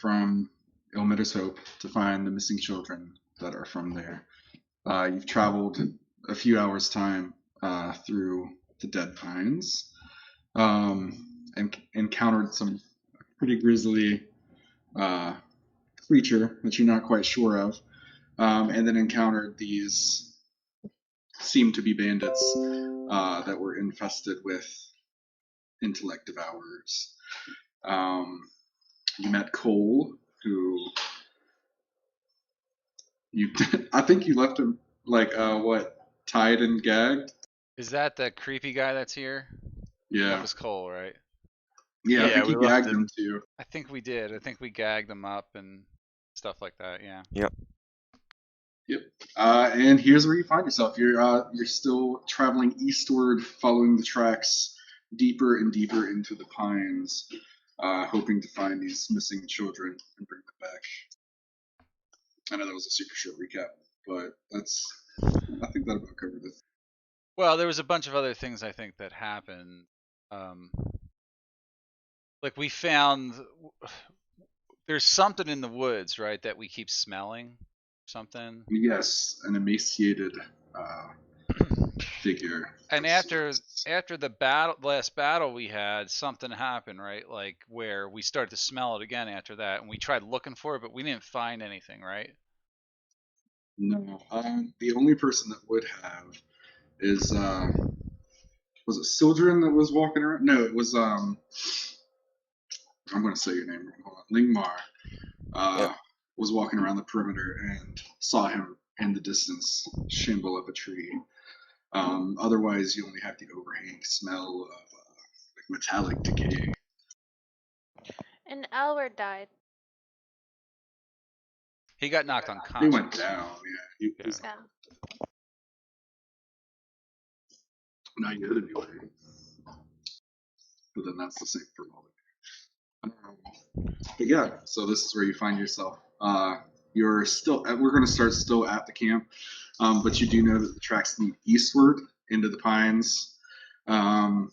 from Ilmater's Hope to find the missing children that are from there. You've traveled a few hours' time through the Dead Pines and encountered some pretty grisly creature that you're not quite sure of, and then encountered these seemed to be bandits that were infested with intellect devourers. You met Cole, who I think you left him tied and gagged. Is that the creepy guy that's here? Yeah. That was Cole, right? Yeah, I think you gagged him too. I think we did. I think we gagged him up and stuff like that. Yeah. Yep. And here's where you find yourself. You're still traveling eastward, following the tracks deeper and deeper into the pines, hoping to find these missing children and bring them back. I know that was a super short recap, but I think that about covered it. Well, there was a bunch of other things I think that happened. Like we found there's something in the woods, right, that we keep smelling. Something. Yes, an emaciated figure. And after the last battle we had, something happened, right? Like where we started to smell it again after that, and we tried looking for it, but we didn't find anything, right? No, the only person that would have is was it Sildren that was walking around? No, it was I'm going to say your name. Hold on. Lingmar was walking around the perimeter and saw him in the distance shamble up a tree. Otherwise, you only have the overhanging smell of metallic decay. And Albert died. He got knocked unconscious. He went down. Yeah. Not yet, anyway. But then that's the same for all of you. But yeah, so this is where you find yourself. You're still. We're going to start still at the camp, but you do know that the tracks lead eastward into the pines, and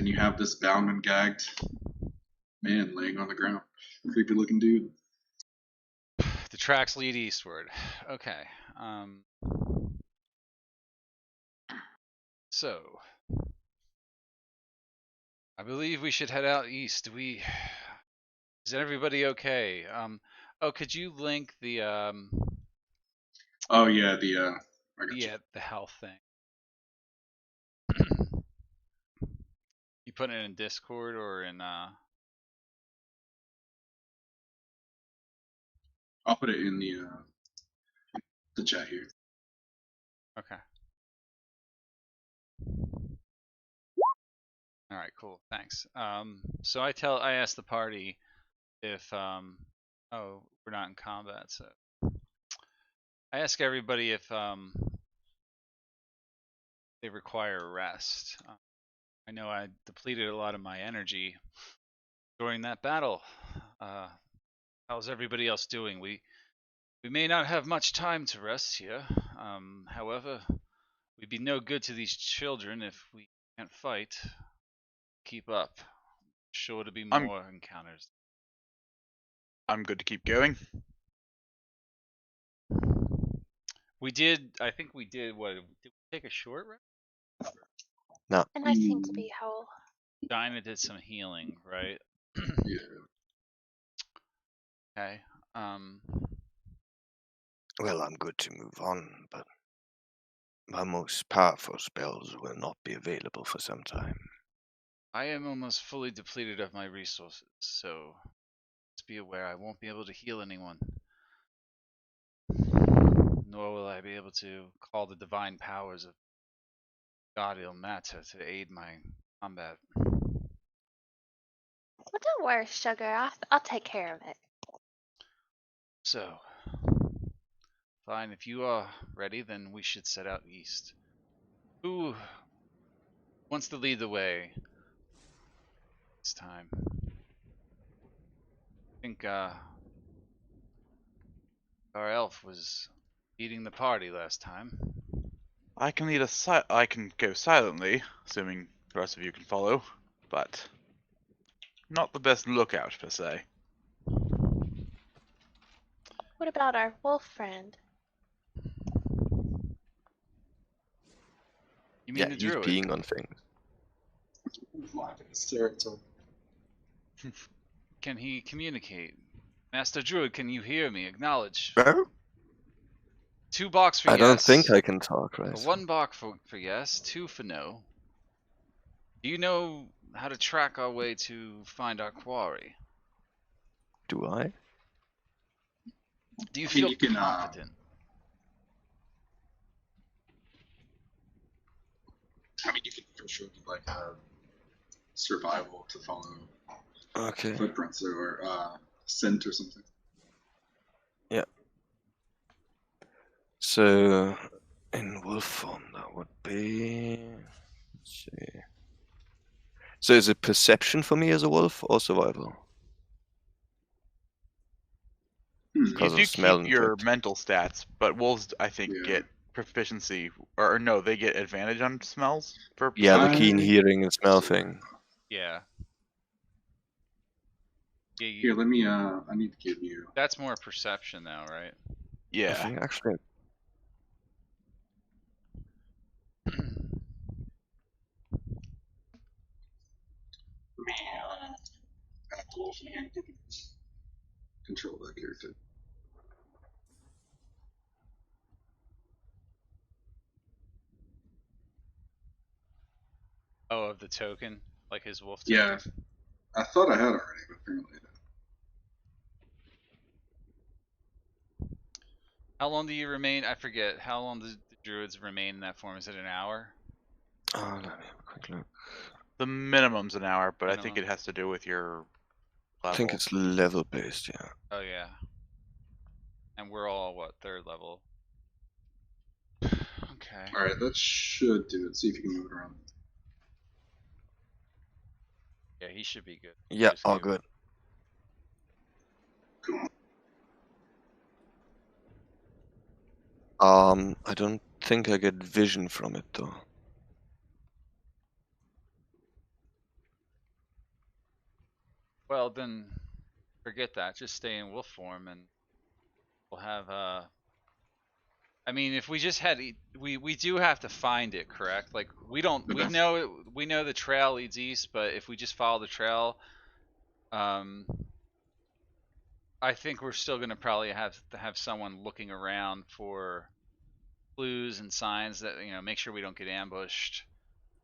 you have this bound and gagged man laying on the ground. Creepy looking dude. The tracks lead eastward. Okay. So I believe we should head out east. Is everybody okay? Could you link the Oh yeah, the health thing. You put it in Discord or in I'll put it in the chat here. Okay. All right, cool. Thanks. So I asked the party if we're not in combat, so I ask everybody if they require rest. I know I depleted a lot of my energy during that battle. How's everybody else doing? We may not have much time to rest here. However, we'd be no good to these children if we can't fight. Keep up. Sure to be more encounters. I'm good to keep going. I think we did, what, did we take a short rest? No. And I seem to be whole. Dinah did some healing, right? Yeah. Okay. Well, I'm good to move on, but my most powerful spells will not be available for some time. I am almost fully depleted of my resources, so just be aware I won't be able to heal anyone. Nor will I be able to call the divine powers of God Ilmater to aid my combat. Well, don't worry, sugar. I'll take care of it. So, fine, if you are ready, then we should set out east. Who wants to lead the way this time? I think our elf was leading the party last time. I can go silently, assuming the rest of you can follow, but not the best lookout per se. What about our wolf friend? You mean Yeah, the he's druid? peeing on things. Live in his territory. Can he communicate? Master Druid, can you hear me? Acknowledge. Well, 2 box for I yes. don't think I can talk, right? 1 box for yes, 2 for no. Do you know how to track our way to find our quarry? Do I? Do you I mean, feel you can, confident? I mean, you can for sure do like survival to follow Okay. footprints or scent or something. So, in wolf form, that would be. Let's see. So, is it perception for me as a wolf or survival? Hmm. You Because do of smell keep and your touch. mental stats, but wolves, I think, Yeah. get proficiency, or no, they get advantage on smells for Yeah, the perception. keen hearing and smell thing. Yeah. Yeah, Here, let me. I need to give you. that's more perception now, right? I Yeah. think actually. Let me add the wolf and control that character. Oh, of the token, like his wolf Yeah, token. I thought I had already, but apparently I didn't. How long do you remain? I forget. How long do the druids remain in that form? Is it an hour? Oh, let me have a quick look. The minimum's an hour, but I think Minimum. it has to do with your I level. think it's level based, yeah. Oh yeah. And we're all what, 3rd level? Okay. All right, that should do it. See if you can move it around. Yeah, he should be good. Yeah, Just all give- good. Cool. I don't think I get vision from it though. Well, then forget that. Just stay in wolf form, and we'll have. I mean, if we just had, we do have to find it, correct? Like we don't, we Okay. know we know the trail leads east, but if we just follow the trail, I think we're still gonna probably have to have someone looking around for clues and signs that make sure we don't get ambushed.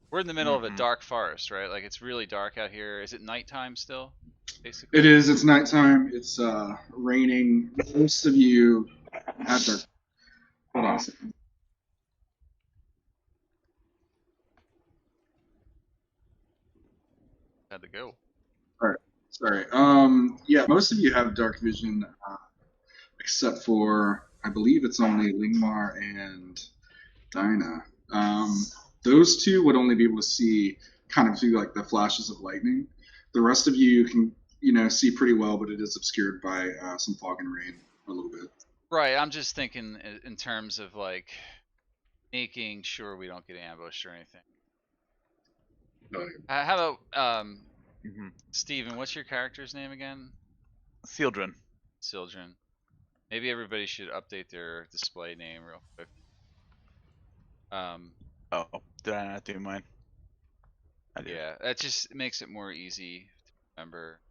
We're in the middle of a Mhm. dark forest, right? Like it's really dark out here. Is it nighttime still? Basically. It is. It's nighttime. It's raining. Most of you have their. Hold on a second. Had to go. Sorry. Yeah, most of you have dark vision, except for I believe it's only Lingmar and Dinah. Those two would only be able to see kind of through like the flashes of lightning. The rest of you can, see pretty well, but it is obscured by some fog and rain a little bit. Right. I'm just thinking in terms of like making sure we don't get ambushed or anything. How about Mhm. Steven, what's your character's name again? Sildren. Sildren. Maybe everybody should update their display name real quick. Oh, did I not do mine? I did. Yeah, that just makes it more easy to remember.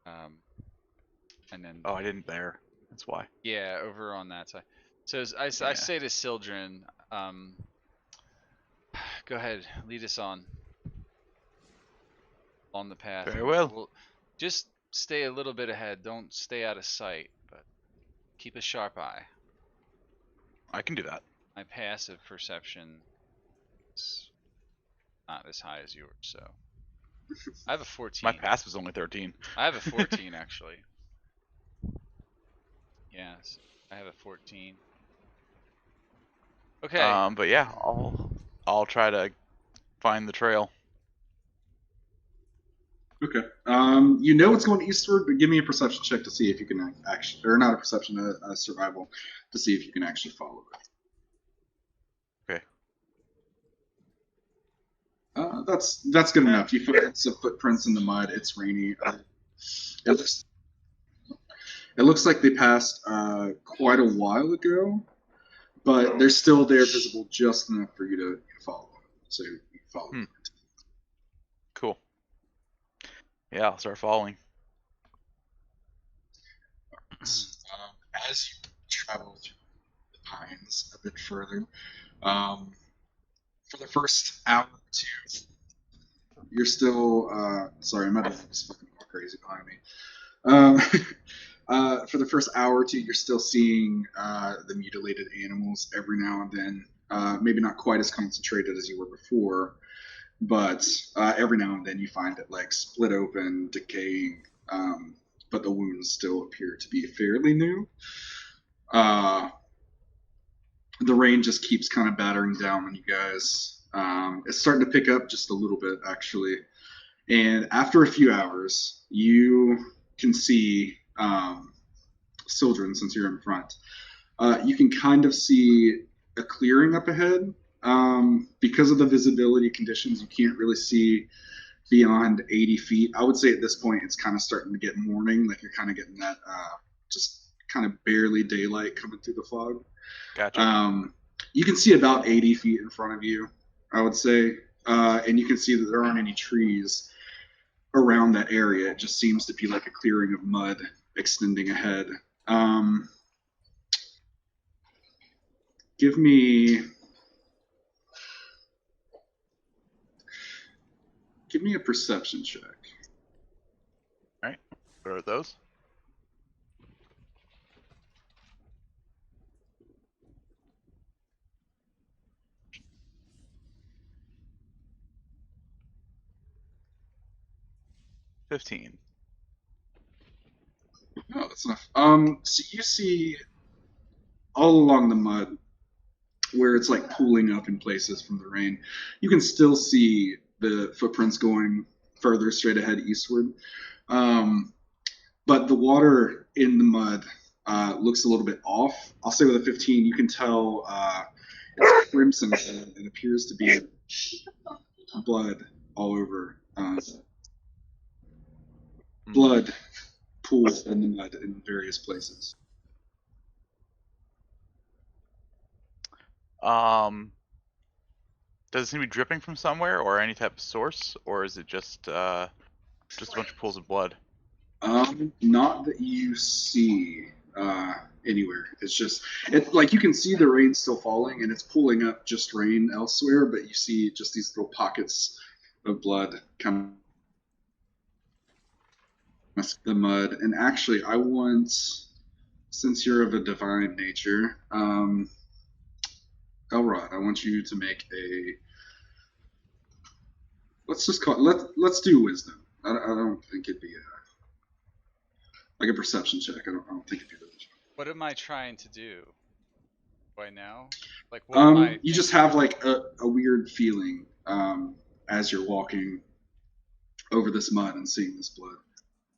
And then Oh, I didn't there. That's why. yeah, over on that side. So I Yeah. say to Sildren, go ahead, lead us on the path. Very and well. We'll just stay a little bit ahead. Don't stay out of sight, but keep a sharp eye. I can do that. My passive perception is not as high as yours, so I have a 14. My pass was only 13. I have a 14 actually. Yes, I have a 14. Okay. But yeah, I'll try to find the trail. Okay. You know it's going eastward, but give me a perception check to see if you can actually, or not a perception, a survival, to see if you can actually follow it. Okay. That's good enough. You find some footprints in the mud. It's rainy. It looks like they passed quite a while ago, but they're still there, visible just enough for you to follow. So you follow. Hmm. Cool. Yeah, I'll start following. As you travel through the pines a bit further, for the first hour or two, you're still. Sorry, my dog is fucking going crazy behind me. For the first hour or two, you're still seeing the mutilated animals every now and then. Maybe not quite as concentrated as you were before, but every now and then you find it like split open, decaying, but the wounds still appear to be fairly new. The rain just keeps kind of battering down on you guys. It's starting to pick up just a little bit, actually. And after a few hours, you can see Sildren, since you're in front. You can kind of see a clearing up ahead. Because of the visibility conditions, you can't really see beyond 80 feet. I would say at this point it's kind of starting to get morning, like you're kind of getting that just kind of barely daylight coming through the fog. Gotcha. You can see about 80 feet in front of you, I would say, and you can see that there aren't any trees around that area. It just seems to be like a clearing of mud extending ahead. Give me a perception check. Alright. What are those? $15. Oh, that's enough. So you see all along the mud where it's like pooling up in places from the rain, you can still see the footprints going further straight ahead eastward. But the water in the mud looks a little bit off. I'll say with a 15, you can tell it's crimson and it appears to be blood all over. Blood pools in the mud in various places. Does it seem to be dripping from somewhere or any type of source, or is it just a bunch of pools of blood? Not that you see anywhere. It's just like you can see the rain still falling, and it's pulling up just rain elsewhere, but you see just these little pockets of blood kind of the mud. And actually, I want, since you're of a divine nature, Elrod, I want you to make a. Let's just call it. Let's do wisdom. I don't think it'd be like a perception check. I don't think it'd be really. What am I trying to do? Do I know? Like, what am I you just thinking? have like a weird feeling as you're walking over this mud and seeing this blood.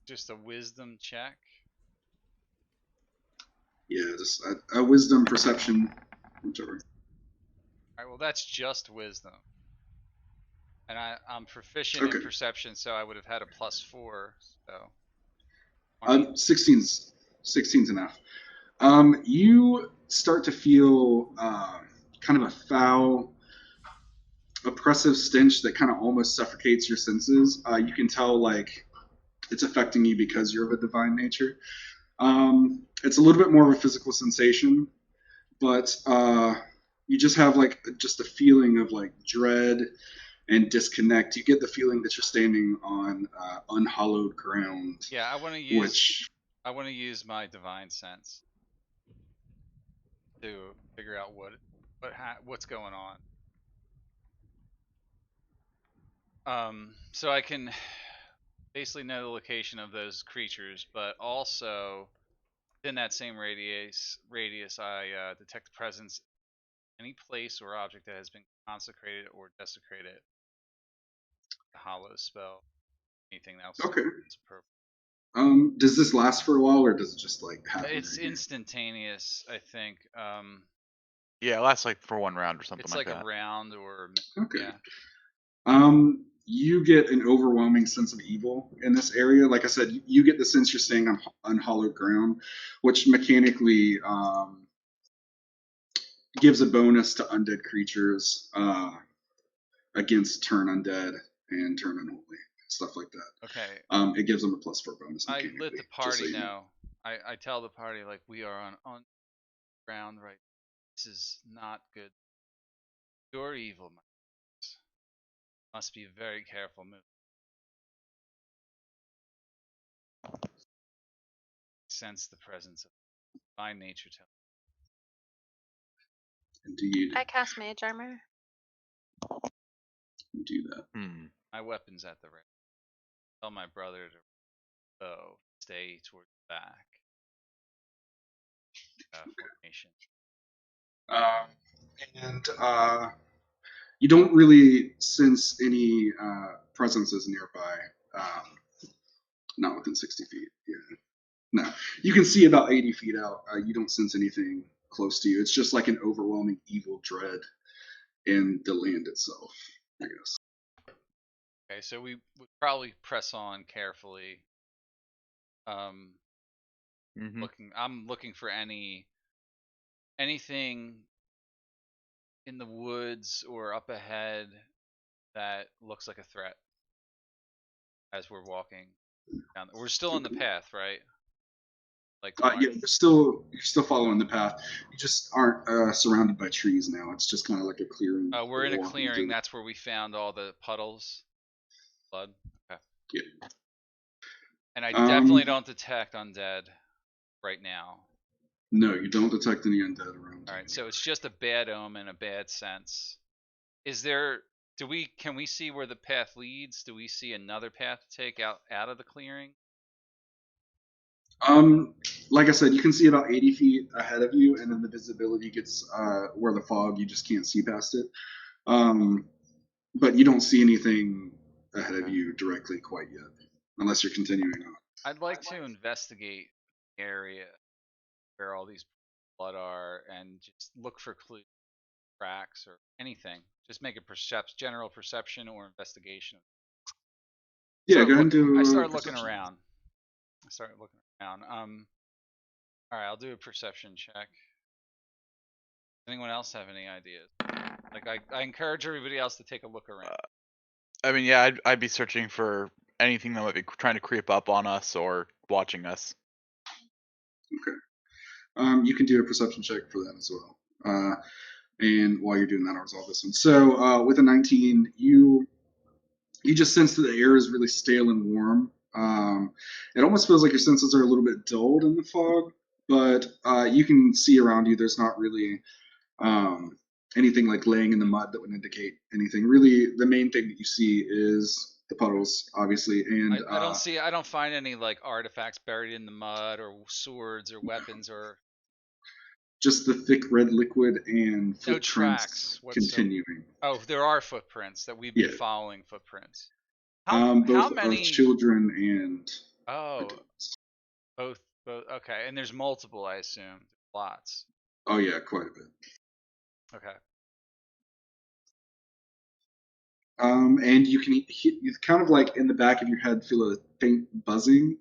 Just a wisdom check? Yeah, just a wisdom, perception, whichever. Alright, well that's just wisdom. And I'm proficient in perception, so I would have had a +4, so. 16's enough. You start to feel kind of a foul, oppressive stench that kind of almost suffocates your senses. You can tell like it's affecting you because you're of a divine nature. It's a little bit more of a physical sensation, but you just have like just a feeling of like dread and disconnect. You get the feeling that you're standing on unhallowed ground. Yeah, I want to use my divine sense to figure out what's going on. So I can basically know the location of those creatures, but also in that same radius, I detect the presence of any place or object that has been consecrated or desecrated. A hollow spell, anything else. Okay. Is appropriate. Does this last for a while, or does it just like happen? It's instantaneous, I think. Yeah, it lasts like for one round or something It's like like that. a round or Okay. yeah. you get an overwhelming sense of evil in this area. Like I said, you get the sense you're staying on unhallowed ground, which mechanically gives a bonus to undead creatures against turn undead and turn unholy, stuff like that. Okay. It gives them a +4 bonus I mechanically. let the just so party you know. know. I tell the party like we are on ground right. This is not good. You're evil, my friends. Must be very careful. Move. Sense the presence of divine nature. Indeed, I cast mage armor. do that. My weapon's at the ready. Tell my brother to stay towards the back. Formation. And you don't really sense any presences nearby. Not within 60 feet. Yeah. No, you can see about 80 feet out. You don't sense anything close to you. It's just like an overwhelming evil dread in the land itself, I guess. Okay, so we would probably press on carefully. I'm looking for anything in the woods or up ahead that looks like a threat as we're walking down. We're still on the path, right? Like Yeah, you're still following the path. You just aren't surrounded by trees now. It's just kind of like a clearing. we're in a walking clearing. through. That's where we found all the puddles, blood. Okay. Yeah. And I definitely don't detect undead right now. No, you don't detect any undead around. All right, so it's just a bad omen, a bad sense. Is there? Can we see where the path leads? Do we see another path to take out of the clearing? Like I said, you can see about 80 feet ahead of you, and then the visibility gets where the fog, you just can't see past it. But you don't see anything ahead of you directly quite yet, unless you're continuing on. I'd like to investigate the area where all these blood are and just look for clues, tracks, or anything. Just make a general perception or investigation. Yeah, go ahead and do. I started looking around. All right, I'll do a perception check. Anyone else have any ideas? Like I encourage everybody else to take a look around. I mean, yeah, I'd be searching for anything that might be trying to creep up on us or watching us. Okay. You can do a perception check for that as well. And while you're doing that, I'll resolve this one. So with a 19, you just sense that the air is really stale and warm. It almost feels like your senses are a little bit dulled in the fog, but you can see around you. There's not really anything like laying in the mud that would indicate anything. Really, the main thing that you see is the puddles, obviously, and I don't find any like artifacts buried in the mud or swords or weapons or just the thick red liquid and footprints no tracks continuing. Oh, there are footprints that we've been following. Footprints. Both how many children and adults. Both. Okay, and there's multiple, I assume. Lots. Oh yeah, quite a bit. Okay. And you can you kind of like in the back of your head feel a faint buzzing.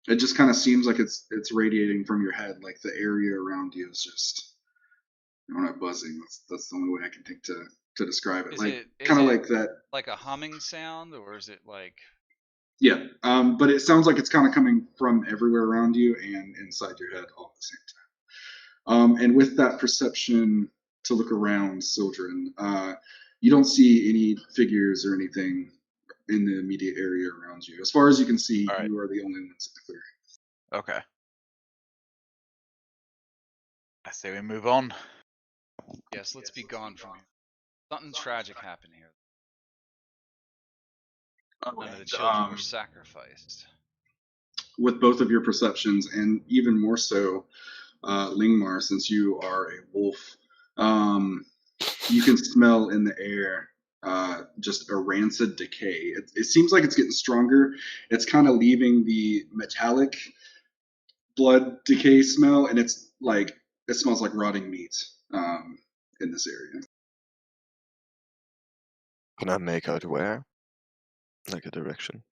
It just kind of seems like it's radiating from your head, like the area around you is just, not buzzing. That's the only way I can think to describe it. Kind of like that. Like a humming sound, or is it like? Yeah, but it sounds like it's kind of coming from everywhere around you and inside your head all at the same time. And with that perception to look around, Sildren, you don't see any figures or anything in the immediate area around you. As far as you can see, you are the only ones in the clearing. Okay. I say we move on. Yes, let's be gone from here. Something tragic happened here. None of the children were sacrificed. With both of your perceptions, and even more so, Lingmar, since you are a wolf, you can smell in the air just a rancid decay. It seems like it's getting stronger. It's kind of leaving the metallic blood decay smell, and it's like it smells like rotting meat in this area. Can I make out where? Like a direction?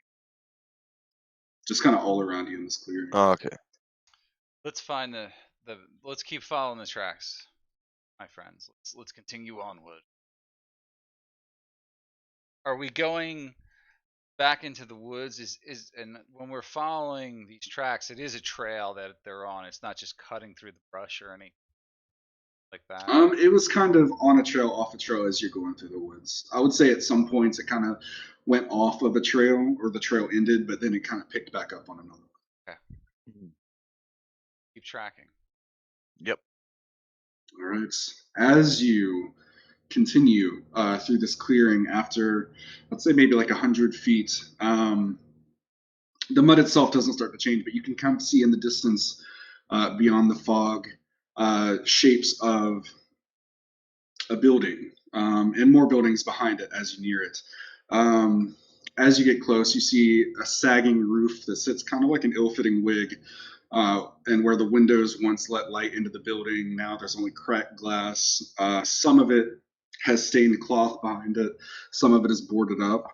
Just kind of all around you in this clearing. Oh, okay. Let's find the let's keep following the tracks, my friends. Let's continue onward. Are we going back into the woods? And when we're following these tracks, it is a trail that they're on. It's not just cutting through the brush or anything like that. It was kind of on a trail, off a trail as you're going through the woods. I would say at some points it kind of went off of a trail, or the trail ended, but then it kind of picked back up on another. Okay. Keep tracking. Yep. All right. As you continue through this clearing, after let's say maybe like 100 feet, the mud itself doesn't start to change, but you can kind of see in the distance, beyond the fog, shapes of a building, and more buildings behind it as you near it. As you get close, you see a sagging roof that sits kind of like an ill-fitting wig, and where the windows once let light into the building, now there's only cracked glass. Some of it has stained cloth behind it, some of it is boarded up.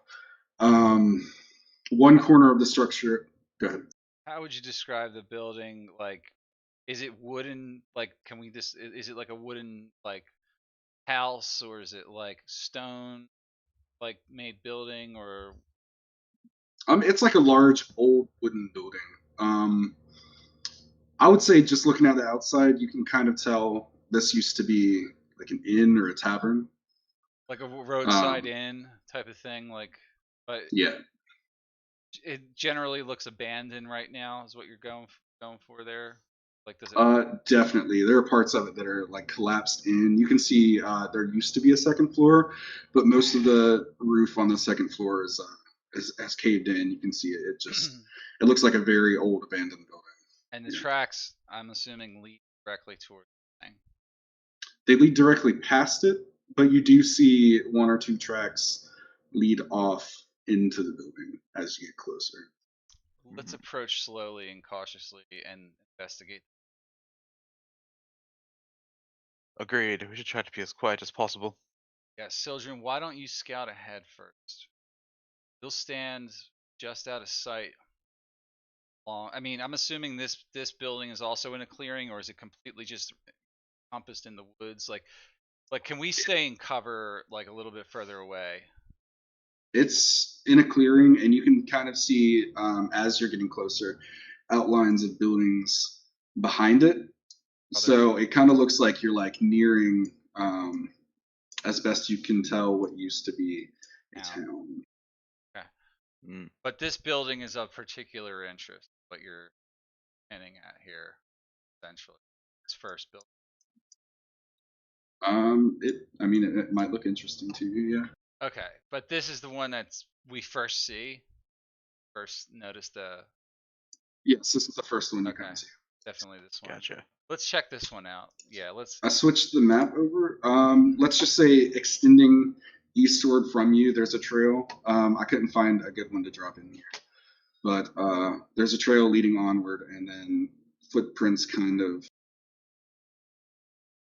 One corner of the structure, go ahead. How would you describe the building? Like, is it wooden? Like, can we just? Is it like a wooden like house, or is it like stone, like made building, or? It's like a large old wooden building. I would say just looking at the outside, you can kind of tell this used to be like an inn or a tavern. Like a roadside inn type of thing, like, but Yeah. it generally looks abandoned right now. Is what you're going for there? Like, does it? Definitely. There are parts of it that are like collapsed in. You can see there used to be a second floor, but most of the roof on the second floor is caved in. You can see it. It just it looks like a very old abandoned building. And the tracks, I'm assuming, lead directly towards the thing. They lead directly past it, but you do see one or two tracks lead off into the building as you get closer. Let's approach slowly and cautiously and investigate. Agreed. We should try to be as quiet as possible. Yeah, Sildren, why don't you scout ahead first? You'll stand just out of sight. I mean, I'm assuming this building is also in a clearing, or is it completely just encompassed in the woods? Like, can we stay in cover like a little bit further away? It's in a clearing, and you can kind of see, as you're getting closer, outlines of buildings behind it. So it kind of looks like you're like nearing, as best you can tell, what used to be a town. Okay. But this building is of particular interest. What you're hinting at here, essentially, this first building. I mean, it might look interesting to you, yeah. Okay, but this is the one that's we first see. First notice the. Yes, this is the first one you Okay, can see. definitely this one. Gotcha. Let's check this one out. Yeah, let's. I switched the map over. Let's just say extending eastward from you, there's a trail. I couldn't find a good one to drop in here, but there's a trail leading onward, and then footprints kind of.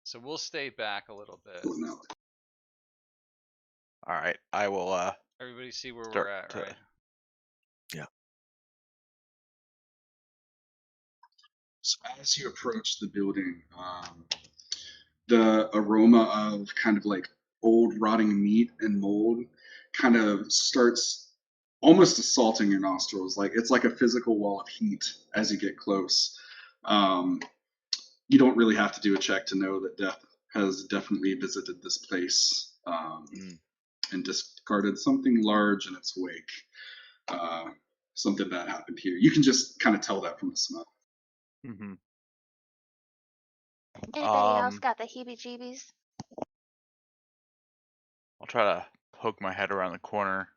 So we'll stay back a little bit. Going out. All right. I will. Everybody see where Start we're at, to- right? Yeah. So as you approach the building, the aroma of kind of like old rotting meat and mold kind of starts almost assaulting your nostrils. Like it's like a physical wall of heat as you get close. You don't really have to do a check to know that death has definitely visited this place, and discarded something large in its wake. Something bad happened here. You can just kind of tell that from the smell. Mm-hmm. Anybody else got the heebie-jeebies? I'll try to poke my head around the corner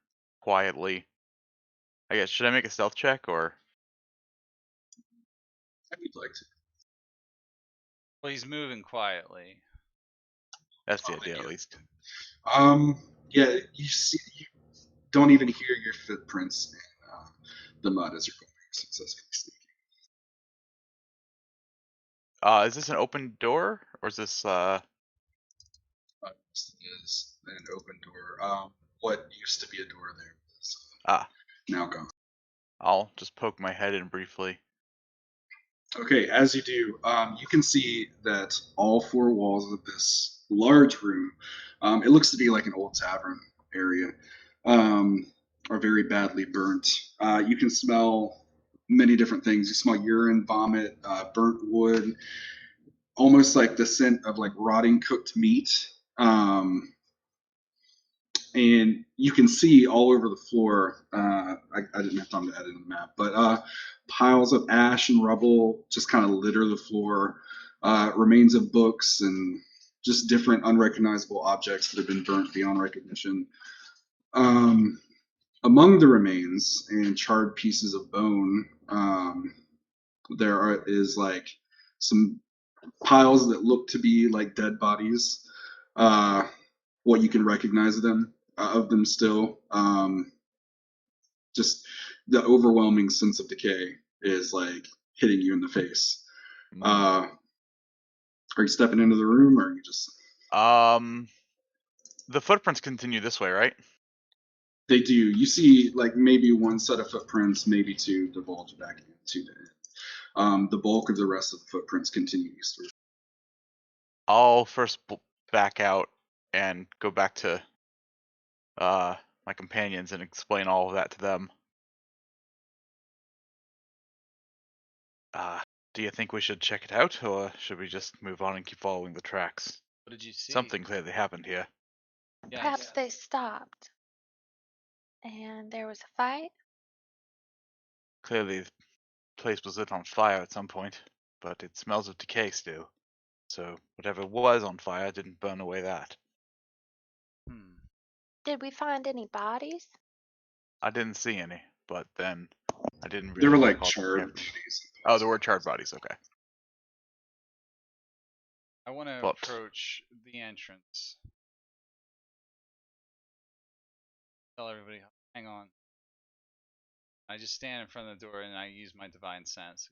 quietly. I guess, should I make a stealth check or? If you'd like to. Well, he's moving quietly. That's the idea, at least. Yeah, you don't even hear your footprints in the mud as you're going successfully sneaking. Is this an open door or is this This is an open door. what used to be a door there is Ah, now gone. I'll just poke my head in briefly. Okay, as you do, you can see that all four walls of this large room, it looks to be like an old tavern area, are very badly burnt. You can smell many different things. You smell urine, vomit, burnt wood, almost like the scent of like rotting cooked meat. And you can see all over the floor. I didn't have time to edit the map, but piles of ash and rubble just kind of litter the floor. Remains of books and just different unrecognizable objects that have been burnt beyond recognition. Among the remains and charred pieces of bone, is like some piles that look to be like dead bodies. What you can recognize of them still. Just the overwhelming sense of decay is like hitting you in the face. Are you stepping into the room, or are you just? The footprints continue this way, right? They do. You see, like maybe one set of footprints, maybe two divulge back into the. The bulk of the rest of the footprints continue eastward. I'll first back out and go back to my companions and explain all of that to them. Do you think we should check it out, or should we just move on and keep following the tracks? What did you see? Something clearly happened here. Yeah, Perhaps they stopped and there was a fight. Clearly, the place was lit on fire at some point, but it smells of decay still. So whatever was on fire didn't burn away that. Did we find any bodies? I didn't see any, but then I didn't really. There were like recall charred carefully. bodies. Oh, there were charred bodies. Okay. I want to But- approach the entrance. Tell everybody, hang on. I just stand in front of the door and I use my divine sense.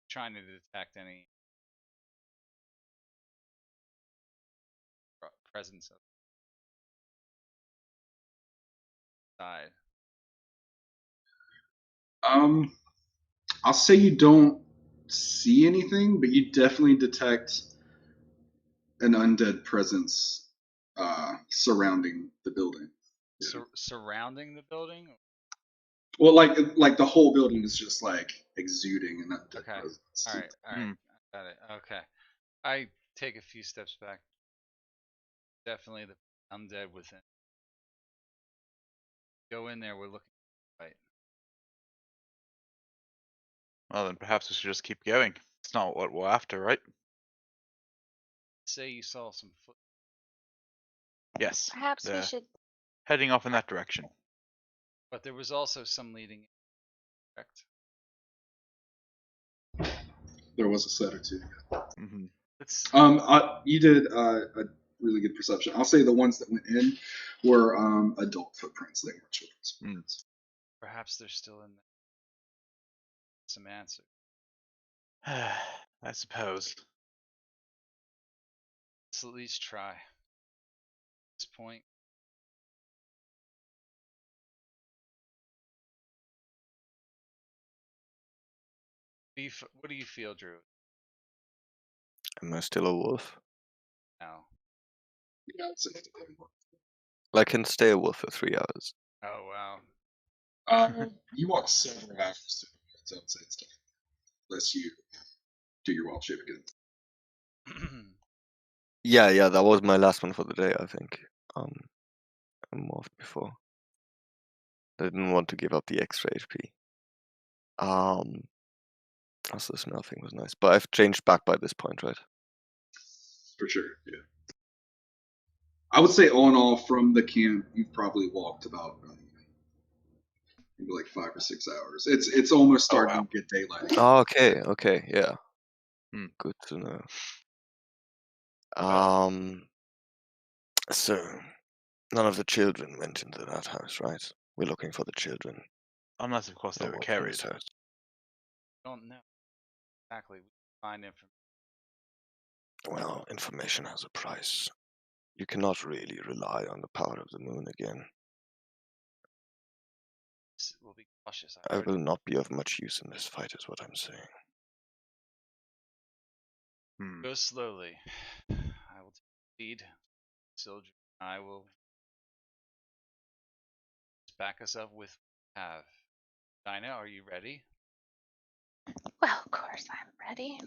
Trying to detect any presence of side. I'll say you don't see anything, but you definitely detect an undead presence surrounding the building. Yeah. Surrounding the building? Well, like the whole building is just like exuding an undead Okay. presence. Alright, I got it. Okay. I take a few steps back. Definitely the undead within. Go in there, we're looking right. Well, then perhaps we should just keep going. It's not what we're after, right? Say you saw some foot. Yes. Perhaps we they're should. heading off in that direction. But there was also some leading in, correct? There was a set or two. Mm-hmm. Let's You did a really good perception. I'll say the ones that went in were adult footprints. They weren't children's footprints. perhaps they're still in there. Some answer. I suppose. Let's at least try. At this point. What do you feel, Drew? Am I still a wolf? Now. Yeah, I'd say that they were. I can stay a wolf for 3 hours. Oh wow. You walk several hours to the woods. I would say it's different. Unless you do your wild shape again. Yeah, that was my last one for the day, I think. I morphed before. I didn't want to give up the extra HP. Also the smell thing was nice, but I've changed back by this point, right? For sure, yeah. I would say all in all, from the camp, you've probably walked about maybe like 5 or 6 hours. It's almost starting to get daylight. Oh, okay, yeah. Good to know. So none of the children went into that house, right? We're looking for the children. Unless, of course, they not were what's in carried. this house. Don't know exactly. We find information. Well, information has a price. You cannot really rely on the power of the moon again. We'll be cautious. I will not be of much use in this fight, is what I'm saying. Go slowly. I will take the lead. Soldier, I will back us up with what we have. Dinah, are you ready? Well, of course I'm ready.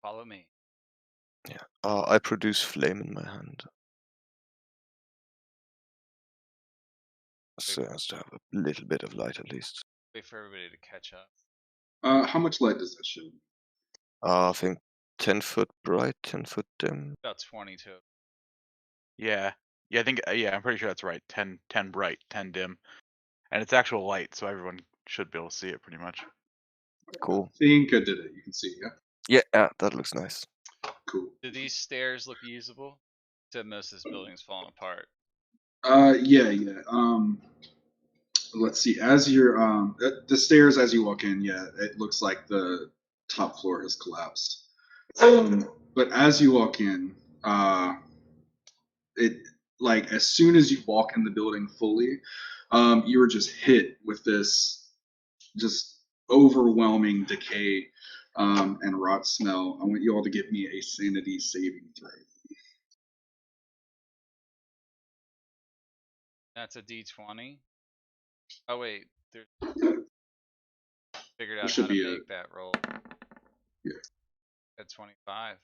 Follow me. Yeah. I produce flame in my hand. So as to have a little bit of light at least. Wait for everybody to catch up. How much light does that show? I think 10 foot bright, 10 foot dim. About 22. Yeah. Yeah, I think I'm pretty sure that's right. 10 bright, 10 dim. And it's actual light, so everyone should be able to see it pretty much. Cool. I think I did it. You can see, yeah? Yeah, that looks nice. Cool. Do these stairs look usable? Said most of this building's falling apart. Yeah. Let's see. As you're the stairs as you walk in, yeah, it looks like the top floor has collapsed. But as you walk in, it like as soon as you walk in the building fully, you were just hit with this just overwhelming decay and rot smell. I want you all to give me a sanity saving throw. That's a D20. Oh wait, there's figured There out should how to be make that roll. Yeah. At 25.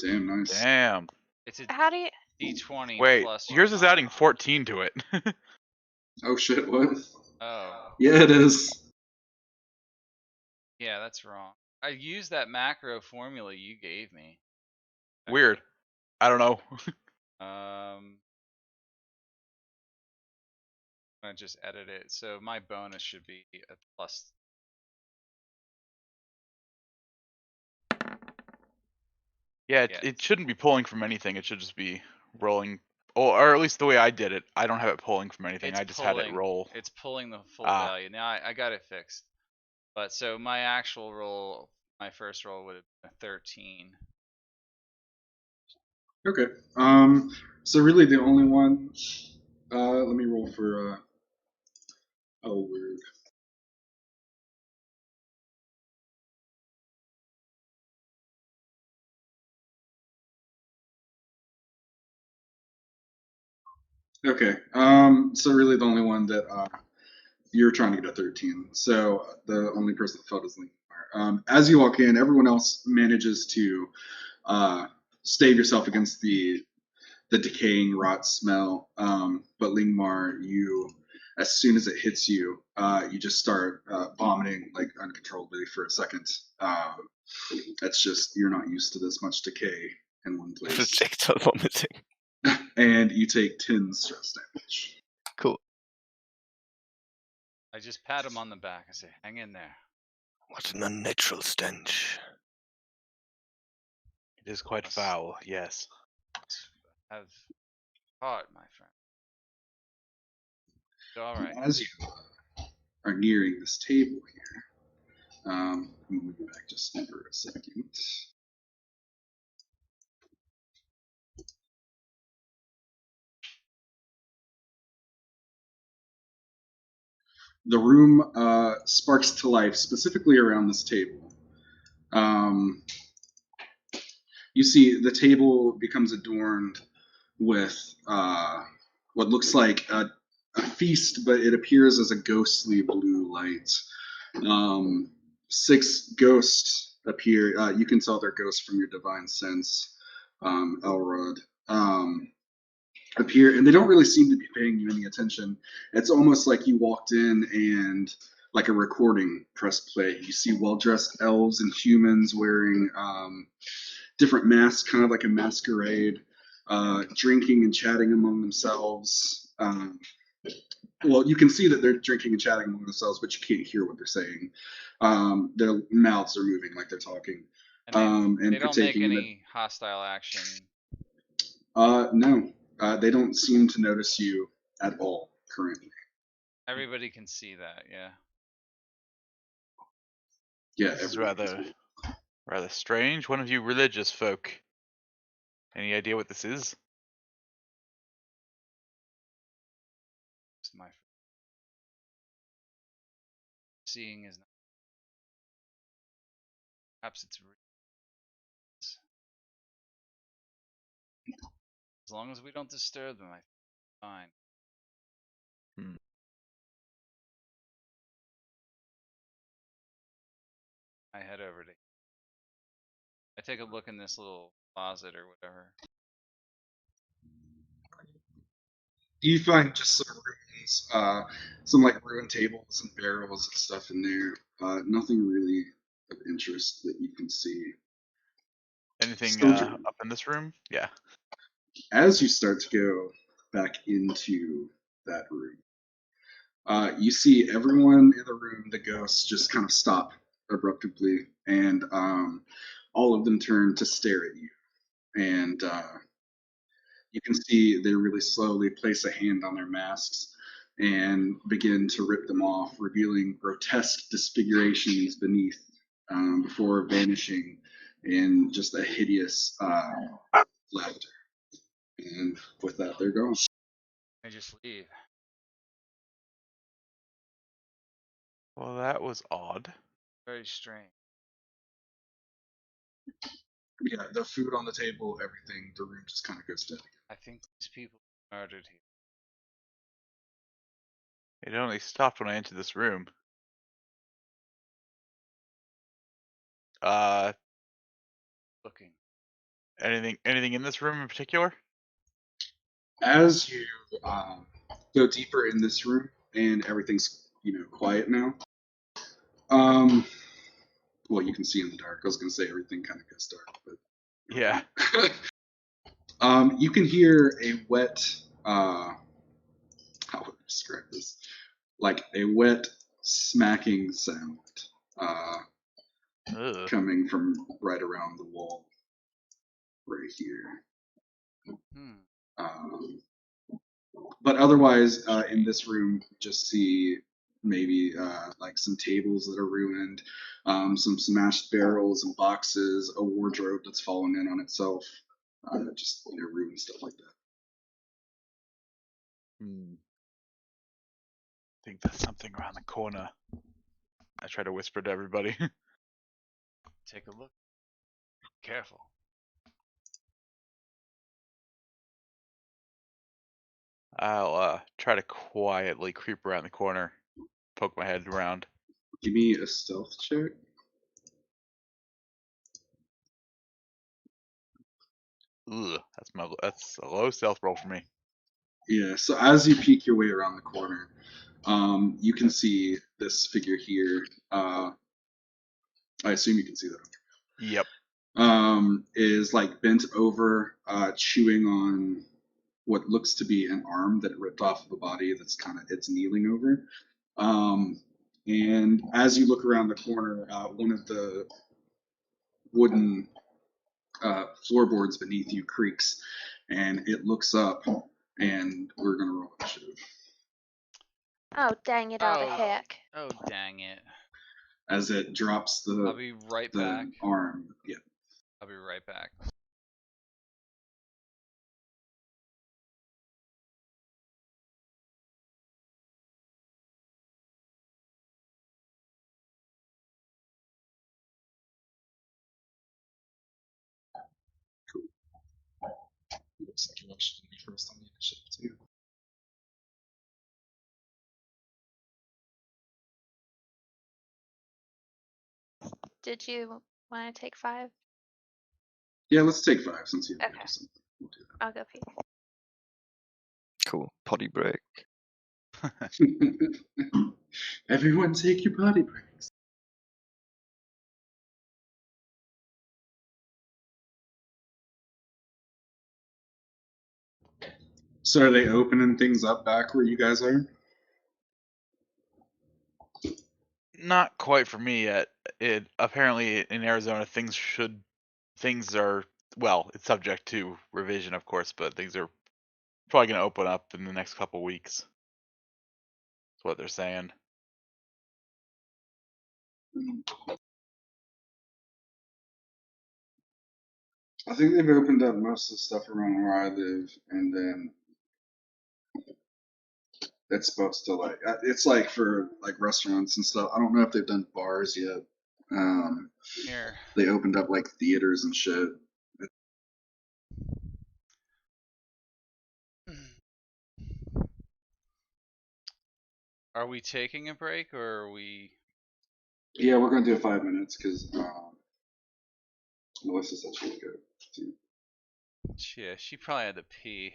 Damn nice. Damn. It's a How do you? D20 Wait, plus yours is your adding mod. 14 to it. Oh shit! What? Oh, Yeah, it is. yeah, that's wrong. I used that macro formula you gave me. Weird. I don't know. I just edit it. So my bonus should be a plus. Yeah, Yeah. it shouldn't be pulling from anything. It should just be rolling. Or at least the way I did it. I don't have it pulling from anything. It's I just pulling. had it roll. It's pulling the full Ah. value. Now I got it fixed. But so my actual roll, my first roll would have been a 13. Okay. So really, the only one. Let me roll for. Oh, weird. Okay. So really, the only one that you're trying to get a 13. So the only person that failed is Link. As you walk in, everyone else manages to stave yourself against the decaying rot smell. But Lingmar, you, as soon as it hits you, you just start vomiting like uncontrollably for a second. That's just you're not used to this much decay in one place. Projectile vomiting. And you take 10 stress damage. Cool. I just pat him on the back and say, hang in there. What an unnatural stench. It is quite foul, yes. Have heart, my friend. Alright. As you are nearing this table here, let me move back just for a second. The room sparks to life, specifically around this table. You see the table becomes adorned with what looks like a feast, but it appears as a ghostly blue light. 6 ghosts appear. You can tell they're ghosts from your divine sense, Elrod. Appear, and they don't really seem to be paying you any attention. It's almost like you walked in and, like a recording, pressed play. You see well-dressed elves and humans wearing different masks, kind of like a masquerade, drinking and chatting among themselves. Well, you can see that they're drinking and chatting among themselves, but you can't hear what they're saying. Their mouths are moving like they're talking. And and they don't make partaking in any hostile action. No, they don't seem to notice you at all currently. Everybody can see that, yeah. Yeah, This is everybody can rather see. rather strange. One of you religious folk Any idea what this is? It's my seeing is not. Perhaps it's as long as we don't disturb them, I think it's fine. Hmm. I head over to. I take a look in this little closet or whatever. You find just some ruins, some like ruined tables and barrels and stuff in there. Nothing really of interest that you can see. Anything Still up in this room? Yeah. as you start to go back into that room, you see everyone in the room, the ghosts, just kind of stop abruptly, and all of them turn to stare at you. And you can see they really slowly place a hand on their masks and begin to rip them off, revealing grotesque disfigurations beneath, before vanishing in just a hideous laughter. And with that, they're gone. I just leave. Well, that was odd. Very strange. Yeah, the food on the table, everything, the room just kind of goes dead. I think these people murdered here. It only stopped when I entered this room. Uh, Looking. anything in this room in particular? As you go deeper in this room and everything's quiet now, well, you can see in the dark. I was gonna say everything kind of goes dark, Yeah. but you can hear a wet how would I describe this? Like a wet smacking sound Ugh. coming from right around the wall right here. Hmm. Um, but otherwise, in this room, just see maybe like some tables that are ruined, some smashed barrels and boxes, a wardrobe that's fallen in on itself, just ruined stuff like that. Hmm. I think there's something around the corner. I try to whisper to everybody. Take a look. Careful. I'll try to quietly creep around the corner, poke my head around. Give me a stealth check. Ugh, that's a low stealth roll for me. Yeah. So as you peek your way around the corner, you can see this figure here. I assume you can see that. Yep. Is like bent over, chewing on what looks to be an arm that it ripped off of a body that's it's kneeling over. And as you look around the corner, one of the wooden floorboards beneath you creaks, and it looks up, and we're gonna roll initiative Oh, dang it all to Oh. heck. Oh, dang it. as it drops I'll be right back. the arm. Yeah. I'll be right back. Looks like you actually be first on the initiative too. Did you want to take 5? Yeah, let's take 5 since you have to Okay. do something. We'll do I'll go pee. Cool. Potty break. that. Everyone take your potty breaks. So are they opening things up back where you guys are? Not quite for me yet. It apparently in Arizona things are well, it's subject to revision of course, but things are probably gonna open up in the next couple weeks. That's what they're saying. I think they've opened up most of the stuff around where I live, and then it's supposed to like it's like for like restaurants and stuff. I don't know if they've done bars yet. Here. They opened up like theaters and shit. Are we taking a break or are we? Yeah, we're gonna do 5 minutes because Melissa said she would go too. Yeah, she probably had to pee.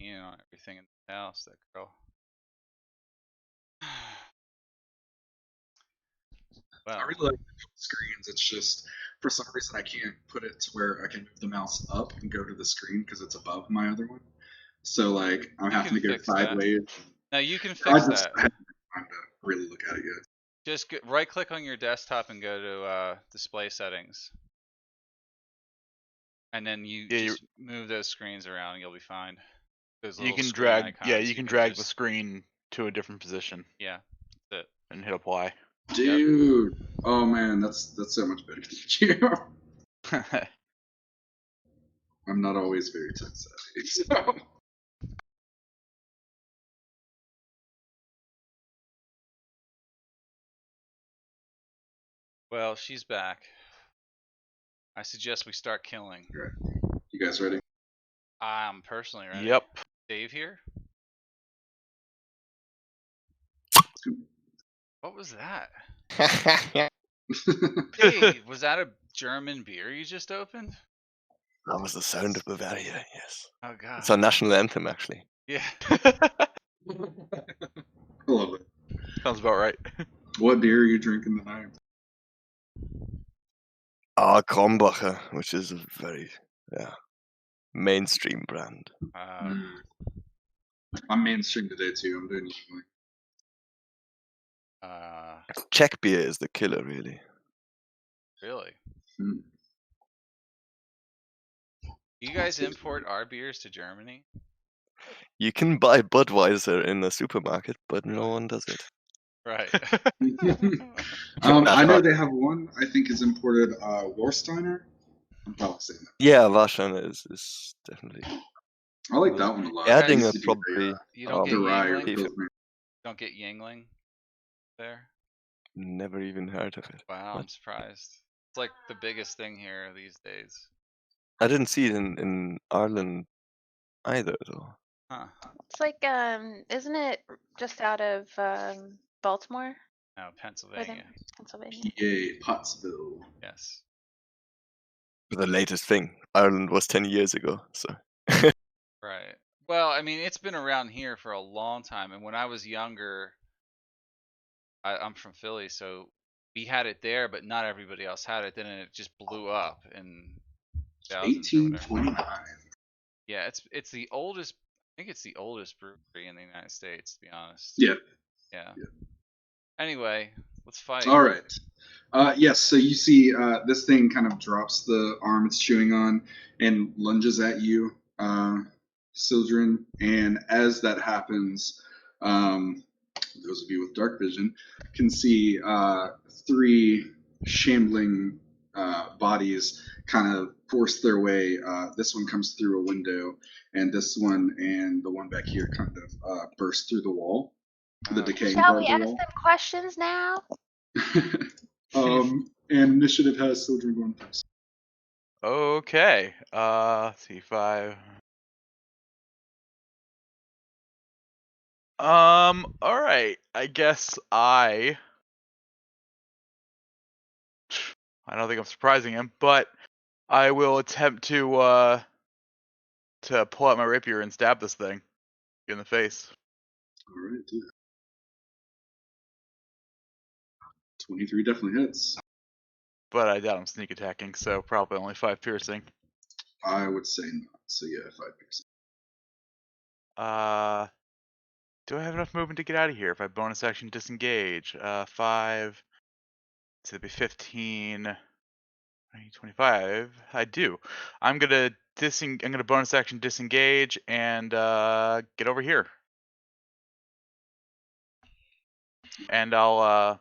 You know, everything in the house, that girl. I Well, really like the dual screens. It's just for some reason I can't put it to where I can move the mouse up and go to the screen because it's above my other one. So like I'm you having can to go fix that. sideways. Now you can I fix just that. haven't had time to really look at it yet. Just right click on your desktop and go to display settings. And then you Yeah, just move those screens around and you'll be fine. Those you little can screen drag. icons, Yeah, you can drag the just, screen to a different position yeah, that's and hit apply. Dude, oh man, that's so much better than you. I'm not always very tech savvy. So. Well, she's back. I suggest we start killing. Right. You guys ready? I'm personally ready. Yep. Dave here? What was that? Hey, was that a German beer you just opened? That was the sound of Bavaria, yes. Oh god. It's our national anthem, actually. Yeah. I love it. Sounds about right. What beer are you drinking tonight? Krombacher, which is a very mainstream brand. I'm mainstream today too. I'm doing Yingling. Czech beer is the killer, really. Really? Mm. You guys import our beers to Germany? You can buy Budweiser in the supermarket, but no one does it. Right. I know they have one. I think is imported. Warsteiner. I'm probably saying that. Yeah, Warsteiner is definitely. I like that one a lot. Adding Guys, a probably. you don't get the rye or Yingling? Pilsner. Don't get Yingling there? Never even heard of it. Wow, What? I'm surprised. It's like the biggest thing here these days. I didn't see it in Ireland either, though. Huh. It's like, isn't it just out of Baltimore? No, Pennsylvania. Pennsylvania. Yay, Pottsville. Yes. The latest thing. Ireland was 10 years ago, so. Right. Well, I mean, it's been around here for a long time, and when I was younger, I'm from Philly, so we had it there, but not everybody else had it. Then it just blew up in thousands or whatever. 1829. Yeah, it's the oldest. I think it's the oldest brewery in the United States, to be honest. Yeah. Yeah. Yeah. Anyway, let's fight. All right. Yes, so you see this thing kind of drops the arm it's chewing on and lunges at you, Sildren. And as that happens, those of you with dark vision can see three shambling bodies kind of force their way. This one comes through a window, and this one and the one back here kind of burst through the wall, the decaying Shall part we of the ask wall. them questions now? And initiative has Sildren going first. Okay. Let's see, 5. All right. I guess I don't think I'm surprising him, but I will attempt to pull out my rapier and stab this thing in the face. All right, do that. 23 definitely hits. But I doubt I'm sneak attacking, so probably only 5 piercing. I would say not. So yeah, 5 piercing. Do I have enough movement to get out of here if I bonus action disengage? 5. So it'd be 15. 25. I do. I'm gonna bonus action disengage and get over here. And I'll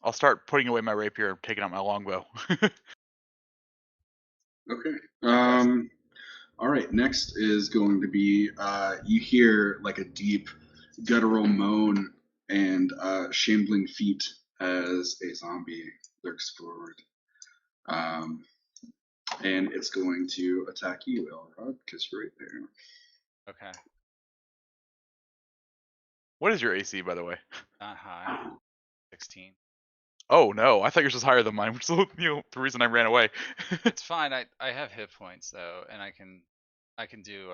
I'll start putting away my rapier and taking out my longbow. Okay. All right. Next is going to be you hear like a deep guttural moan and shambling feet as a zombie lurks forward. And it's going to attack you, Elrod, because you're right there. Okay. What is your AC, by the way? Not high. 16. Oh no, I thought yours was higher than mine, which is the reason I ran away. It's fine. I have hit points though, and I can do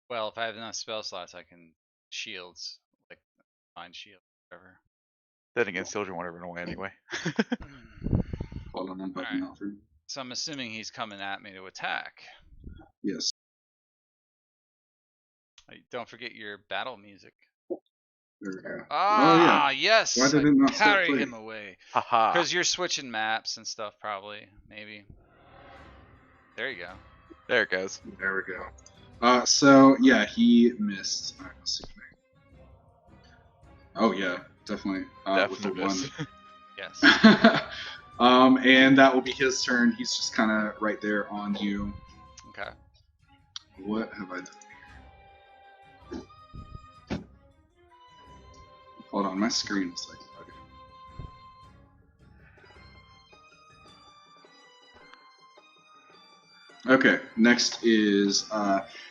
well, if I have enough spell slots, I can shields, like mind shield, whatever. Then again, children won't ever run away anyway. Hold on, I'm bugging out for you. So I'm assuming he's coming at me to attack. Yes. Don't forget your battle music. There we go. Ah, Oh, yeah. yes. Why did it not start carry playing? him away? Haha. Because you're switching maps and stuff, probably. Maybe. There you go. There it goes. There we go. So yeah, he missed. Alright, let's see. Oh yeah, definitely. With the Definitely one. miss. Yes. And that will be his turn. He's just kind of right there on you. Okay. What have I done here? Hold on, my screen is like. Okay, next is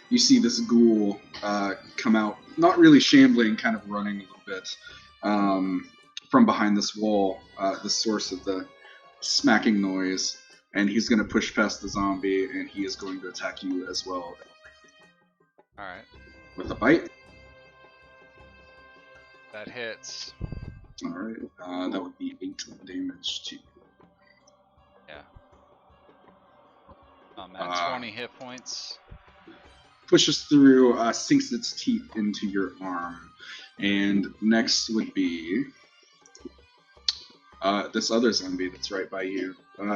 you see this ghoul come out, not really shambling, kind of running a little bit from behind this wall, the source of the smacking noise, and he's going to push past the zombie, and he is going to attack you as well. Alright. With a bite. That hits. Alright, that would be 8 damage to you. Yeah. I'm at 20 hit points. Pushes through, sinks its teeth into your arm. And next would be this other zombie that's right by you.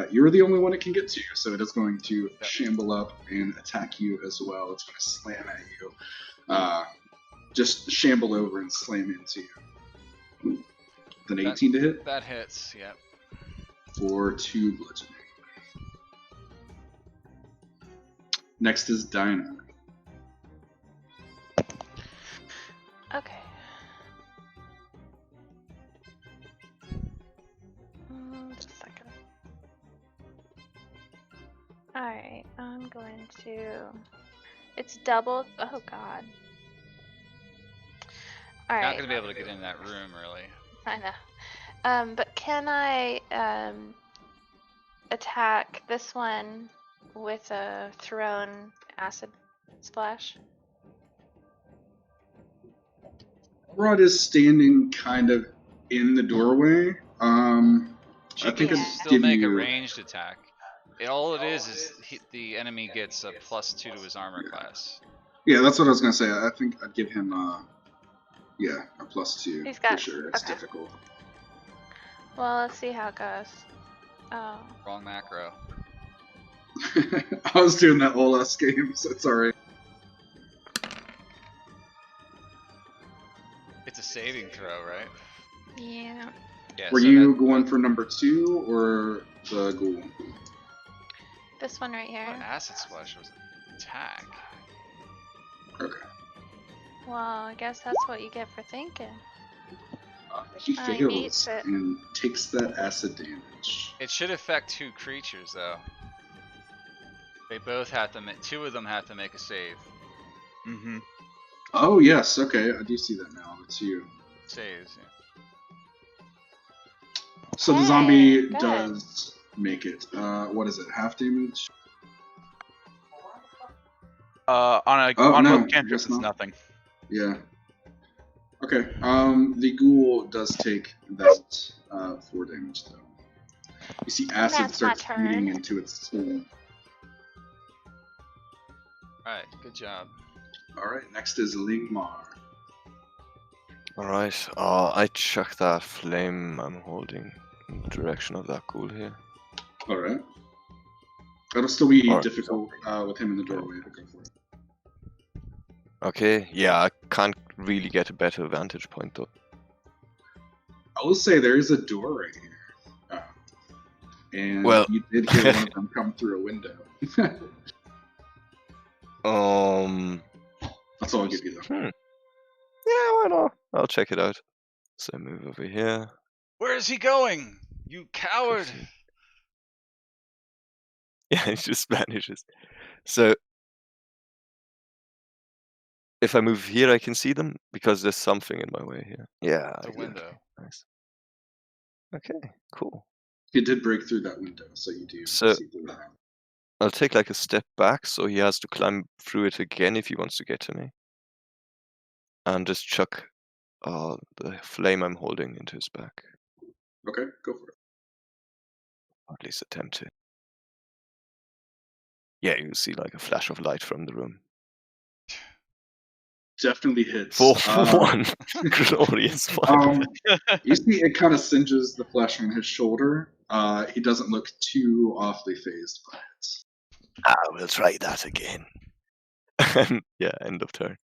You're the only one it can get to, so it is going to shamble up and attack you as well. It's going to slam at you. Just shamble over and slam into you. An 18 to hit? That hits, yep. For 2 bludgeoning. Next is Dinah. Okay. Just a second. Alright, I'm going to... It's double... Oh god. Not Alright. gonna be able to get in that room, really. I know. But can I attack this one with a thrown acid splash? Rod is standing kind of in the doorway. She I think can I'd still give make you... a ranged attack. All it is the enemy gets a +2 to his armor class. Yeah, that's what I was gonna say. I think I'd give him a +2 He's got- for sure. It's okay. difficult. Well, let's see how it goes. Oh. Wrong macro. I was doing that all last game, so it's alright. It's a saving throw, right? Yeah. Yeah. Were so you that- going for number 2 or the ghoul? This one right here. What acid splash was an attack? Okay. Well, I guess that's what you get for thinking. He I fails eats it. and takes that acid damage. It should affect 2 creatures, though. They both have to make... 2 of them have to make a save. Mm-hmm. Oh yes, okay, I do see that now. It's you. Saves, yeah. So the Hey, zombie good. does make it. What is it? Half damage? On Oh, on no, both cantrips, guess it's not. nothing. Yeah. Okay. The ghoul does take that 4 damage though. You see acid That's my starts eating turn. into its soul. Alright, good job. Alright, next is Lingmar. Alright, I chuck that flame I'm holding in the direction of that ghoul here. Alright. That'll still be Alright. difficult with him in the doorway to go for it. Okay, yeah, I can't really get a better vantage point though. I will say there is a door right here. And Well- you did hear one of them come through a window. That's all I'll give you, though. Yeah, why not? I'll check it out. So move over here. Where is he going? You coward! Proceed. Yeah, it just vanishes. So if I move here, I can see them because there's something in my way here. Yeah, It's a exactly. window. Nice. Okay, cool. It did break through that window, so you do So- see through that. I'll take like a step back, so he has to climb through it again if he wants to get to me. And just chuck the flame I'm holding into his back. Okay, go for it. Or at least attempt to. Yeah, you see like a flash of light from the room. Definitely hits. For one glorious one. You see it kind of singes the flesh on his shoulder. He doesn't look too awfully phased by it. I will try that again. Yeah, end of turn.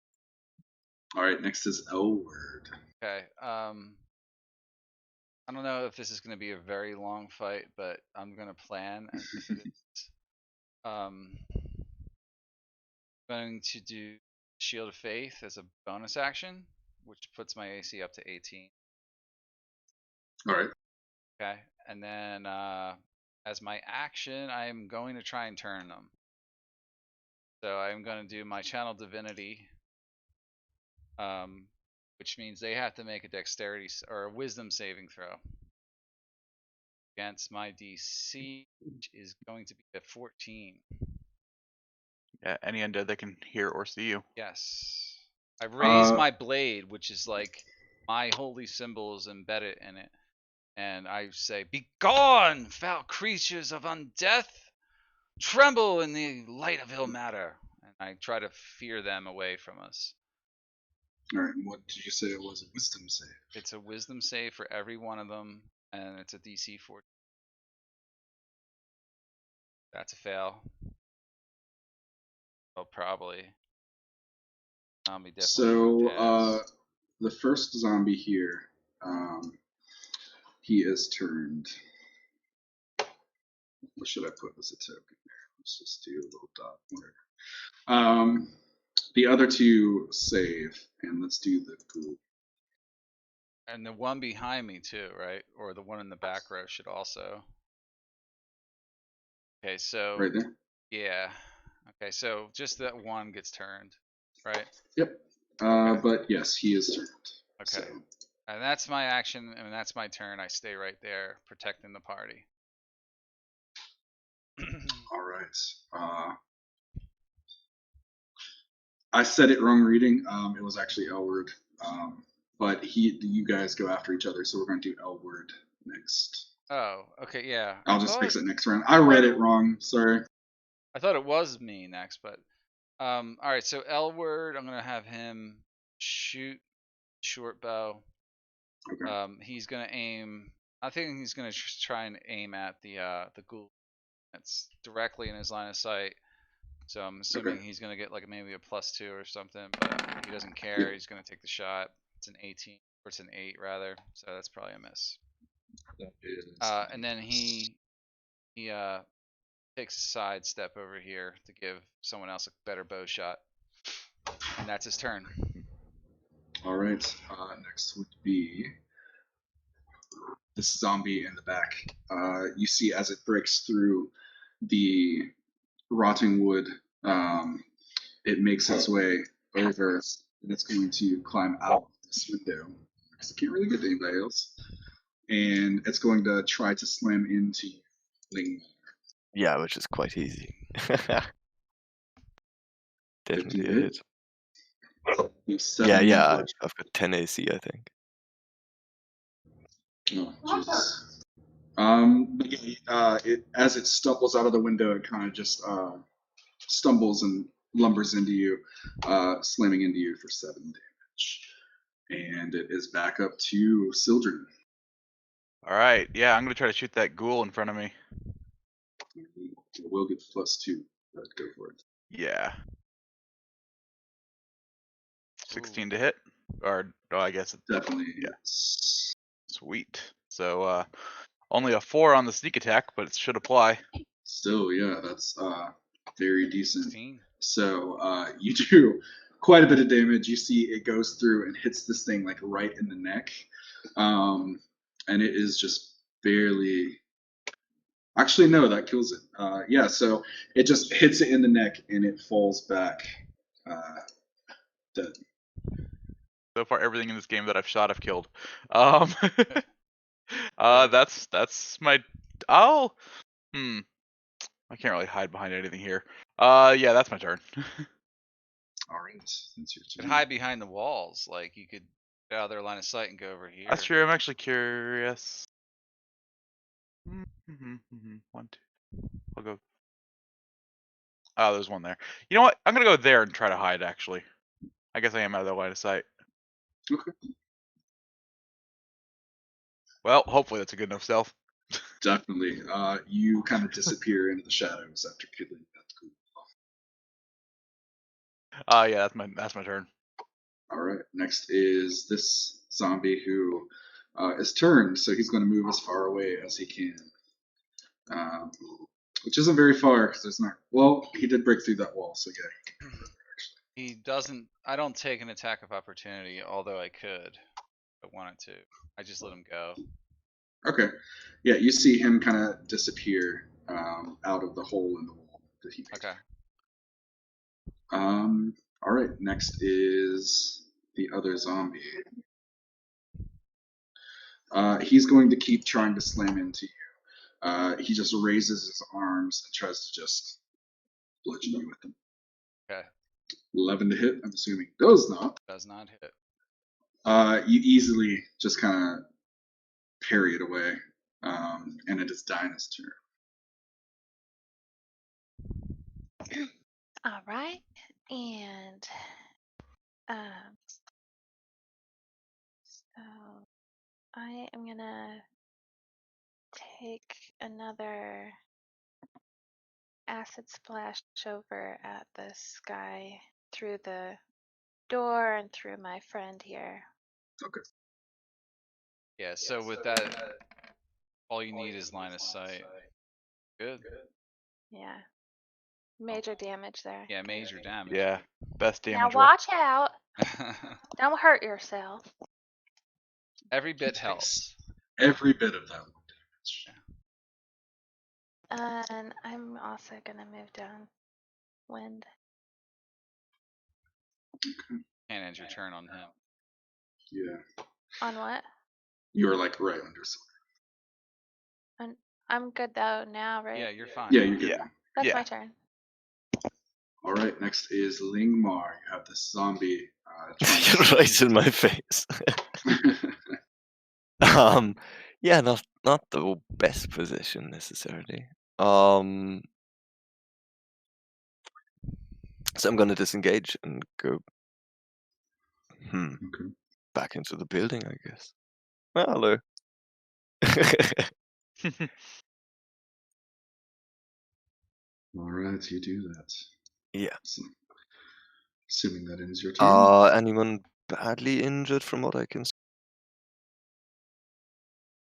All right, next is L-word. Okay. I don't know if this is going to be a very long fight, but I'm going to plan. Going to do Shield of Faith as a bonus action, which puts my AC up to 18. All right. Okay, and then as my action, I'm going to try and turn them. So I'm going to do my Channel Divinity, which means they have to make a Dexterity or a Wisdom saving throw against my DC, which is going to be a 14. Yeah, any undead that can hear or see you. Yes. I raise Uh, my blade, which is like my holy symbols embedded in it. And I say, "Begone, foul creatures of undeath! Tremble in the light of ill matter!" And I try to fear them away from us. All right. What did you say it was? A wisdom save. It's a wisdom save for every one of them, and it's a DC 14. That's a fail. Well, probably. Zombie definitely So, pass. the first zombie here, he is turned. What should I put as a token there? Let's just do a little dot. Whatever. The other two save, and let's do the ghoul. And the one behind me too, right? Or the one in the back row should also. Okay, so Right there. yeah. Okay, so just that one gets turned, right? Yep. Okay. But yes, he is turned. Okay. So, And that's my action, and that's my turn. I stay right there, protecting the party. all right. I said it wrong reading. It was actually L-word. But you guys go after each other, so we're going to do L-word next. Oh, okay, yeah. I'll just fix it next round. I read it wrong. Sorry. I thought it was me next, but all right. So L word, I'm gonna have him shoot short bow. Okay. He's gonna aim. I think he's gonna try and aim at the ghoul that's directly in his line of sight. So I'm assuming he's gonna get like maybe a +2 or something, but he doesn't care. Yeah. He's gonna take the shot. It's an 18, or it's an 8 rather. So that's probably a miss. That is. And then he takes a side step over here to give someone else a better bow shot, and that's his turn. All right. Next would be this zombie in the back. You see as it breaks through the rotting wood, it makes its way over, and it's going to climb out this window because it can't really get to anybody else, and it's going to try to slam into Ling. Yeah, which is quite easy. Definitely a 50 hit. Seven Yeah, damage. I've got 10 AC, I think. Oh, Jesus. But yeah, as it stumbles out of the window, it kind of just stumbles and lumbers into you, slamming into you for 7 damage. And it is back up to Sildren. All right, yeah, I'm gonna try to shoot that ghoul in front of me. It will get +2, but go for it. Yeah. 16 to hit, or no, I guess it's Definitely. Yeah. Yes. Sweet. So only a 4 on the sneak attack, but it should apply. Still, yeah, that's very decent. 16. So you do quite a bit of damage. You see it goes through and hits this thing like right in the neck, and it is just barely. Actually, no, that kills it. Yeah, so it just hits it in the neck and it falls back dead. So far, everything in this game that I've shot, I've killed. That's my. Oh, I can't really hide behind anything here. Yeah, that's my turn. All right, that's your You turn. could hide behind the walls. Like you could get out of their line of sight and go over here. That's true. I'm actually curious. 1, 2. I'll go. Oh, there's one there. You know what? I'm gonna go there and try to hide. Actually, I guess I am out of their line of sight. Okay. Well, hopefully that's a good enough stealth. Definitely. You kind of disappear into the shadows after killing that group. Yeah, that's my turn. All right. Next is this zombie who is turned, so he's going to move as far away as he can. Which isn't very far because there's not. Well, he did break through that wall, so yeah. He doesn't. I don't take an attack of opportunity, although I could if I wanted to. I just let him go. Okay. Yeah, you see him kind of disappear out of the hole in the wall that he made. Okay. All right. Next is the other zombie. He's going to keep trying to slam into you. He just raises his arms and tries to just bludgeon you with them. Okay. 11 to hit, I'm assuming. Does not. Does not hit. You easily just kind of parry it away, and it is Dinah's turn. All right, and so I am gonna take another acid splash over at this guy through the door and through my friend here. Okay. Yeah. So with that, all you need is line of sight. Good. Yeah, major damage there. Yeah. Major damage. Yeah, best Now damage roll. watch out! Don't hurt yourself. Every bit Takes helps. Every bit of that damage. And I'm also gonna move down wind. Okay. Can't end your turn on him. Yeah. On what? You're like right under something. I'm good though now, right? Yeah, you're fine. Yeah, you're good. Yeah. That's yeah. my turn. All right. Next is Lingmar. You have this zombie. Right in my face. Yeah, not the best position necessarily. So I'm gonna disengage and go Okay. back into the building, I guess. Well, hello. All right, you do that. Yeah. So, assuming that ends your turn. Anyone badly injured from what I can see?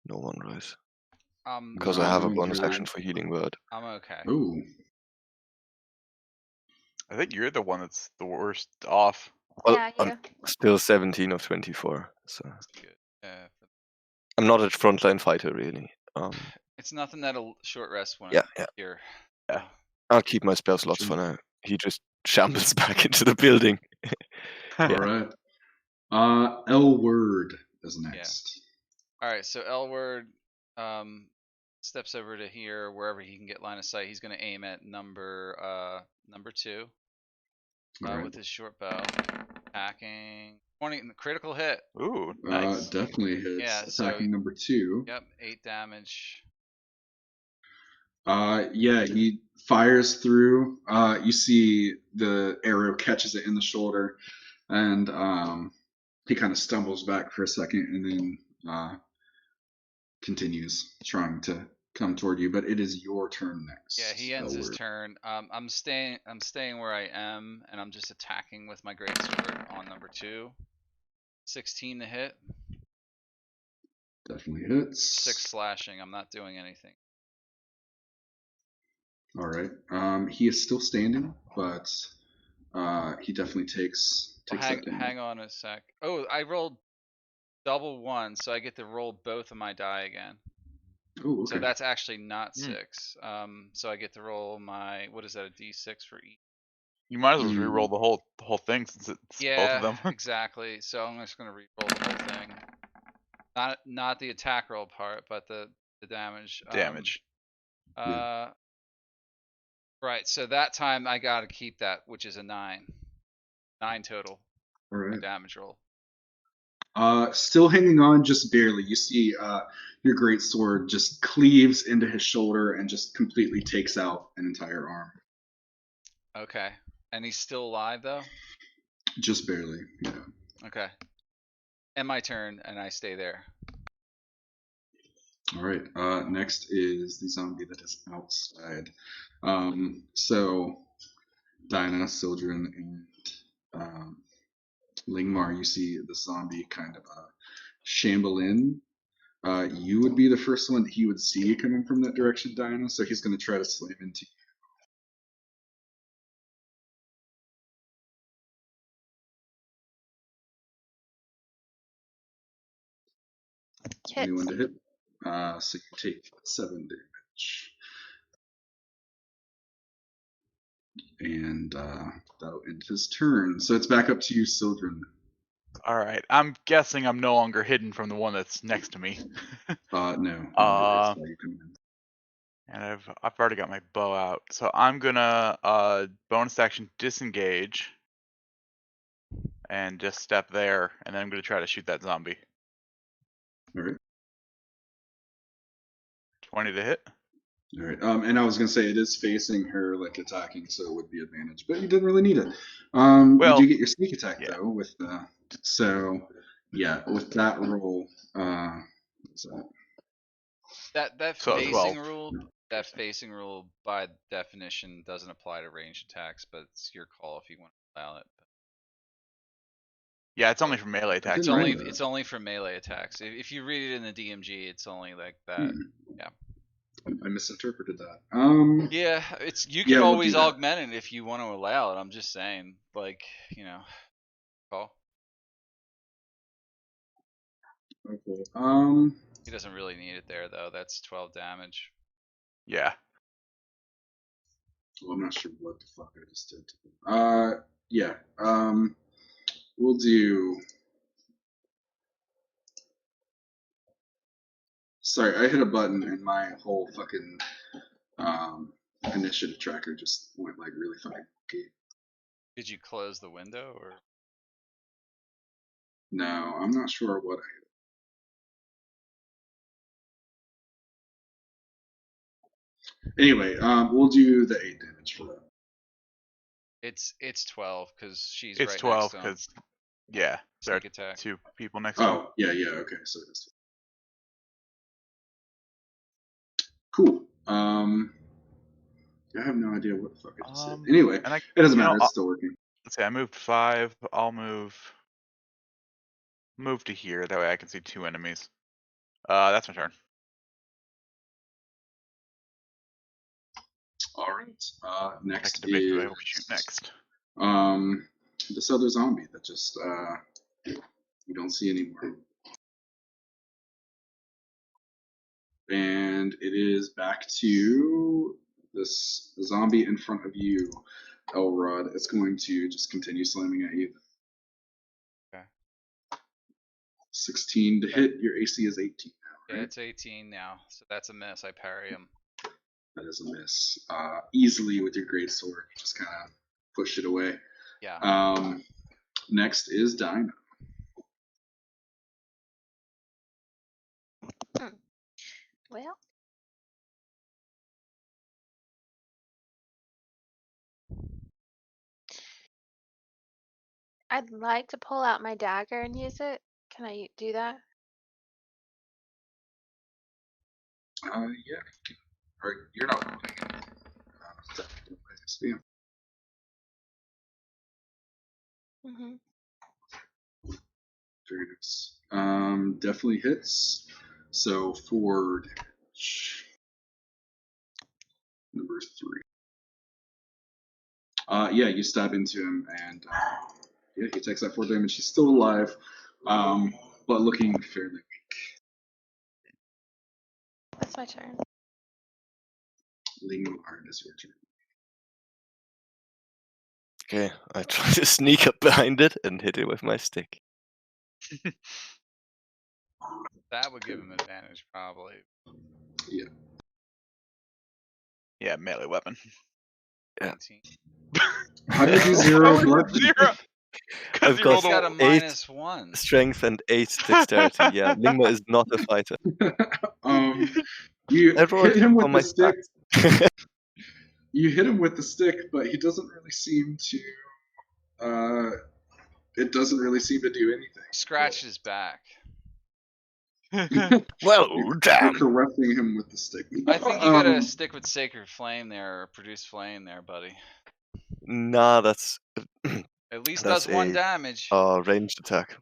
No one, right? Because I have a bonus action for healing word. I'm okay. Oh. I think you're the one that's the worst off. Well, Yeah, I'm you. still 17 of 24, so Good. I'm not a frontline fighter really. It's nothing that'll short rest when Yeah, I'm yeah. here. Yeah. I'll keep my spell slots for now. He just shambles back into the building. All right. L word is next. All right. So Elward steps over to here wherever he can get line of sight. He's going to aim at number 2 All right. with his short bow. Attacking 20 critical hit. Ooh, nice. Definitely hits. Yeah, Attacking so- number 2. Yep, 8 damage. Yeah, he fires through. You see the arrow catches it in the shoulder, and he kind of stumbles back for a second, and then continues trying to come toward you. But it is your turn next. Yeah, he ends his Elward. turn. I'm staying where I am, and I'm just attacking with my greatsword on number 2. 16 to hit. Definitely hits. 6 slashing. I'm not doing anything. All right. He is still standing, but he definitely takes Well, that damage. hang on a sec. Oh, I rolled double 1, so I get to roll both of my die again. Oh, So okay. that's actually not Hmm. 6. So I get to roll my, what is that, a d6 for each? You might as well Mm. re-roll the whole thing since it's both of them. Exactly. So I'm just gonna re-roll the whole thing. Not the attack roll part, but the damage. Damage. Right. So that time I gotta keep that, which is a 9. 9 total. All My right. damage roll. Still hanging on, just barely. You see, your great sword just cleaves into his shoulder and just completely takes out an entire arm. Okay. And he's still alive though? Just barely. Yeah. Okay. And my turn, and I stay there. All right. Next is the zombie that is outside. So Dinah, Sildren, and Lingmar, you see the zombie kind of shamble in. You would be the first one that he would see coming from that direction, Dinah. So he's going to try to slam into you. Hits. 21 to hit. So you take 7 damage. And that'll end his turn. So it's back up to you, Sildren. All right. I'm guessing I'm no longer hidden from the one that's next to me. No. I saw you coming in. And I've already got my bow out, so I'm gonna bonus action disengage and just step there, and then I'm gonna try to shoot that zombie. All right. 20 to hit. All right. And I was gonna say it is facing her, like attacking, so it would be advantage, but you didn't really need it. You Well, do get your sneak attack yeah. though with so yeah, with that roll, what's that? That So facing 12. rule, that facing rule by definition doesn't apply to ranged attacks, but it's your call if you want to allow it. Yeah, it's only for melee attacks. It's didn't only know that. it's only for melee attacks. If you read it in the DMG, it's only like that. Yeah. I misinterpreted that. Yeah, it's you Yeah, can we'll always do that. augment it if you want to allow it. I'm just saying, like, call. Okay. He doesn't really need it there though. That's 12 damage. Yeah. Well, I'm not sure what the fuck I just did. Yeah. We'll do. Sorry, I hit a button and my whole fucking initiative tracker just went like really funny. Did you close the window or? No, I'm not sure what I hit. Anyway, we'll do the 8 damage for that. It's 12 because she's It's right 12 next to him. because, yeah, there are Sneak attack. 2 people next to him. Oh, yeah, okay, so it is. Cool. I have no idea what the fuck I just did. Anyway, And it doesn't matter. It's still working. Let's see, I moved 5. I'll move to here. That way I can see 2 enemies. That's my turn. All right. Next Activate who is I will shoot next. this other zombie that just you don't see anymore. And it is back to this zombie in front of you, Elrod. It's going to just continue slamming at you. Okay. 16 to hit. Your AC is 18 now, right? Yeah, it's 18 now, so that's a miss. I parry him. That is a miss. Easily with your great sword, you just kind of push it away. Yeah. Next is Dinah. Well, I'd like to pull out my dagger and use it. Can I do that? Yeah. Or you're not holding it. Yeah. Mm-hmm. Very nice. Definitely hits. So 4 damage. Number 3. Yeah, you stab into him, and yeah, he takes that 4 damage. He's still alive, but looking fairly weak. That's my turn. Ling Arn is your turn. Okay, I try to sneak up behind it and hit it with my stick. That would give him advantage, probably. Yeah. Yeah, melee weapon. Yeah. 19. How did you Oh, zero How blood? is it 0? Because I've you got rolled He's got a eight -1. strength and 8 dexterity. Yeah, Lingma is not a fighter. You I rolled hit him for with my the stick. stats. You hit him with the stick, but he doesn't really seem to. It doesn't really seem to do anything. Scratched his back. Well, You're damn. caressing him with the stick. I think you gotta stick with Sacred Flame there, or Produce Flame there, buddy. Nah, that's At least that's does 1 a damage. ranged attack.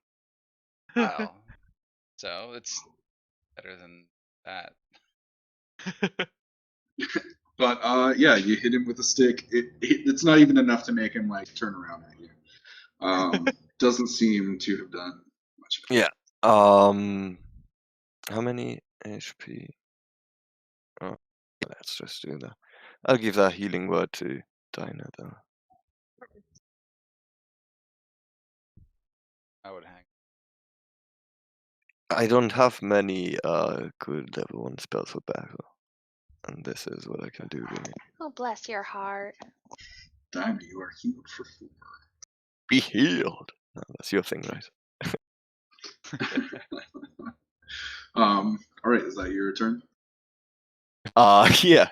Wow. So it's better than that. But yeah, you hit him with a stick. It's not even enough to make him like turn around at you. Doesn't seem to have done much. Yeah. How many HP? Oh, let's just do that. I'll give that healing word to Dinah though. I would hang. I don't have many good level 1 spells for battle. And this is what I can do really. Oh, bless your heart. Dinah, you are healed for 4. Be healed. No, that's your thing, right? All right, is that your turn? Yeah.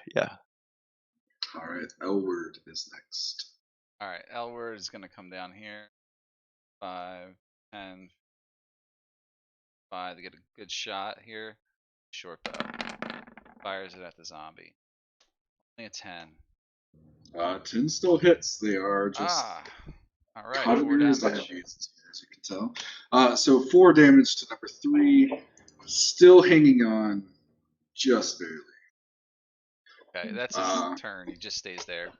All right, Elward is next. Alright, Elward is gonna come down here. 5, 10, 5 to get a good shot here. Short bow. Fires it at the zombie. Only a 10. 10 still hits. They are just Alright, caught in 4 your damage. zombies, as you can tell. So 4 damage to number 3. Still hanging on, just barely. Okay, that's his turn. He just stays there.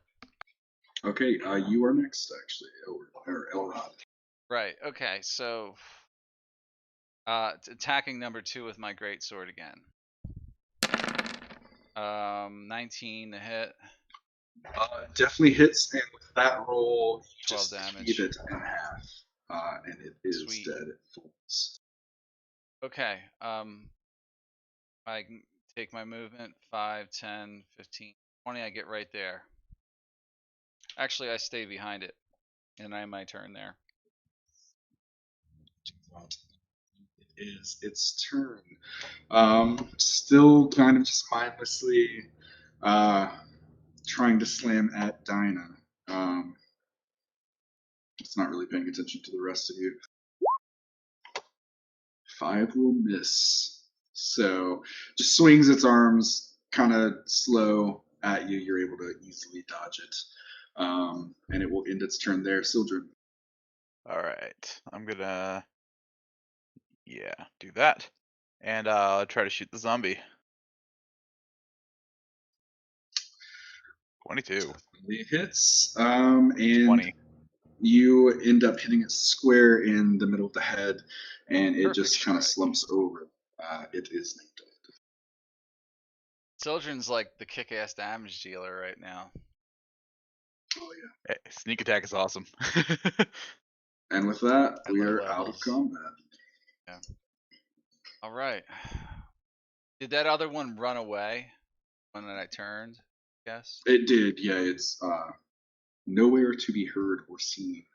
Okay, you are next, actually, Elrod. Right, okay, so attacking number 2 with my greatsword again. 19 to hit. Definitely hits, and with that roll, you 12 just damage. cleave it in half, and it is Sweet. dead. It falls. Okay, I can take my movement, 5, 10, 15, 20, I get right there. Actually, I stay behind it, and I have my turn there. It is its turn. Still kind of just mindlessly trying to slam at Dinah. It's not really paying attention to the rest of you. 5 will miss. So just swings its arms kind of slow at you. You're able to easily dodge it. And it will end its turn there. Sildren. Alright. I'm gonna do that. And try to shoot the zombie. 22. Definitely hits. And 20. you end up hitting it square in the middle of the head, and it Perfect just kind of strike. slumps over. It is named dead. Sildren's like the kick-ass damage dealer right now. Oh yeah. Hey, sneak attack is awesome. And with that, At we low are out of levels. combat. Yeah. All right. Did that other one run away when I turned? Yes. It did, yeah. It's nowhere to be heard or seen.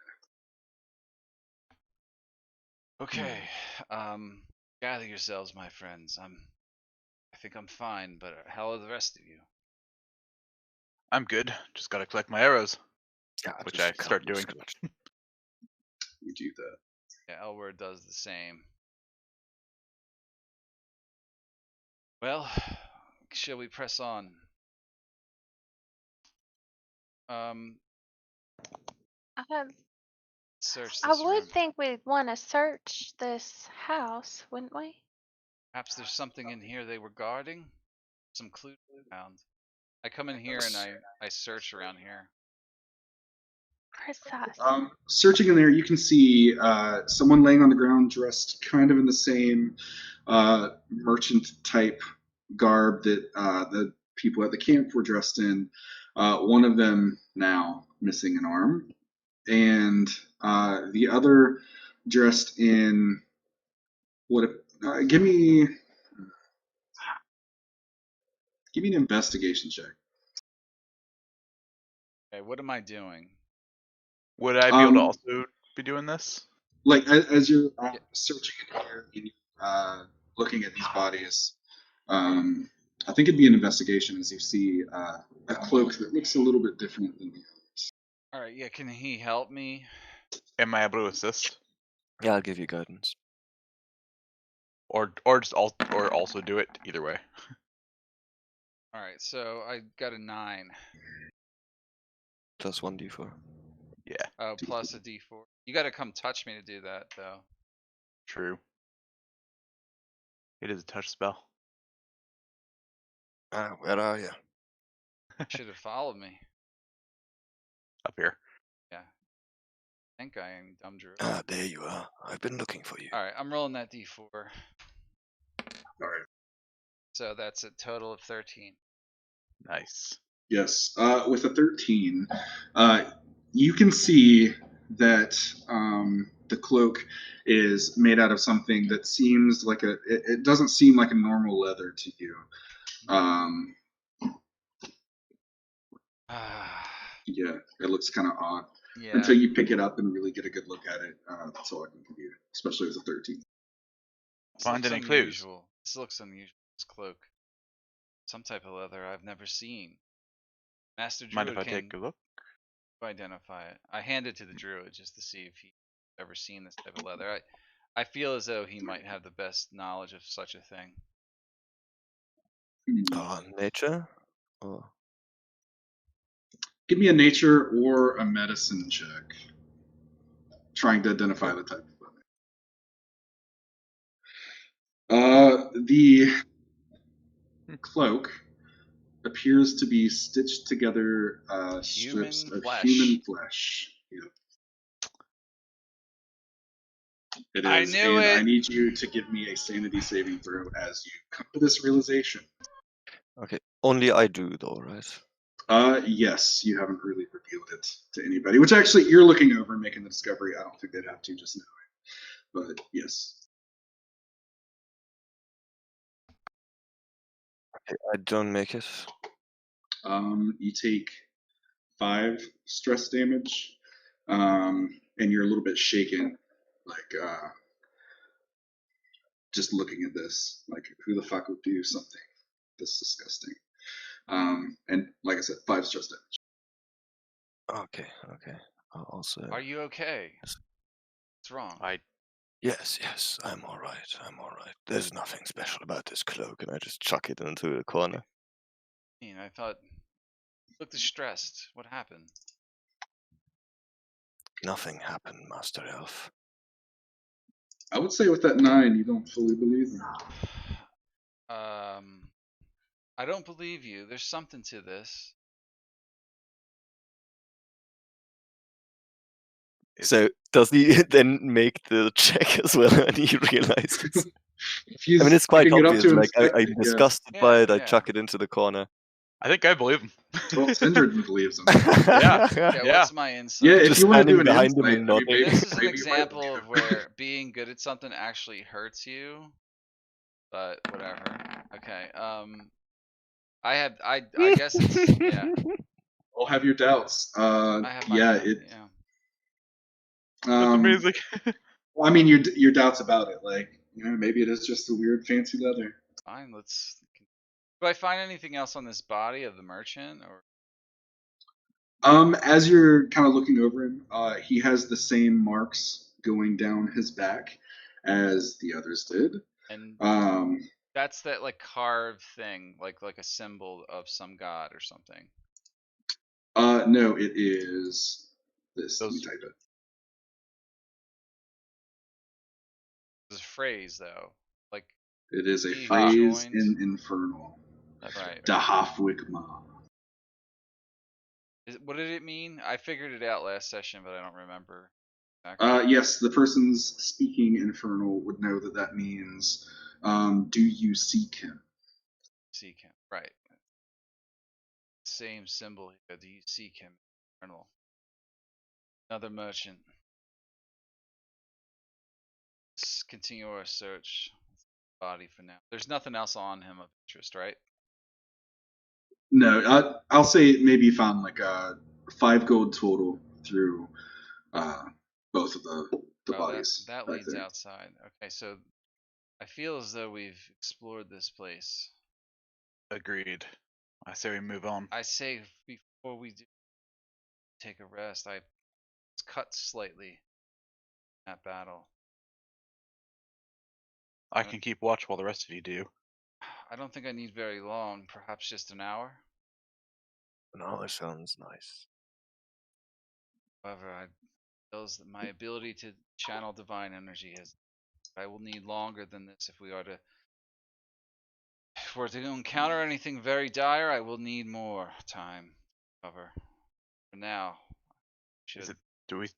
Okay. Gather yourselves, my friends. I think I'm fine, but how are the rest of you? I'm good. Just gotta collect my arrows. Yeah, Which just I start couple doing. scratch. You do that. Yeah, Elward does the same. Well, shall we press on? I, Search I this would room. think we'd want to search this house, wouldn't we? Perhaps there's something in here they were guarding? Some clues found. I come in here and I search around here. Precise. Searching in there, you can see someone laying on the ground dressed kind of in the same merchant type garb that the people at the camp were dressed in. One of them now missing an arm, and the other dressed in what? Give me an investigation check. Okay, what am I doing? Would I be able to also be doing this? Like as you're searching in here and looking at these bodies, I think it'd be an investigation as you see a cloak that looks a little bit different than the others. All right, yeah, can he help me? Am I able to assist, Yeah, I'll give you guidance. or also do it either way? All right, so I got a 9. Plus 1d4. Yeah, Oh, plus a D4. You got to come touch me to do that, though. true. It is a touch spell. Where are you? Should have followed me. Up here. Yeah. I think I am dumb druid. There you are. I've been looking for you. All right, I'm rolling that D4. All right. So that's a total of 13. Nice. Yes. With a 13, you can see that the cloak is made out of something that seems like it doesn't seem like a normal leather to you. Yeah, it looks kind of odd. Yeah. Until you pick it up and really get a good look at it, that's all I can give you, especially as a 13. Find This any looks clues? unusual. This looks unusual. This cloak. Some type of leather I've never seen. Master Mind Druid if I can take a look? identify it. I hand it to the Druid just to see if he's ever seen this type of leather. I feel as though he might have the best knowledge of such a thing. Nature? Or Give me a nature or a medicine check. Trying to identify the type of leather. The cloak appears to be stitched together strips Human of flesh. human flesh. Yep. It I is, knew and it. I need you to give me a sanity saving throw as you come to this realization. okay, only I do though, right? Yes, you haven't really revealed it to anybody, which actually you're looking over and making the discovery. I don't think they'd have to just know it, but yes. Okay, I don't make it. You take 5 stress damage, and you're a little bit shaken, like just looking at this. Like, who the fuck would do something this disgusting? And like I said, 5 stress damage. Okay. Also, Are you okay? Yes. What's wrong? yes, I'm alright. There's nothing special about this cloak, and I just chuck it into the corner. I thought you looked distressed. What happened? Nothing happened, Master Elf. I would say with that 9, you don't fully believe me. I don't believe you. There's something to this. So does he then make the check as well when he realizes? If he's I mean, it's quite picking it up obvious. to Like inspect I'm it, disgusted Yeah. by it. I Yeah. chuck it into the corner. I think I believe him. Well, Sindred believes him. Yeah. Yeah, what's my insight? Yeah, if Just you want to do standing an behind him insight, and I mean, nodding. This is an maybe example you of where being good at something actually hurts you. But whatever. Okay. I guess it's yeah. I'll have your doubts. I have my Yeah, yeah. That's amazing. Well, I mean, your doubts about it, like, maybe it is just a weird fancy leather. Fine, let's. Do I find anything else on this body of the merchant, or? As you're kind of looking over him, he has the same marks going down his back as the others did. And Um, that's that like carved thing, like a symbol of some god or something. no, it is this. Let me Those- type it. It's a phrase though, like It is a He phrase joined. in Infernal. That's Right. Da Hafwigma. What did it mean? I figured it out last session, but I don't remember. Exactly. Yes, the person's speaking Infernal would know that that means, do you seek him? Seek him. Right. Same symbol here. Do you seek him? Eternal. Another merchant. Let's continue our search. Body for now. There's nothing else on him of interest, right? No, I'll say maybe you found like 5 gold total through both of the bodies That back leads there. outside. Okay, so I feel as though we've explored this place. agreed. I say we move on. I say before we do take a rest, I was cut slightly in that battle. I can keep watch while the rest of you do. I don't think I need very long, perhaps just an hour. An hour sounds nice. However, I feels that my ability to channel divine energy has. I will need longer than this if we're to encounter anything very dire. I will need more time to cover. For now, Is it? Do we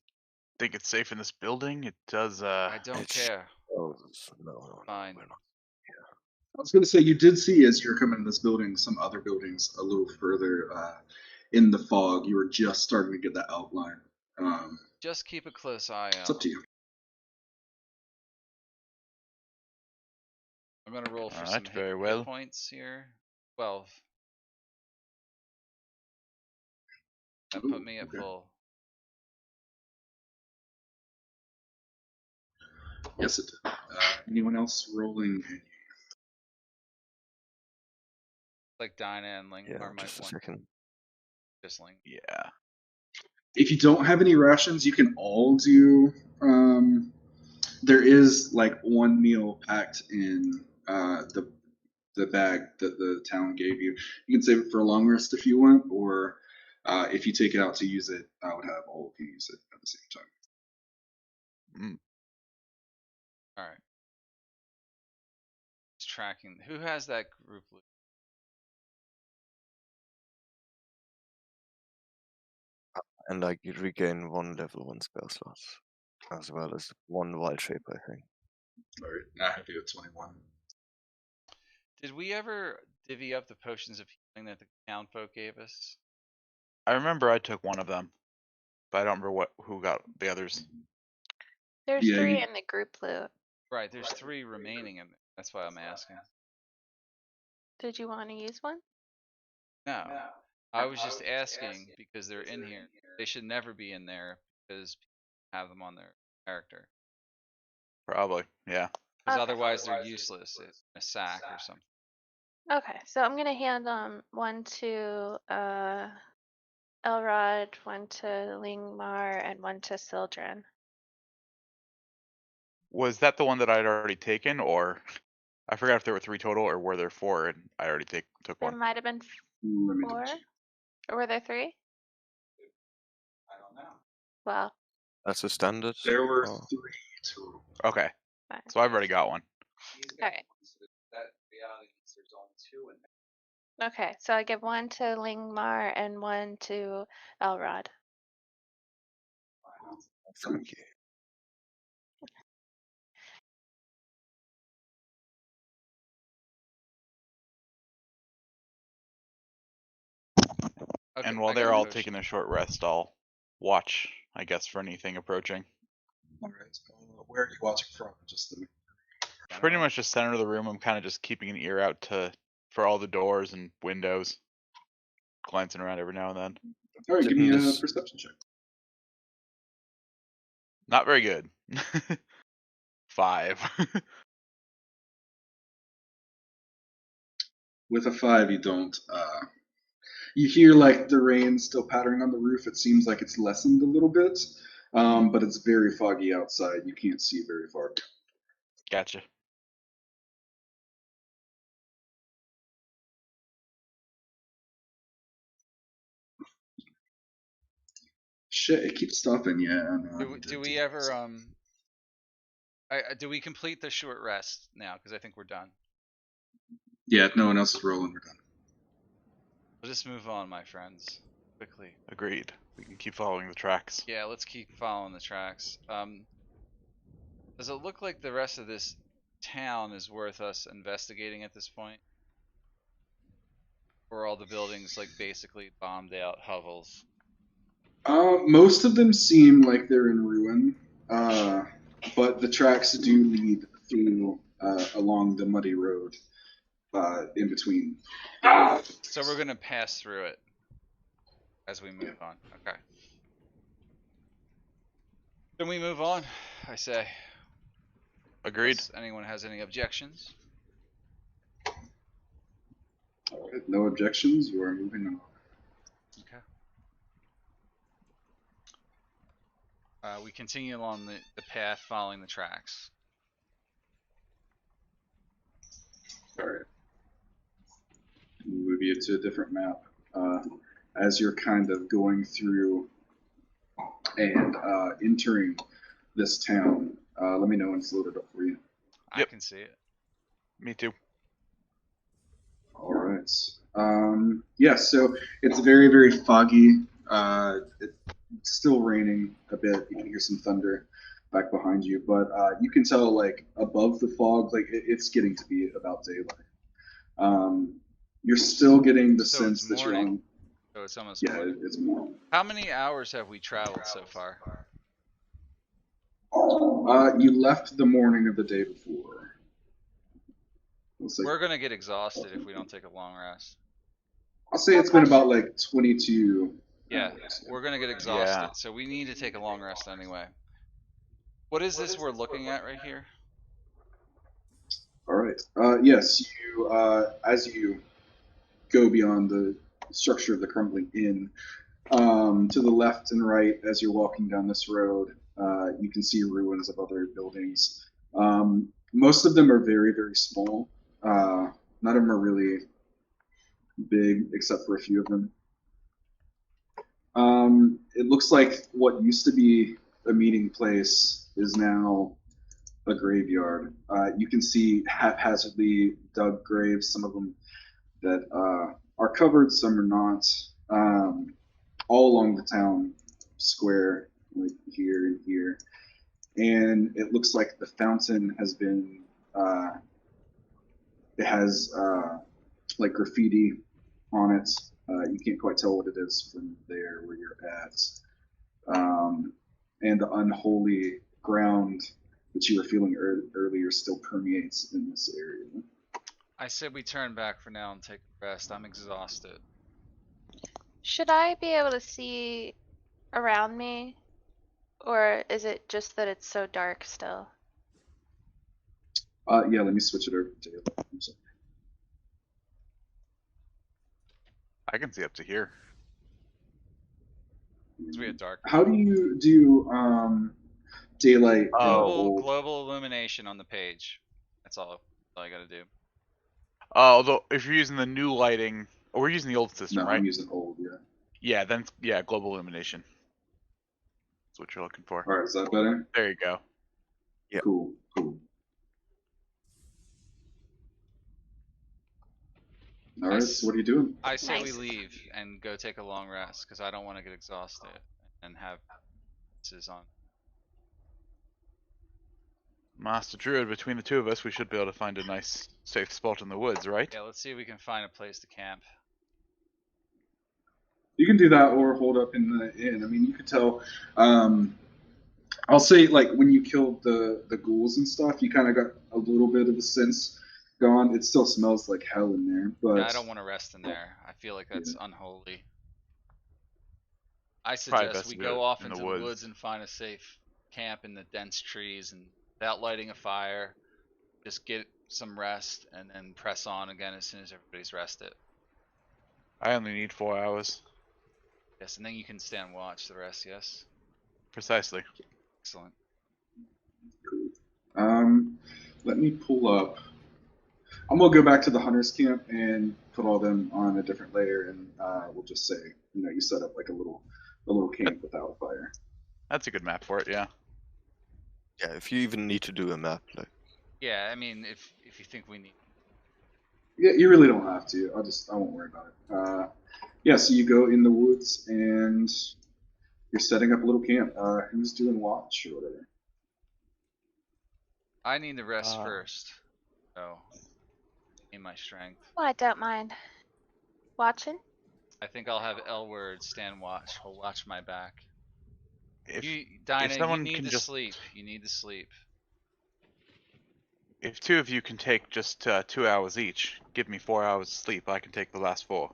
think it's safe in this building? It does. I don't It's- care. Oh, no, Fine. we're not. I was going to say, you did see as you're coming in this building, some other buildings a little further in the fog. You were just starting to get that outline. Just keep a close eye It's out. up to you. I'm gonna roll for Alright, some very hit well. points here. 12. That Ooh, put me at okay. full. Yes, it did. Anyone else rolling? Like Dinah and Ling Yeah, or might just a want second. just Ling. Yeah. If you don't have any rations, you can all do. There is like one meal packed in the bag that the town gave you. You can save it for a long rest if you want, or if you take it out to use it, I would have all of you use it at the same time. Mm. Alright. Just tracking. Who has that group loot? And I regain 1 level 1 spell slot, as well as 1 wild shape, I think. All right, I have you at 21. Did we ever divvy up the potions of healing that the town folk gave us? I remember I took one of them, but I don't remember who got the others. There's Yeah, 3 you- in the group loot. Right, there's 3 remaining in there. That's why I'm asking. Did you want to use one? No. I was just asking because they're in here. They should never be in there because people have them on their character. Probably, yeah. Because Okay. otherwise they're useless in a sack or something. Okay, so I'm gonna hand one to Elrod, one to Lingmar, and one to Sildren. Was that the one that I'd already taken, or I forgot if there were 3 total, or were there 4 and I already took There one? might have been let me 4, double check. or were there 3? I don't know. Well, That's a standard. There were Oh. 3 total. Okay, fine. so I've already got one. Alright. That reality means there's only 2 in there. Okay, so I give one to Lingmar and one to Elrod. Thank you. Okay, And while I got they're a all potion. taking a short rest, I'll watch, I guess, for anything approaching. All right, where are you watching from? Just the Pretty General. much just center of the room. I'm kind of just keeping an ear out for all the doors and windows, glancing around every now and then. All right, give me Didn't a this- perception check. Not very good. 5. With a 5, you don't. You hear like the rain still pattering on the roof. It seems like it's lessened a little bit, but it's very foggy outside. You can't see very far. Gotcha. Shit, it keeps stopping. Yeah. Do we ever do we complete the short rest now? Because I think we're done. Yeah, if no one else is rolling, we're done. We'll just move on, my friends, quickly. Agreed. We can keep following the tracks. Yeah, let's keep following the tracks. Does it look like the rest of this town is worth us investigating at this point? Or are all the buildings like basically bombed out hovels? Most of them seem like they're in ruin, but the tracks do lead through along the muddy road in between. So we're gonna pass through it as we move on. Okay. Then we move on, I say. Agreed. Unless anyone has any objections? All right, no objections. You are moving on. Okay. We continue along the path following the tracks. All right. Move you to a different map. As you're kind of going through and entering this town, let me know when it's loaded up for you. I Yep. can see it. Me too. All right. Yeah, so it's very, very foggy. It's still raining a bit. You can hear some thunder back behind you, but you can tell, like, above the fog, like, it's getting to be about daylight. You're still getting the So sense it's that you're morning. on. So it's almost Yeah, morning. it's morning. How many hours have we traveled so far? You left the morning of the day before. Let's say, We're gonna get exhausted if we don't take a long rest. I'll say it's been about like 22 Yeah, hours. we're gonna get exhausted, so we need to take a long rest anyway. What is this we're looking at right here? All right. Yes, you as you go beyond the structure of the crumbling inn, to the left and right as you're walking down this road, you can see ruins of other buildings. Most of them are very, very small. None of them are really big, except for a few of them. It looks like what used to be a meeting place is now a graveyard. You can see haphazardly dug graves, some of them that are covered, some are not, all along the town square, like here and here. And it looks like the fountain has been, it has like graffiti on it. You can't quite tell what it is from there where you're at. And the unholy ground that you were feeling earlier still permeates in this area. I said we turn back for now and take a rest. I'm exhausted. Should I be able to see around me? Or is it just that it's so dark still? Yeah, let me switch it over to daylight. I'm sorry. I can see up to here. Because we had dark. How do you do daylight? Global illumination on the page. That's all I gotta do. Although if you're using the new lighting, or we're using the old system, No, right? I'm using old. Yeah. Yeah, then yeah, global illumination. That's what you're looking for. All right, is that better? There you go. Yep. Cool. Cool. All right. So what are you doing? I say we Nice. leave and go take a long rest because I don't want to get exhausted and have this on. Master Druid, between the two of us, we should be able to find a nice, safe spot in the woods, right? Yeah, let's see if we can find a place to camp. You can do that or hold up in the inn. I mean, you could tell. I'll say, like, when you killed the ghouls and stuff, you kind of got a little bit of the sense gone. It still smells like hell in there, but Yeah, I don't want to rest in there. I feel like that's unholy. I suggest best we to do go it off in into the the woods. woods and find a safe camp in the dense trees and without lighting a fire, just get some rest and then press on again as soon as everybody's rested. I only need 4 hours. Yes, and then you can stand watch the rest, yes? Precisely. Excellent. let me pull up. I'm gonna go back to the hunters camp and put all them on a different layer, and we'll just say, you set up like a little camp without fire. That's a good map for it, yeah. Yeah, if you even need to do a map, like. Yeah, I mean, if you think we need. Yeah, you really don't have to. I won't worry about it. Yeah, so you go in the woods and you're setting up a little camp. Who's doing watch or whatever? I need to rest Uh, first. So, in my strength. Oh, I don't mind. Watching? I think I'll have Elward stand watch. He'll watch my back. if Dinah, you someone need can to just, sleep. You need to sleep. if two of you can take just 2 hours each, give me 4 hours sleep. I can take the last 4.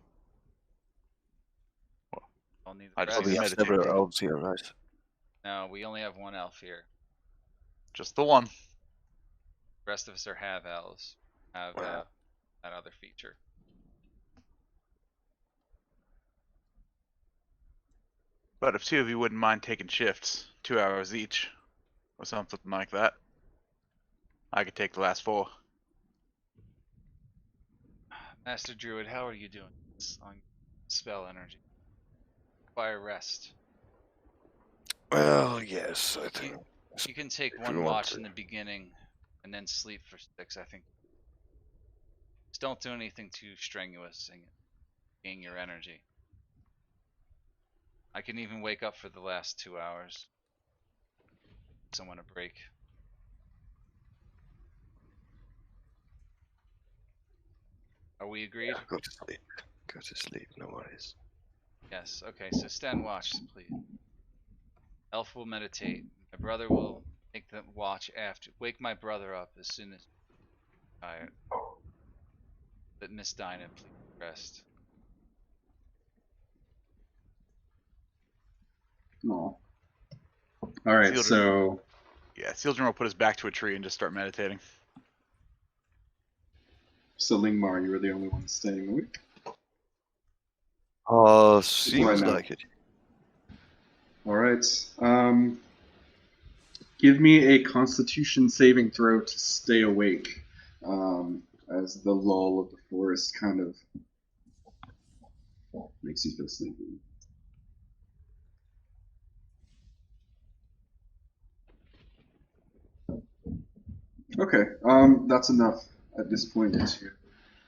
I'll need I the just But need we to rest. have meditate several for elves here, right? No, we only have one elf here. just the one. The rest of us are half elves. Have that other feature. But if two of you wouldn't mind taking shifts, 2 hours each, or something like that, I could take the last 4. Master Druid, how are you doing on spell energy? Require rest. Well, yes, I think. You can take If we one want watch to. in the beginning and then sleep for 6, I think. Just don't do anything too strenuous and gain your energy. I can even wake up for the last 2 hours. Someone a break. Are we agreed? Go to sleep. Go to sleep, no worries. Yes, okay, so stand watch, please. Elf will meditate. My brother will take the watch after. Wake my brother up as soon as he's tired. But Miss Dinah, please rest. No. All right, Sildren, so yeah, Sildren will put his back to a tree and just start meditating. Lingmar, you were the only one staying awake. Seems know. like it. All right. Give me a Constitution saving throw to stay awake, as the lull of the forest kind of makes you feel sleepy. Okay, that's enough at this point to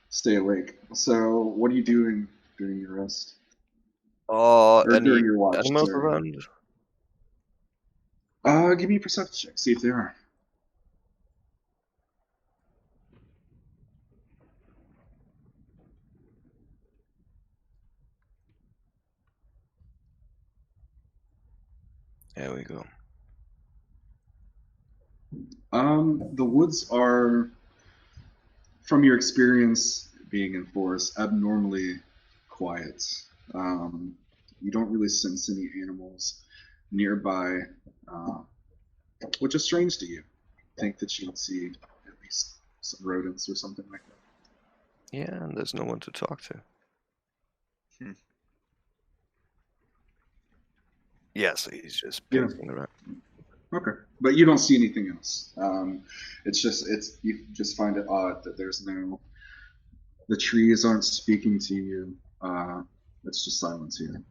stay awake. So, what are you doing during your rest? Or Any during your watch, animals sorry. around? Give me a perception check, see if there are. There we go. The woods are, from your experience being in forest, abnormally quiet. You don't really sense any animals nearby, which is strange to you. Think that you would see at least some rodents or something like that. Yeah, and there's no one to talk to. Hmm. Yeah, so he's just Yeah. pacing around. Okay, but you don't see anything else. You just find it odd that the trees aren't speaking to you. It's just silence here.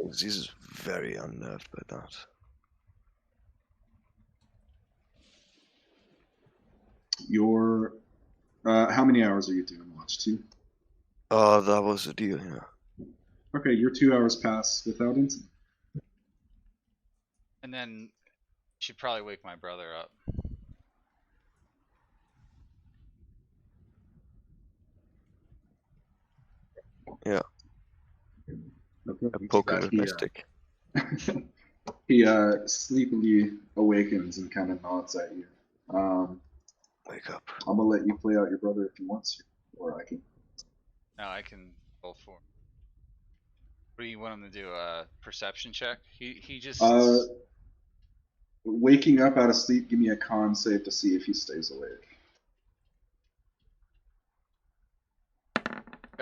He's very unnerved by that. How many hours are you doing watch? 2? That was the deal, yeah. Okay, your 2 hours pass without incident. And then you should probably wake my brother up. Yeah. Okay, I you do poke him that. with my stick. He sleepily awakens and kind of nods at you. Wake up. I'm gonna let you play out your brother if you want to, or I can. No, I can roll for him. What do you want him to do? A perception check? He just Waking up out of sleep, give me a con save to see if he stays awake.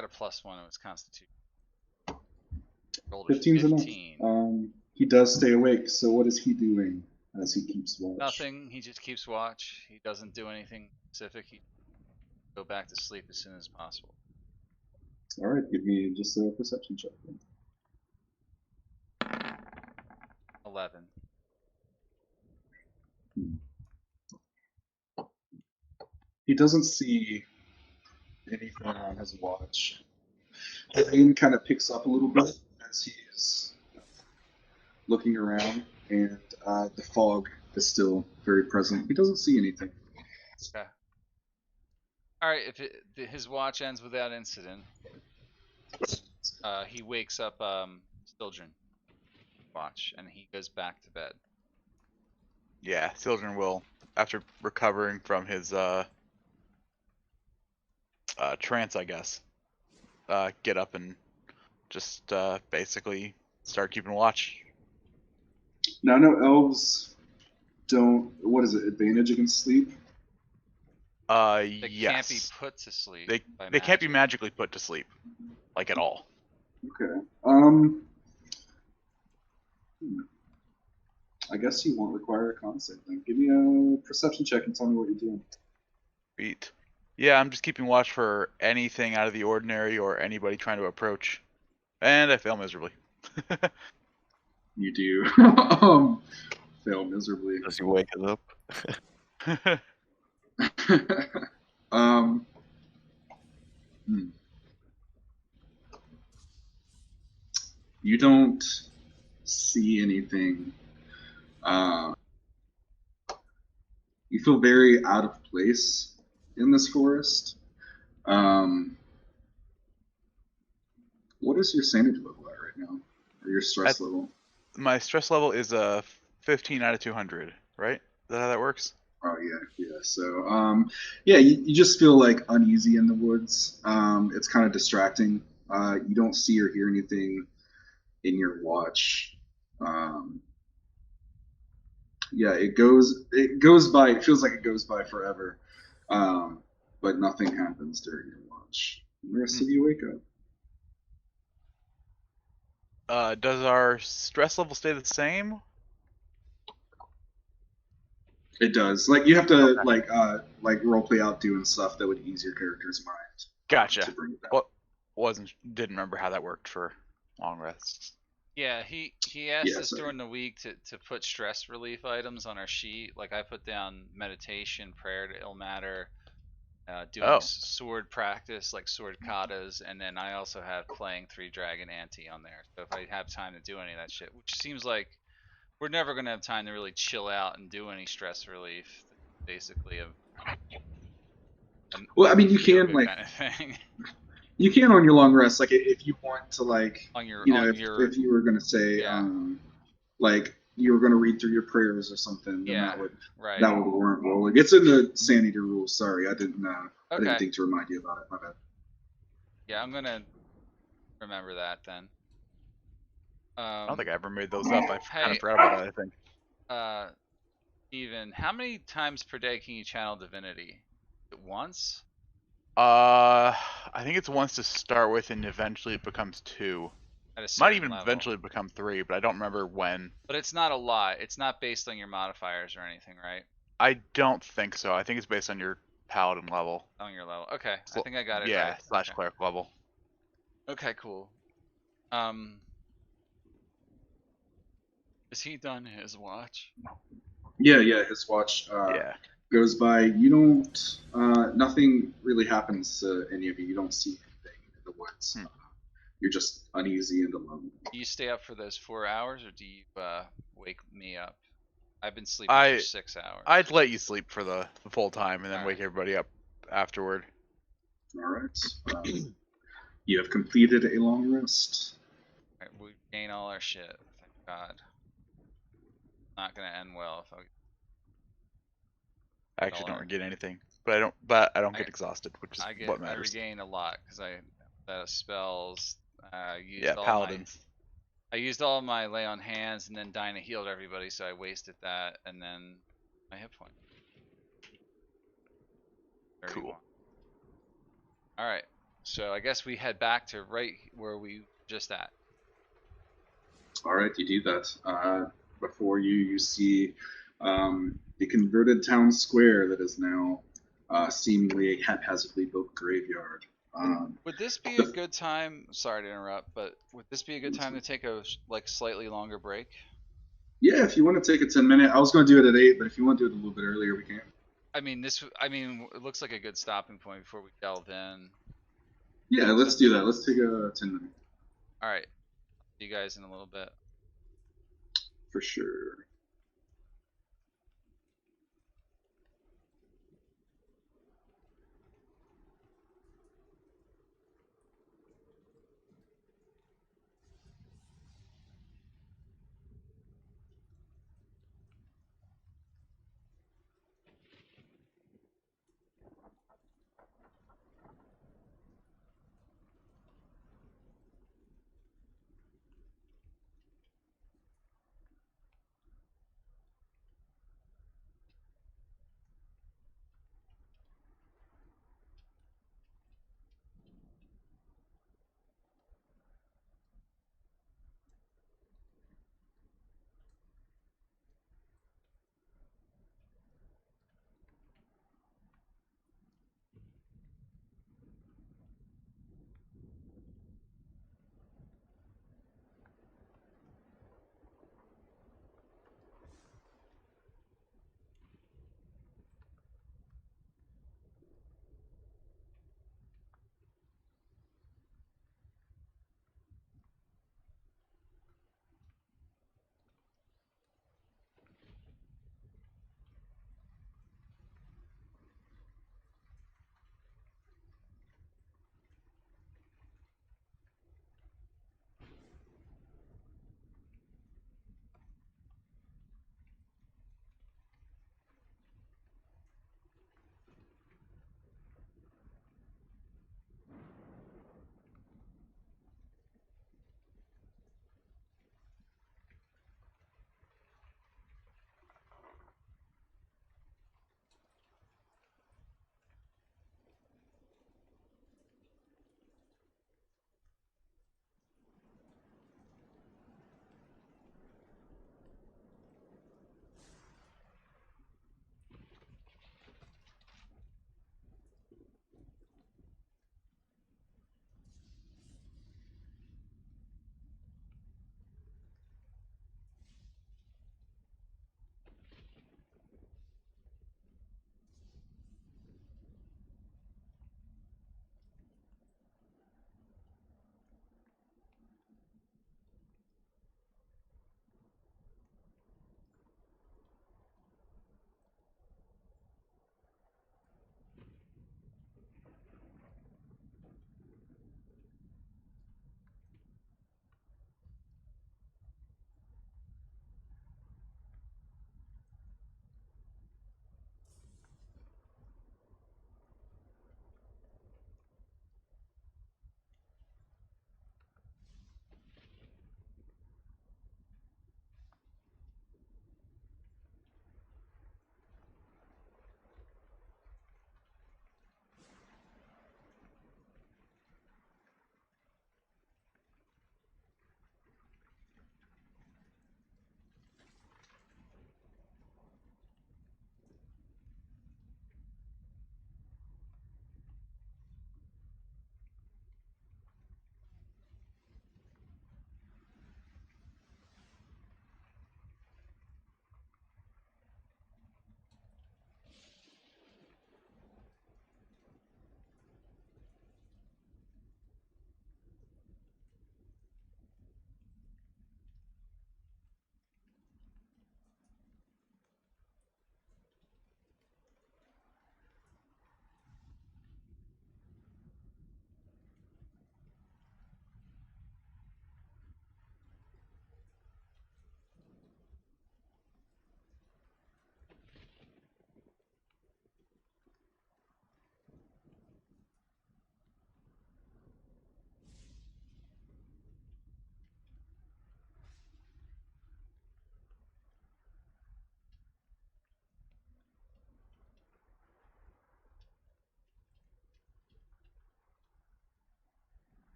got a +1 on his constitution. Rolled a 15's 15. enough. He does stay awake. So what is he doing as he keeps watch? Nothing. He just keeps watch. He doesn't do anything specific. He go back to sleep as soon as possible. All right, give me just a perception check. Then. 11. He doesn't see on his watch. The rain kind of picks up a little bit as he's looking around, and the fog is still very present. He doesn't see anything. Okay. All right. If his watch ends without incident, he wakes up Sildren watch, and he goes back to bed. Yeah, Sildren will, after recovering from his trance, I guess, get up and just basically start keeping watch. Now, I know elves don't. What is it? Advantage against sleep? They Yes. can't be put to sleep. They can't be magically put to sleep, like at all. Okay. I guess you won't require a con save then. Give me a perception check and tell me what you're doing. Sweet. Yeah, I'm just keeping watch for anything out of the ordinary or anybody trying to approach. And I fail miserably. You do. Fail miserably. Does he wake it up? You don't see anything. You feel very out of place in this forest. What is your sanity level at right now? Or your stress level? My stress level is 15 out of 200, right? Is that how that works? Oh yeah. So yeah, you just feel like uneasy in the woods. It's kind of distracting. You don't see or hear anything in your watch. Yeah, it goes by. It feels like it goes by forever, but nothing happens during your watch. And the rest of you wake up. Does our stress level stay the same? It does. Like you have to like roleplay out doing stuff that would ease your character's mind. Gotcha. To bring it back. Didn't remember how that worked for long rests. Yeah, he asked us sorry. during the week to put stress relief items on our sheet. Like I put down meditation, prayer to ill matter, doing sword practice like sword katas, and then I also have playing 3 Dragon Ante on there. So if I have time to do any of that shit, which seems like we're never gonna have time to really chill out and do any stress relief. Basically, Well, I mean, you can like kind of thing. You can on your long rest, like if you want to, like on your, if you were gonna say, like you were gonna read through your prayers or something, then that would warrant rolling. It's in the sanity rules. Sorry, I didn't think to remind you about it. My bad. Yeah, I'm gonna remember that then. I don't think I ever made those up. I kind of forgot about that, I think. Steven, how many times per day can you channel divinity? Once? I think it's once to start with, and eventually it becomes 2. Might even eventually become 3, but I don't remember when. But it's not a lot. It's not based on your modifiers or anything, right? I don't think so. I think it's based on your paladin level. On your level. Okay, I think I got it. Yeah, right. / cleric level. Okay, cool. Is he done his watch? Yeah, his watch goes by. You don't. Nothing really happens to any of you. You don't see anything in the woods. You're just uneasy and alone. Do you stay up for those 4 hours, or do you wake me up? I've been sleeping for 6 hours. I'd let you sleep for the full time, and then wake everybody up afterward. All right. You have completed a long rest. Right, we gain all our shit. Thank God. Not gonna end well if I actually don't regain anything, but I don't get exhausted, which is what matters. I regain a lot because I spells. Paladins. I used all my lay on hands, and then Dinah healed everybody, so I wasted that, and then my hit point. Cool. All right, so I guess we head back to right where we just at. All right, you do that. Before you see the converted town square that is now seemingly a haphazardly built graveyard. Would this be a good time? Sorry to interrupt, but would this be a good time to take a slightly longer break? Yeah, if you want to take a 10-minute. I was going to do it at 8, but if you want to do it a little bit earlier, we can. I mean, it looks like a good stopping point before we delve in. Yeah, let's do that. Let's take a 10-minute All right. See you guys in a little bit. for sure.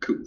Cool.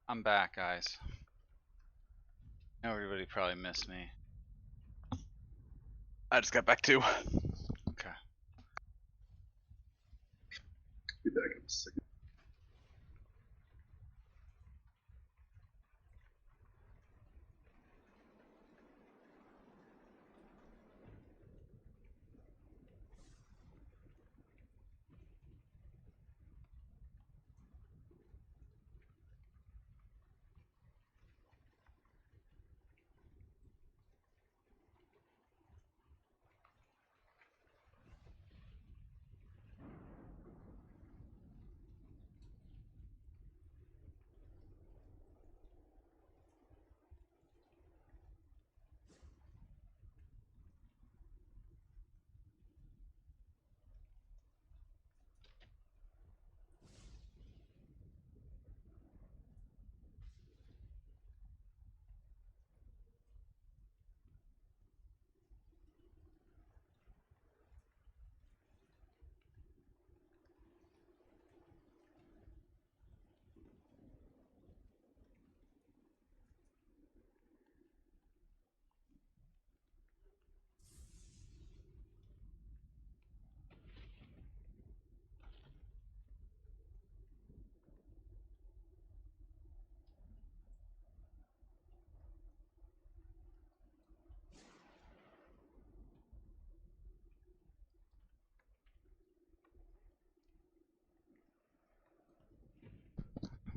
I'm back, guys. Everybody probably missed me. I just got back too. Okay. Be back in a second.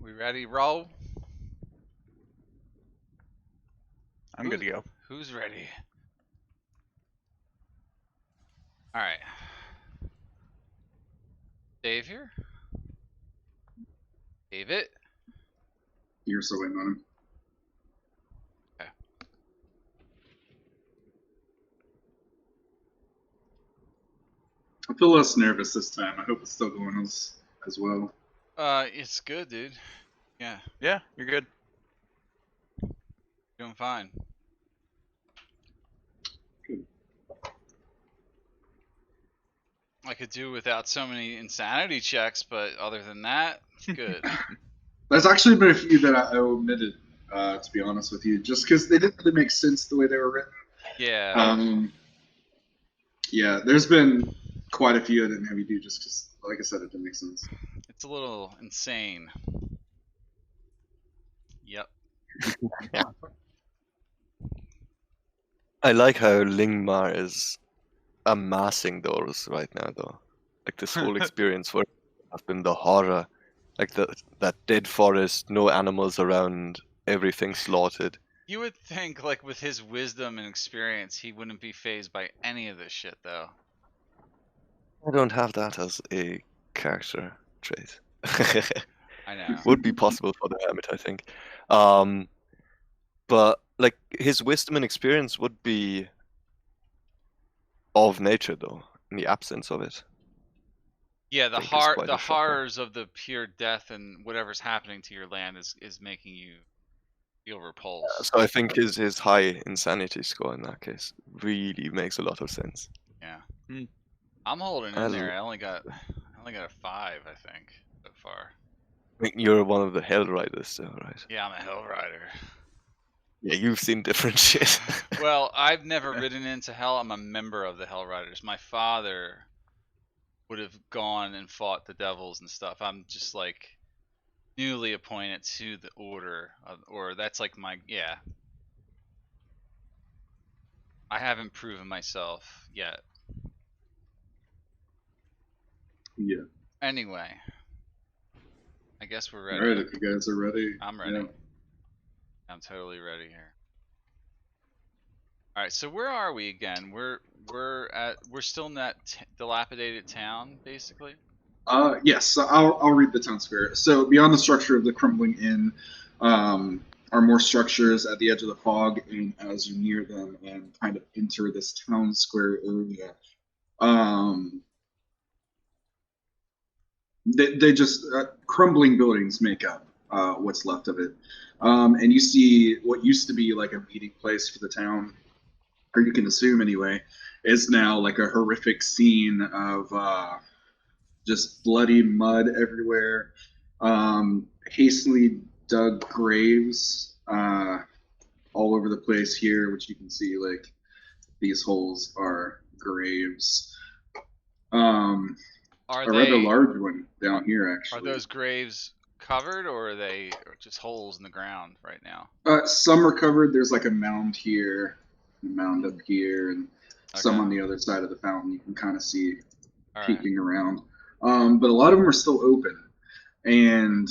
We ready, roll? I'm good to go. Who's ready? Alright. Dave here? David? You're still waiting on him. Okay. I feel less nervous this time. I hope it's still going as well. It's good, dude. Yeah, Yeah, you're good. doing fine. Good. I could do without so many insanity checks, but other than that, it's good. There's actually been a few that I omitted, to be honest with you, just because they didn't really make sense the way they were written. Yeah. Yeah, there's been quite a few I didn't have you do just because, like I said, it didn't make sense. It's a little insane. Yep. Yeah. I like how Lingmar is amassing those right now, though. Like this whole experience for has been the horror, like that dead forest, no animals around, everything slaughtered. You would think, like, with his wisdom and experience, he wouldn't be phased by any of this shit, though. I don't have that as a character trait. I know. Would be possible for the hermit, I think. But like his wisdom and experience would be of nature, though, in the absence of it. Yeah, think is quite the a shocker. horrors of the pure death and whatever's happening to your land is making you feel repulsed. So I think his high insanity score in that case really makes a lot of sense. Yeah. Hmm. I'm holding I in there. l- I only got a 5, I think, so far. I think you're one of the Hell Riders, though, right? Yeah, I'm a Hell Rider. Yeah, you've seen different shit. Well, I've never ridden into Hell. I'm a member of the Hell Riders. My father would have gone and fought the devils and stuff. I'm just like newly appointed to the order of, or that's like my, yeah. I haven't proven myself yet. Yeah. Anyway, I guess we're All ready. right, if you guys are ready. I'm ready. Yeah. I'm totally ready here. All right, so where are we again? We're still in that dilapidated town, basically. Yes, so I'll read the town square. So beyond the structure of the crumbling inn, are more structures at the edge of the fog, and as you near them and kind of enter this town square area, they just crumbling buildings make up what's left of it, and you see what used to be like a meeting place for the town, or you can assume anyway, is now like a horrific scene of just bloody mud everywhere, hastily dug graves all over the place here, which you can see like these holes are graves. Are A rather they large one down here, are actually. those graves covered, or are they just holes in the ground right now? Some are covered. There's like a mound here, a mound up here, and some Okay. on the other side of the fountain. You can kind of see All right. peeking around. But a lot of them are still open. And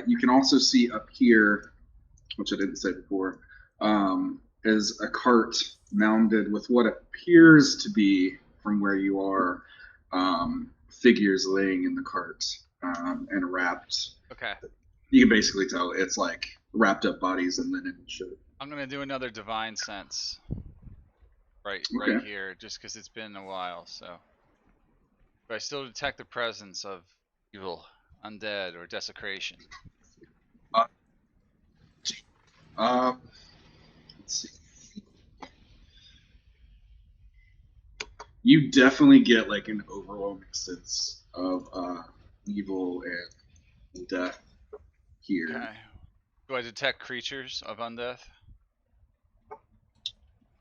you can also see up here, which I didn't say before, is a cart mounded with what appears to be, from where you are, figures laying in the cart and wrapped. Okay. You can basically tell it's like wrapped up bodies in linen and shit. I'm gonna do another divine sense. Right Okay. here, just because it's been a while. So, but I still detect the presence of evil, undead, or desecration. Let's see. You definitely get like an overwhelming sense of evil and death here. Okay. Do I detect creatures of undeath?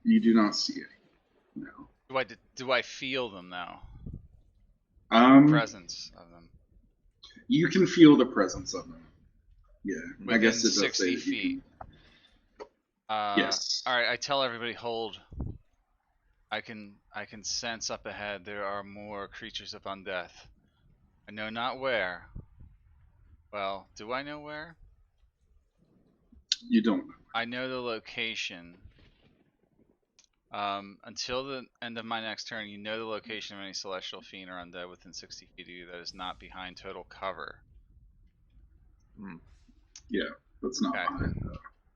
You do not see it. No. Do I feel them now? Um, Presence of them you can feel the presence of them. Yeah, I guess within it does say 60 that you feet. Yes. All right. I tell everybody hold. I can sense up ahead there are more creatures of undeath. I know not where. Well, do I know where? You don't know. I know the location. Until the end of my next turn, you know the location of any celestial fiend or undead within 60 feet of you that is not behind total cover. Yeah, that's not Okay. behind.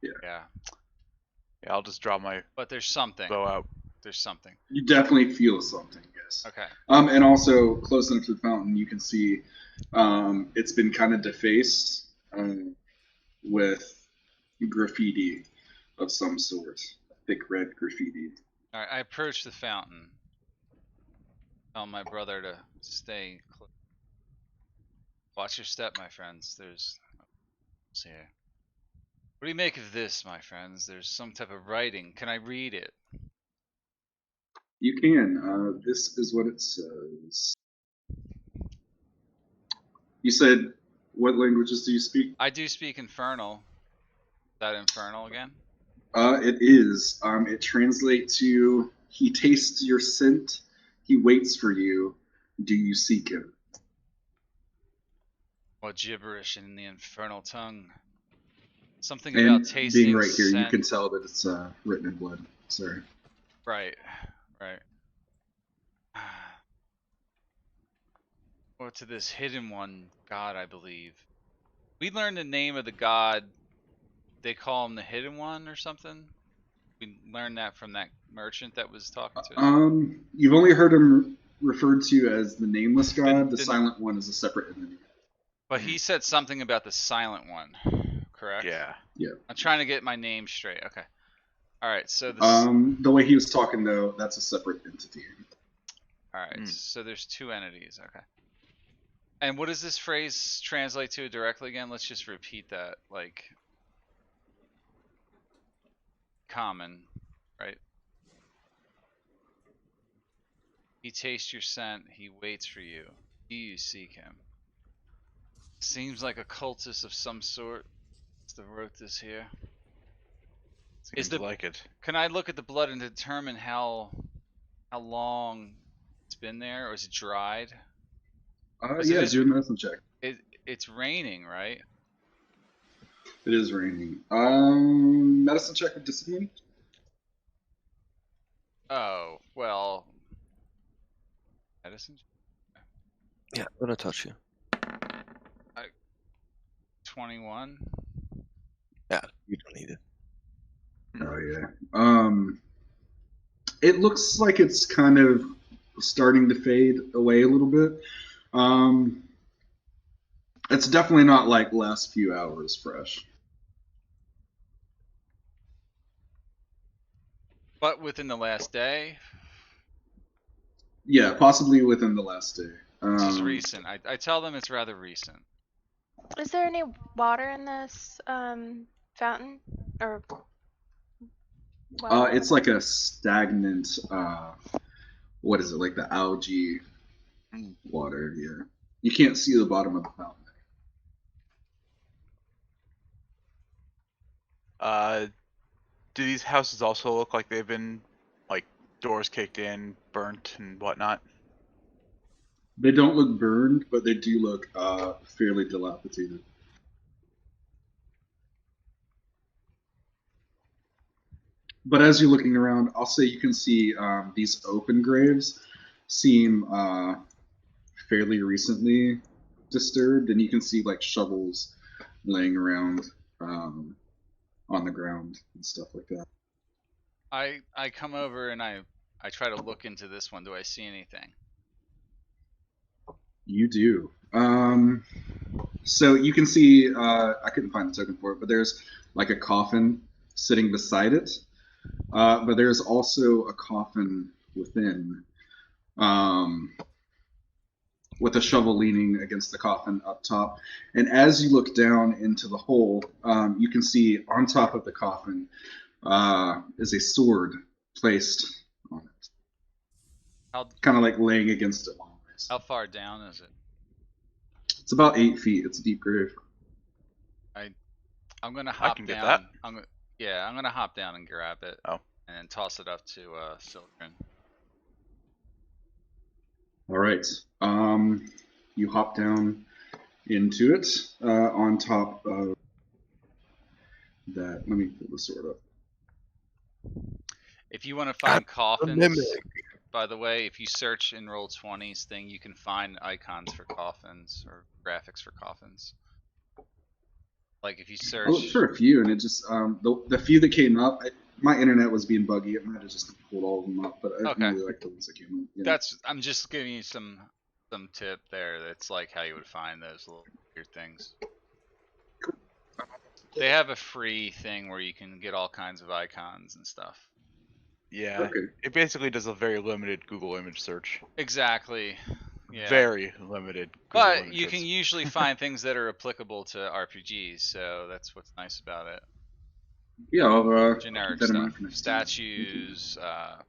Yeah. Yeah, I'll just draw my But there's something. bow out. There's something. You definitely feel something, yes. Okay. And also close enough to the fountain, you can see it's been kind of defaced with graffiti of some sort, thick red graffiti. All right. I approach the fountain. Tell my brother to stay close. Watch your step, my friends. There's here. What do you make of this, my friends? There's some type of writing. Can I read it? You can. This is what it says. You said, what languages do you speak? I do speak Infernal. Is that Infernal again? It is. It translates to he tastes your scent, he waits for you. Do you seek him? What gibberish in the infernal tongue? Something And about being tasting right here, you scent. can tell that it's written in blood. Sorry. Right, right. Or to this hidden one, God, I believe. We learned the name of the god. They call him the hidden one or something. We learned that from that merchant that was talking to us. You've only heard him referred to as the Nameless God. The The- Silent One is a separate entity. But he said something about the silent one, correct? Yeah. I'm trying to get my name straight. Okay. All right. So this. The way he was talking though, that's a separate entity. All right. So there's two entities. Okay. And what does this phrase translate to directly again? Let's just repeat that. Like common, right? He tastes your scent. He waits for you. Do you seek him? Seems like a cultist of some sort. That wrote this here. Seems like it. Can I look at the blood and determine how long it's been there, or is it dried? Yeah, do a medicine check. It's raining, right? It is raining. Medicine check with disadvantage. Oh well. Medicine. Yeah, I'm gonna touch you. 21. Yeah, you don't need it. Oh yeah. It looks like it's kind of starting to fade away a little bit. It's definitely not like last few hours fresh. But within the last day. Yeah, possibly within the last day. This is recent. I tell them it's rather recent. Is there any water in this fountain or? Well, It's like a stagnant. What is it? Like the algae water. Yeah, you can't see the bottom of the fountain. Do these houses also look like they've been, like, doors kicked in, burnt, and whatnot? They don't look burned, but they do look fairly dilapidated. But as you're looking around, I'll say you can see these open graves seem fairly recently disturbed, and you can see like shovels laying around on the ground and stuff like that. I come over and I try to look into this one. Do I see anything? You do. So you can see, I couldn't find the token for it, but there's like a coffin sitting beside it. But there's also a coffin within, with a shovel leaning against the coffin up top. And as you look down into the hole, you can see on top of the coffin is a sword placed on it. Kind of like laying against it. How far down is it? It's about 8 feet. It's a deep grave. I'm gonna hop can down. get that. I'm gonna hop down and grab it. Oh. And toss it up to Sildren. All right. You hop down into it on top of that. Let me pull the sword up. If you want to find coffins, mimic. by the way, if you search in Roll20's thing, you can find icons for coffins or graphics for coffins. Like if you search. I looked for a few, and it just the few that came up. My internet was being buggy. It might have just pulled all of them up, but I really like the ones that came up. Yeah. I'm just giving you some tip there. That's like how you would find those little weird things. They have a free thing where you can get all kinds of icons and stuff. Yeah. Okay. It basically does a very limited Google image search. Exactly. Yeah. Very limited. But you can usually find things that are applicable to RPGs, so that's what's nice about it. Yeah, I'll Generic keep that in stuff. mind for next time. Statues,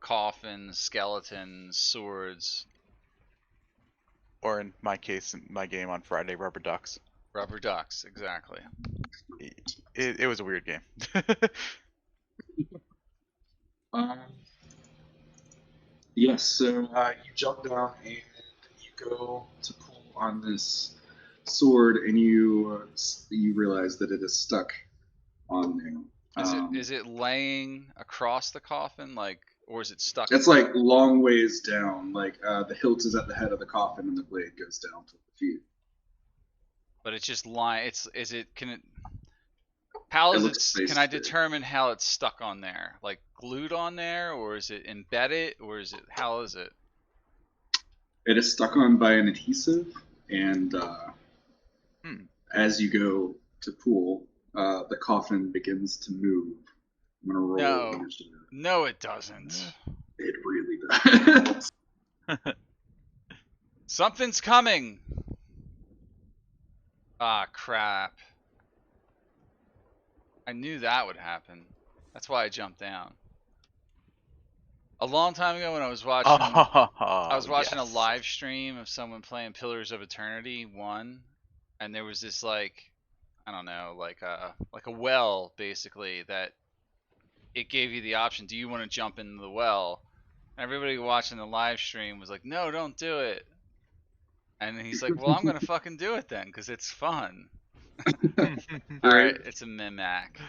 coffins, skeletons, swords. Or in my case, in my game on Friday, rubber ducks. Rubber ducks, exactly. It was a weird game. Um, yes, so you jump down and you go to pull on this sword, and you realize that it is stuck on there. Is it laying across the coffin, like, or is it stuck? It's like long ways down. Like the hilt is at the head of the coffin, and the blade goes down to the feet. But it's just lying. Is it? Can it? How It is looks it? Can I basted. determine how it's stuck on there? Like glued on there, or is it embedded, or is it? How is it? It is stuck on by an adhesive, and Hmm. as you go to pull, the coffin begins to move. I'm gonna roll No, initiative. no, it doesn't. It really does. Something's coming. Ah, crap. I knew that would happen. That's why I jumped down. A long time ago when I was watching a Yes. live stream of someone playing Pillars of Eternity 1, and there was this like, I don't know, like a well basically that it gave you the option, do you want to jump into the well? Everybody watching the live stream was like, no, don't do it. And he's like, well, I'm gonna fucking do it then, because it's fun. Alright, it's a Mimic.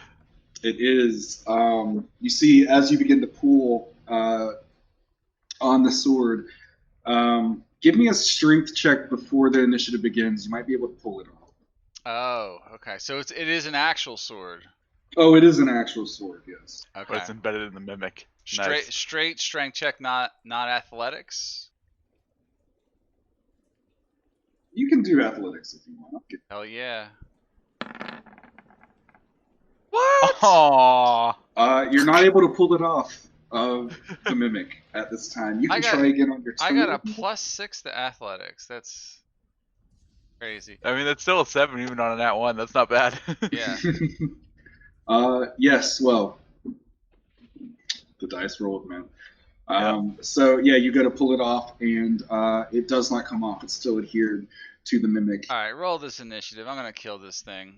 It is. You see, as you begin to pull on the sword, give me a strength check before the initiative begins. You might be able to pull it off. Oh, okay. So it is an actual sword. Oh, it is an actual sword, yes. Okay. But it's embedded in the mimic. Straight Nice. straight strength check, not athletics. You can do athletics if you want. Hell yeah. What? Aww. You're not able to pull it off of the mimic at this time. You can try again on your turn. I got a +6 to athletics. That's crazy. I mean, that's still a 7 even on a nat 1. That's not bad. Yeah. Yes, well, the dice rolled, man. Yep. So yeah, you got to pull it off, and it does not come off. It's still adhered to the mimic. All right, roll this initiative. I'm gonna kill this thing.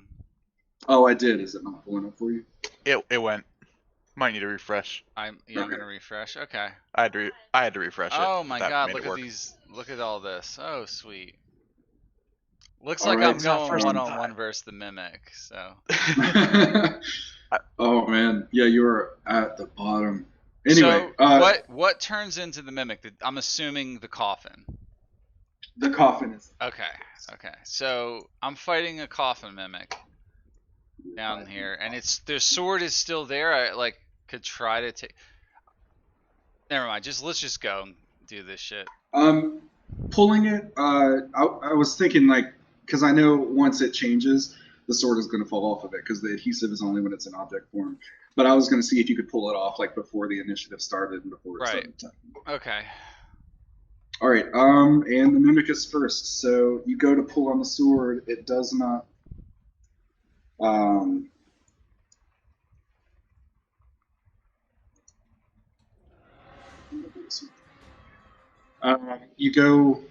Oh, I did. Is it not pulling up for you? It went. Might need a refresh. I'm gonna refresh. Okay. I had to refresh it. Oh my That god, made look it at work. these. Look at all this. Oh sweet. Looks All like right, I'm going first one-on-one versus the mimic. So. Oh man, yeah, you are at the bottom. Anyway, so what turns into the mimic? I'm assuming the coffin. The coffin is Okay. Okay. So I'm fighting a coffin mimic down here, and their sword is still there. I like could try to take. Never mind. Let's just go and do this shit. Pulling it. I was thinking like, because I know once it changes, the sword is going to fall off of it because the adhesive is only when it's in object form. But I was going to see if you could pull it off like before the initiative started and before it started attacking. Okay. All right. And the mimic is first. So you go to pull on the sword. It does not. You go.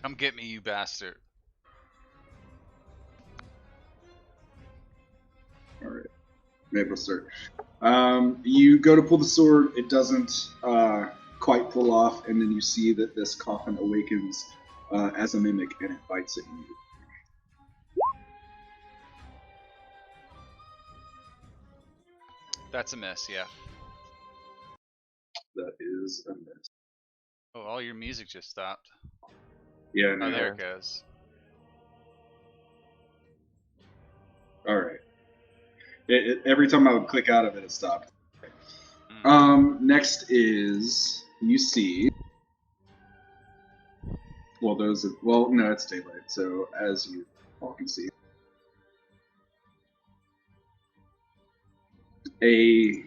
Come get me, you bastard. All right. Maybe we'll start. You go to pull the sword. It doesn't quite pull off, and then you see that this coffin awakens as a mimic, and it bites at you. That's a miss, yeah. That is a miss. Oh, all your music just stopped. Yeah. Oh, there it goes. All right. Every time I would click out of it, it stopped. Next is you see. Well, no, it's daylight. So as you all can see, a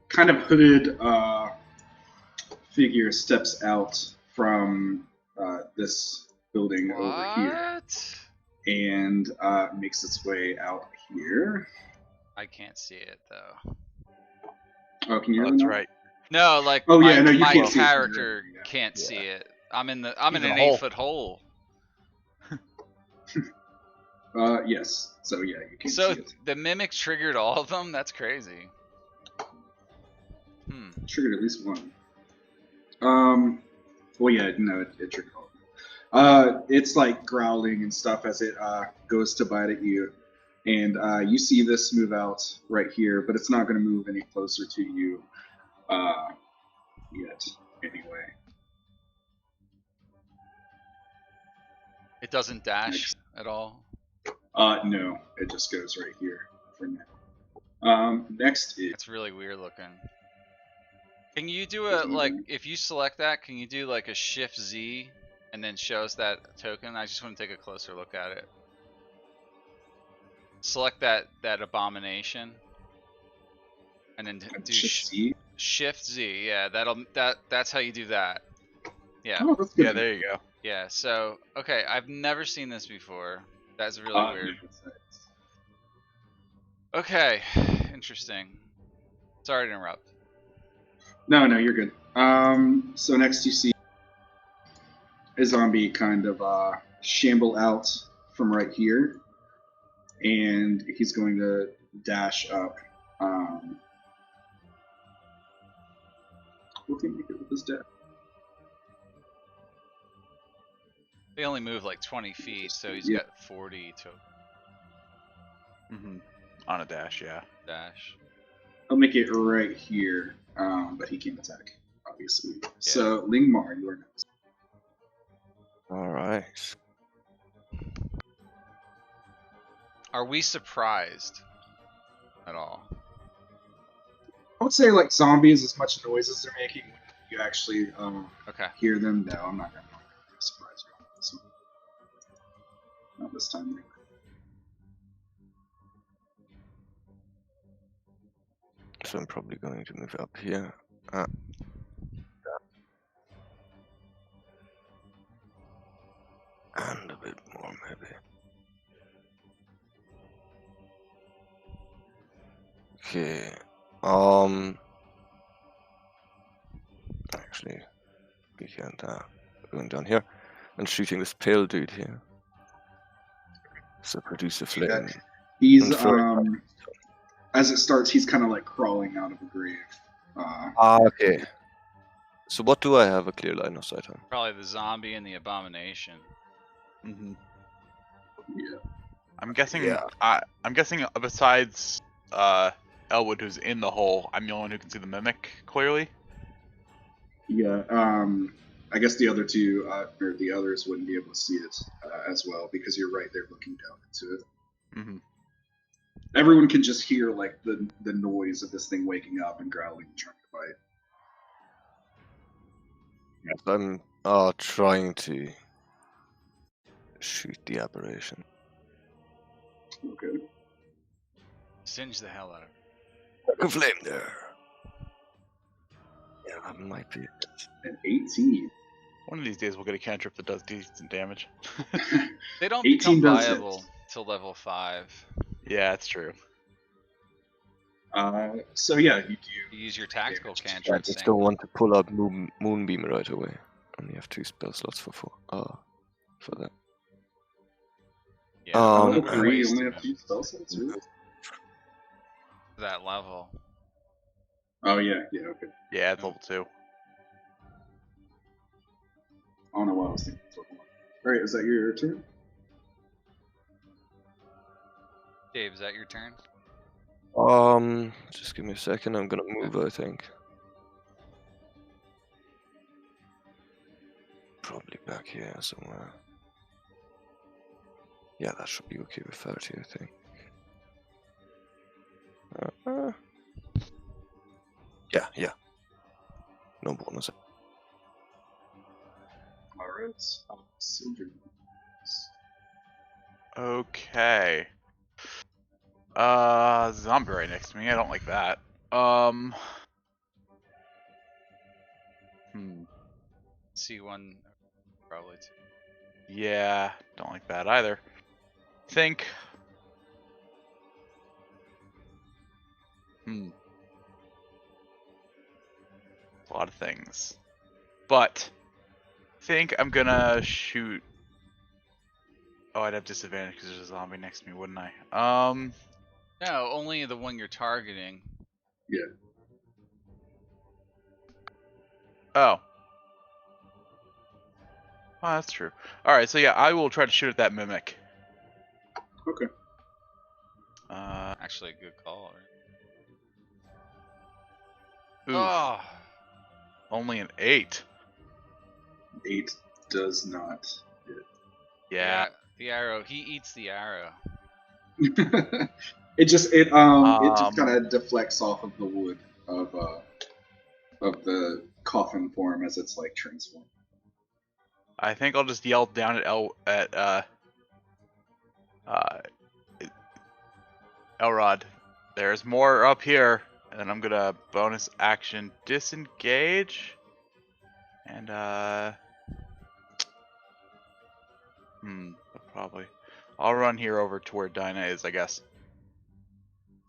kind of hooded figure steps out from this building over here and makes its way out here. I can't see it though. Oh, can you hear That's me now? right. No, like Oh, yeah, no, you my can't see it. character Yeah. can't Yeah. see it. I'm in He's an in a hole. 8-foot hole. Yes. So yeah, you can So see it. the mimic triggered all of them? That's crazy. triggered at least one. Well, yeah, no, it triggered all. It's like growling and stuff as it goes to bite at you, and you see this move out right here, but it's not going to move any closer to you yet. Anyway, It doesn't dash Next. at all. no, it just goes right here for now. Next is It's really weird looking. Can you do a like if you select that? Can you do like a Shift Z and then shows that token? I just want to take a closer look at it. Select that abomination, and then do C. Shift Z. Yeah, that's how you do that. Yeah. Oh, that's good. Yeah, there you go. Yeah. So okay, I've never seen this before. That's really weird. Okay, interesting. Sorry to interrupt. No, you're good. So next you see a zombie kind of shamble out from right here, and he's going to dash up. What can he make it with his dash? They only move like 20 feet, so he's Yeah. got 40 to On a dash, yeah. dash. I'll make it right here, but he can't attack, obviously. So Lingmar, you are next. All right. Are we surprised at all? I would say like zombies, as much noise as they're making, when you actually Okay. hear them. No, I'm not gonna be surprised about this one. Not this time. Anyway. So I'm probably going to move up here. And a bit more, maybe. Okay. Actually, we can going down here and shooting this pale dude here. So produce a flame. Yeah. He's Infer- as it starts, he's kind of like crawling out of a grave. Okay. So what do I have a clear line of sight on? Probably the zombie and the abomination. Mm-hmm. Yeah. I'm guessing. Yeah. I'm guessing besides Elwood, who's in the hole, I'm the only one who can see the mimic clearly. Yeah. I guess the other two or the others wouldn't be able to see it as well because you're right there looking down into it. Mm-hmm. Everyone can just hear like the noise of this thing waking up and growling and trying to bite. Yes, I'm trying to shoot the aberration. Okay. Singe the hell out of it. Like a flame there. Yeah, that might be it. An 18. One of these days we'll get a cantrip that does decent damage. They don't 18 become does viable hit. till level 5. Yeah, that's true. So yeah, you do. You use your tactical damage. I cantrip. just Same. don't want to pull out Moonbeam right away. Only have 2 spell slots for that. Yeah, Um, Level that's 3, you wasted only have 2 spell slots, really? that level. Oh yeah, okay. Yeah, it's level 2. I don't know what I was thinking. Alright, is that your turn? Dave, is that your turn? Just give me a second. I'm gonna move, I think. Probably back here somewhere. Yeah, that should be okay with 30, I think. Yeah. No bonus. Alright. Silver. Okay. Zombie right next to me. I don't like that. C1, probably too. Yeah, don't like that either. Think. A lot of things. But think I'm gonna shoot. Oh, I'd have disadvantage because there's a zombie next to me, wouldn't I? No, only the one you're targeting. Yeah. Oh. Oh, that's true. Alright, so yeah, I will try to shoot at that mimic. Okay. Actually, a good call. Ooh, Oh, only an 8. 8 does not hit. Yeah. the arrow. He eats the arrow. it just kind of deflects off of the wood of the coffin form as it's like transformed. I think I'll just yell down at Elrod. There's more up here, and then I'm gonna bonus action disengage, and probably I'll run here over to where Dinah is, I guess.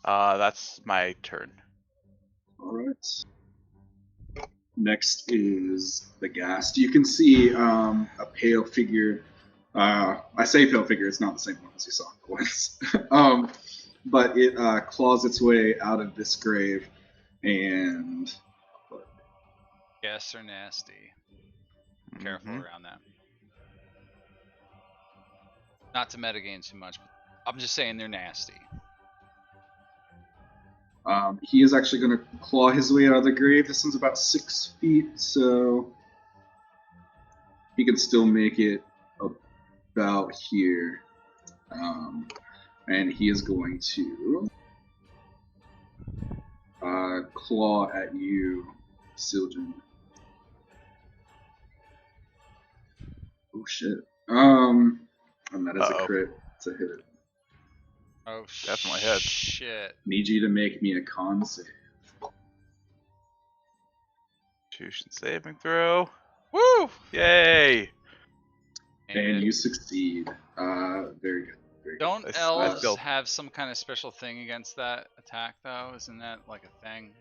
That's my turn. All right. Next is the ghast. You can see a pale figure. I say pale figure; it's not the same one as you saw once. But it claws its way out of this grave, and Guests are nasty. Careful Mhm. around that. Not to metagame too much, but I'm just saying they're nasty. he is actually going to claw his way out of the grave. This one's about 6 feet, so he can still make it about here. And he is going to claw at you, Sildren. Oh shit. And that is a crit to hit it. Oh, Definitely hits. shit. Need you to make me a con save. Constitution saving throw. Woo! Yay! And you succeed. Very good. Very good. Don't I elves still- have some kind of special thing against that attack, though? Isn't that like a thing?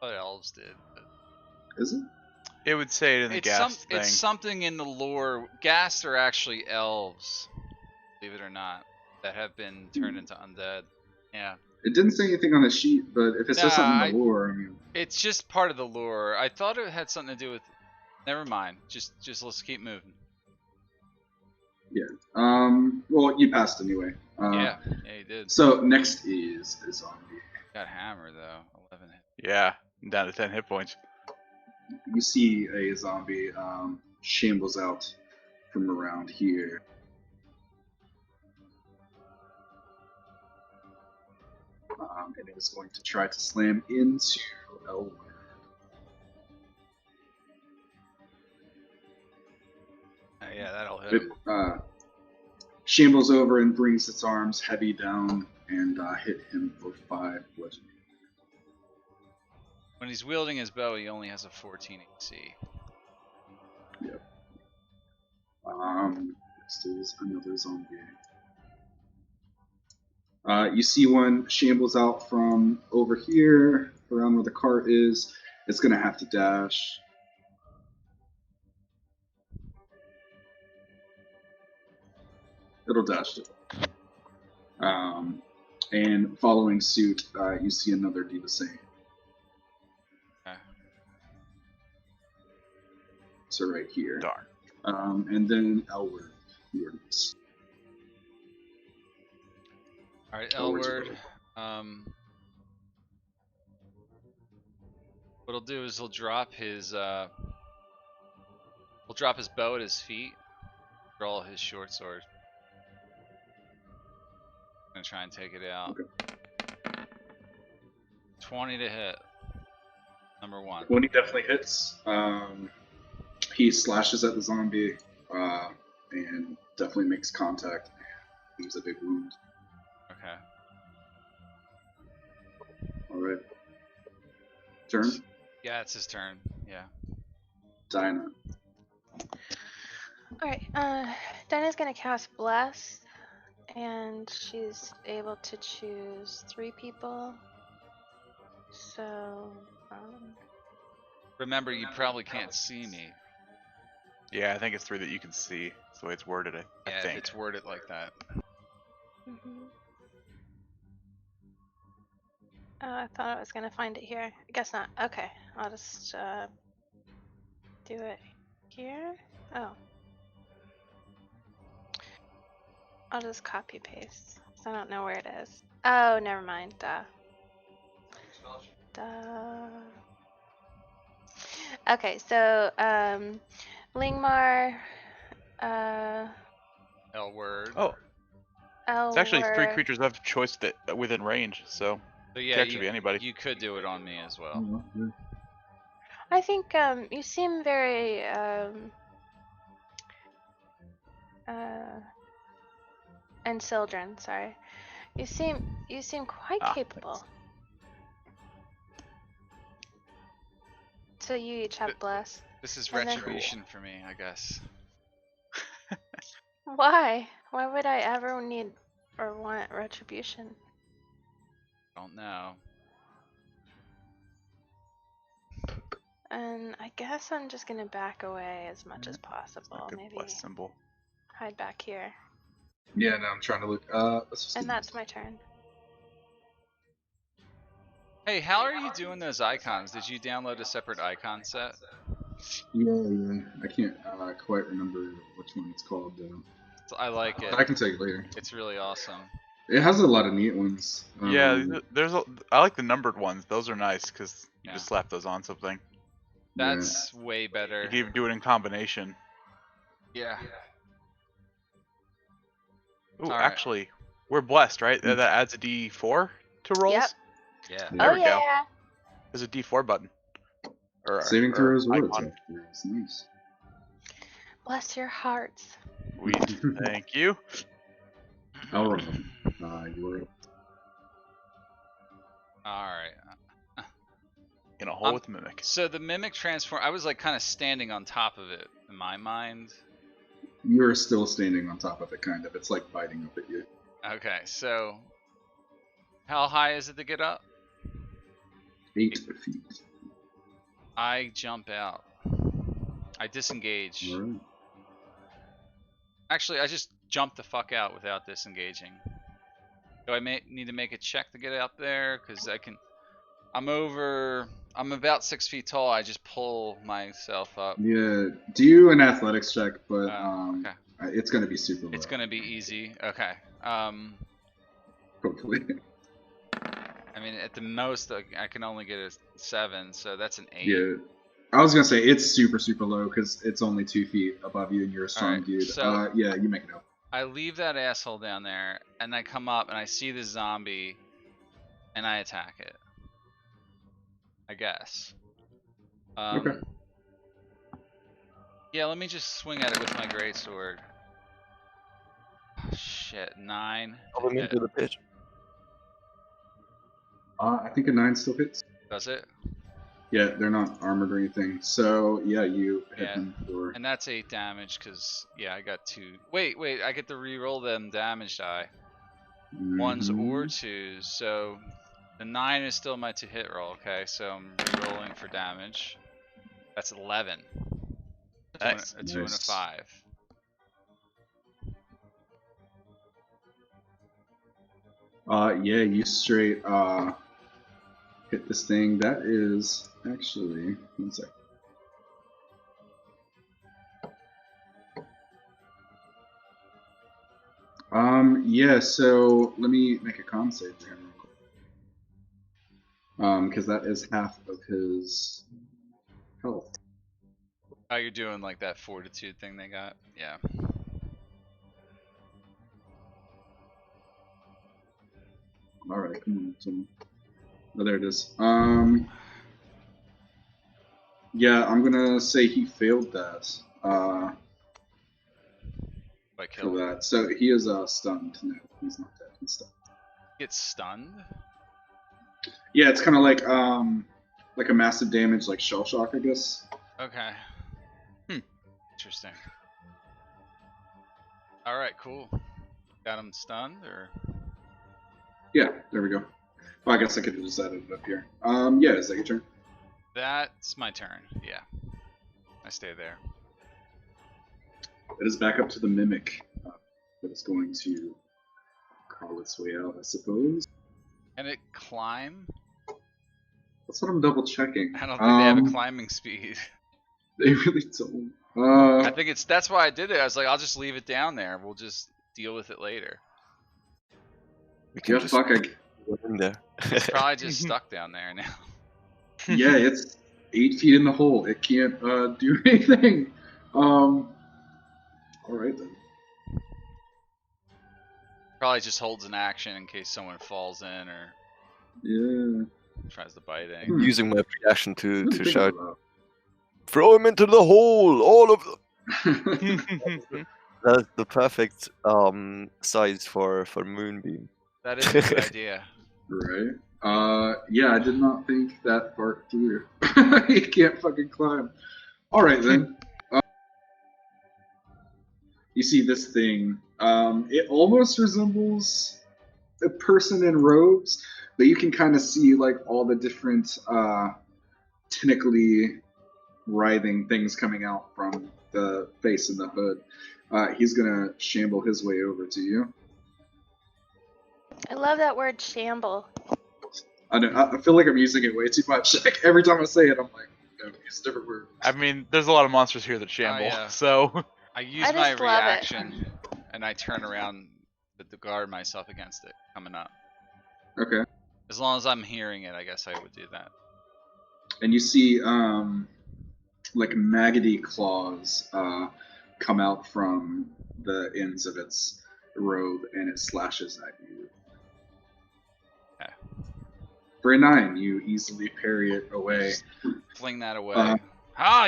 I thought elves did. But Is it? It would say it in the gas thing. It's something in the lore. Ghast are actually elves, believe it or not, that have been turned into undead. Yeah. It didn't say anything on the sheet, but if it says something in the Nah, lore, I mean, It's just part of the lore. I thought it had something to do with. Never mind. Just let's keep moving. yeah. Well, you passed anyway. Yeah, you did. So next is a zombie. Got hammer though. 11 hit. Yeah, I'm down to 10 hit points. You see a zombie shambles out from around here. And it is going to try to slam into Elwood. Yeah, that'll hit. It shambles over and brings its arms heavy down and hit him for 5 bludgeoning. When he's wielding his bow, he only has a 14 AC. Yep. Next is another zombie. You see one shambles out from over here, around where the cart is. It's going to have to dash. It'll dash it. And following suit, you see another do the same. Okay. So right here. Darn. And then Elward. Yours. All right, Elward's Elward. bow. What he'll do is he'll drop his bow at his feet. Draw his short sword. Gonna try and take it out. Okay. 20 to hit. Number 1. 20 definitely hits. He slashes at the zombie and definitely makes contact. Leaves a big wound. Okay. Alright. Turn. Yeah, it's his turn. Yeah. Dinah. Alright, Dinah's gonna cast Bless, and she's able to choose 3 people. So, Remember, you probably can't see me. Yeah, I think it's 3 that you can see. That's the way it's worded, I Yeah, if think. it's worded like that. Oh, I thought I was gonna find it here. I guess not. Okay, I'll just do it here. Oh, I'll just copy paste. 'Cause I don't know where it is. Oh, never mind. Duh. Duh. Okay, so Lingmar, L word. Oh, it's actually 3 Elwer. creatures of choice that within range, so So it yeah, could actually be anybody. you could do it on me as well. Oh, yeah. I think you seem very and Sildren, sorry. You seem quite Ah, capable. So you each have bless. This is And then- retribution for me, I guess. Why? Why would I ever need or want retribution? Don't know. And I guess I'm just gonna back away as much as possible. Good Maybe bless symbol. hide back here. Yeah, no, I'm trying to look. Let's just And do that's this. my turn. Hey, how are you doing those icons? Did you download a separate icon set? Yeah. I can't quite remember which one it's called though. I like it. But I can tell you later. It's really awesome. It has a lot of neat ones. Yeah, I like the numbered ones. Those are nice because you Yeah. just slap those on something. That's way better. You can even do it in combination. Yeah. Ooh, Alright. actually, we're blessed, right? That adds a D4 to rolls. Yep. Yeah. Yeah. Oh we go. yeah. There's a D4 button. Or Saving throws or icon. attack throws. Nice. Bless your hearts. Sweet. Thank you. Alright. You're up. Alright. In a hole with mimic. So the mimic transform, I was like kind of standing on top of it in my mind. You're still standing on top of it, kind of. It's like biting up at you. Okay, so how high is it to get up? 8 feet. I jump out. I disengage. Alright. Actually, I just jump the fuck out without disengaging. Do I need to make a check to get out there? Because I'm about 6 feet tall. I just pull myself up. Yeah, do an athletics check, but Okay. it's gonna be super low. It's gonna be easy. Okay. Hopefully. I mean, at the most, I can only get a 7, so that's an 8. Yeah. I was gonna say it's super low because it's only 2 feet above you and you're a strong Alright, dude. so- Yeah, you make it up. I leave that asshole down there, and I come up and I see the zombie, and I attack it. I guess. Okay. Yeah, let me just swing at it with my greatsword. Shit, 9. Throw him into the pit. I think a 9 still hits. Does it? Yeah, they're not armored or anything. So yeah, you hit Yeah. them for. And that's 8 damage, because, yeah, I got 2. Wait, I get to re-roll them damage die. 1s or 2s, so the 9 is still my to hit roll, okay? So I'm re-rolling for damage. That's 11. Nice. A 2 and a Nice. 5. Yeah, you straight hit this thing. That is actually 1 sec. Yeah, so let me make a con save for him real quick. Because that is half of his health. Oh, you're doing like that fortitude thing they got? Yeah. Alright, come on, Tim. Oh, there it is. Yeah, I'm gonna say he failed that. By For kill. that. So he is stunned. No, he's not dead. He's stunned. Get stunned? Yeah, it's kind of like a massive damage, like shell shock, I guess. Okay. Interesting. Alright, cool. Got him stunned, or? Yeah, there we go. Well, I guess I could have just added it up here. Yeah, is that your turn? That's my turn, yeah. I stay there. It is back up to the mimic that is going to crawl its way out, I suppose. Can it climb? That's what I'm double checking. I don't think they have a climbing speed. They really don't. I think that's why I did it. I was like, I'll just leave it down there. We'll just deal with it later. We can Yeah, just fuck. put it in there. It's probably just stuck down there now. Yeah, it's 8 feet in the hole. It can't do anything. All right then. Probably just holds an action in case someone falls in or Yeah. tries to bite it. Hmm. Using my reaction to Didn't think shout, about throw him into the hole, all of them. that. That's the perfect size for Moonbeam. That is a good idea. Right. Yeah, I did not think that part through. He can't fucking climb. All right then. You see this thing. It almost resembles a person in robes, but you can kind of see like all the different tentacly writhing things coming out from the face and the hood. He's gonna shamble his way over to you. I love that word shamble. I feel like I'm using it way too much. Like, every time I say it, I'm like, no, use a different word. I mean, there's a lot of monsters here that shamble, yeah. so I use I my just love it. reaction and I turn around to guard myself against it coming up. Okay. As long as I'm hearing it, I guess I would do that. And you see like maggoty claws come out from the ends of its robe, and it slashes at you. Okay. For a 9, you easily parry it away. Fling that away.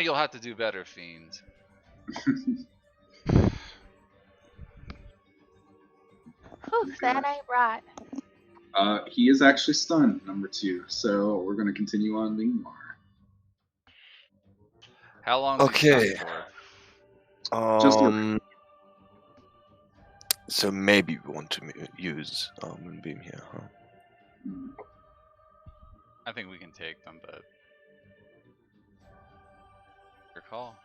You'll have to do better, fiend. Poof, that ain't right. He is actually stunned, number 2. So we're going to continue on Lingmar. How long is he Okay. stunned for? Just So maybe we want to use Moonbeam here, huh? I think we can take them, but your call.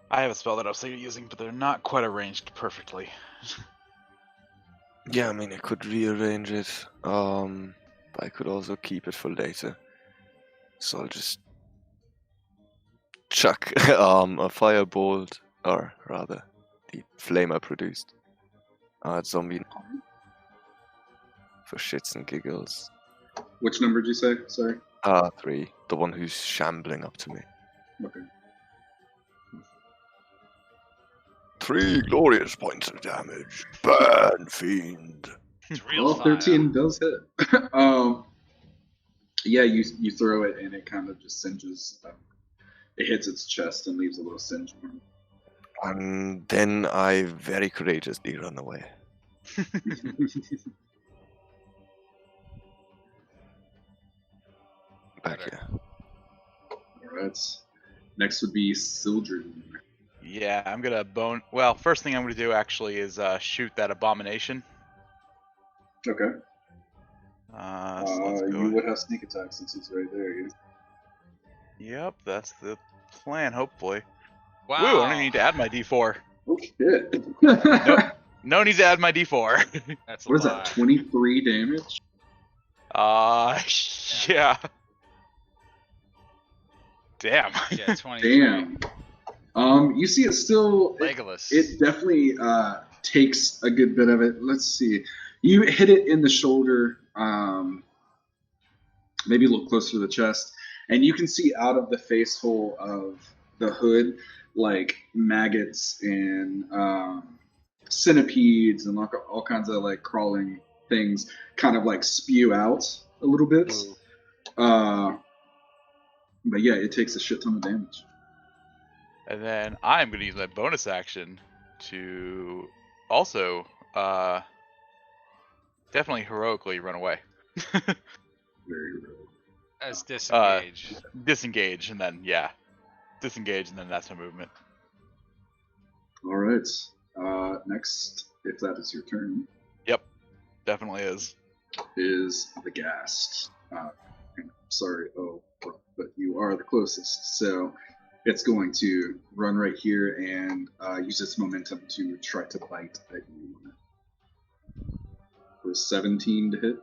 I have a spell that I was thinking of using, but they're not quite arranged perfectly. Yeah, I mean, I could rearrange it. But I could also keep it for later. So I'll just chuck a firebolt, or rather, the flame I produced at zombie for shits and giggles. Which number did you say? Sorry. 3. The one who's shambling up to me. Okay. 3 glorious points of damage. Burn, fiend. It's real Well, fire. 13 does hit. Yeah, you throw it and it kind of just singes. It hits its chest and leaves a little singe mark. And then I very courageously run away. Back Better. here. Alright. Next would be Sildren. Yeah, I'm gonna bone. Well, first thing I'm gonna do actually is shoot that abomination. Okay. So let's go. You would have sneak attack since he's right there. Yeah. Yep, that's the plan. Hopefully. Wow. Woo! I don't need to add my D4. Oh shit. No need to add my D4. That's a What is lot. that? 23 damage? Yeah. Damn. Yeah, 23. Damn. You see, it still. Legolas. It definitely takes a good bit of it. Let's see. You hit it in the shoulder, maybe a little closer to the chest, and you can see out of the face hole of the hood, like maggots and centipedes and all kinds of like crawling things kind of like spew out a little bit. But yeah, it takes a shit ton of damage. And then I'm going to use my bonus action to also definitely heroically run away. Very real. As disengage. Disengage, and then, yeah. Disengage, and then that's my movement. All right. Next, if that is your turn, Yep. Definitely is. is the Ghast. Sorry, but you are the closest. So it's going to run right here and use its momentum to try to bite at you. For 17 to hit.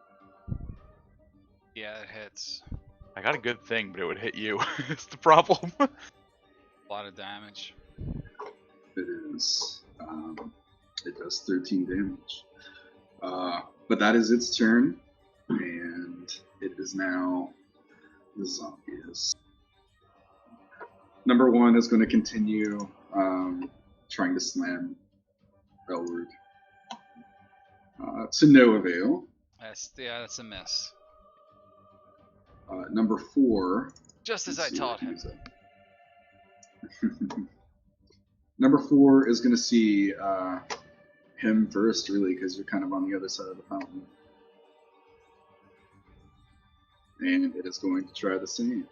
Yeah, it hits. I got a good thing, but it would hit you. It's the problem. A lot of damage. It is. It does 13 damage. But that is its turn, and it is now the zombies. Number 1 is going to continue trying to slam Elward. To no avail. That's a miss. Number 4. Just as I taught him. Number 4 is going to see him first, really, because you're kind of on the other side of the fountain. And it is going to try the same.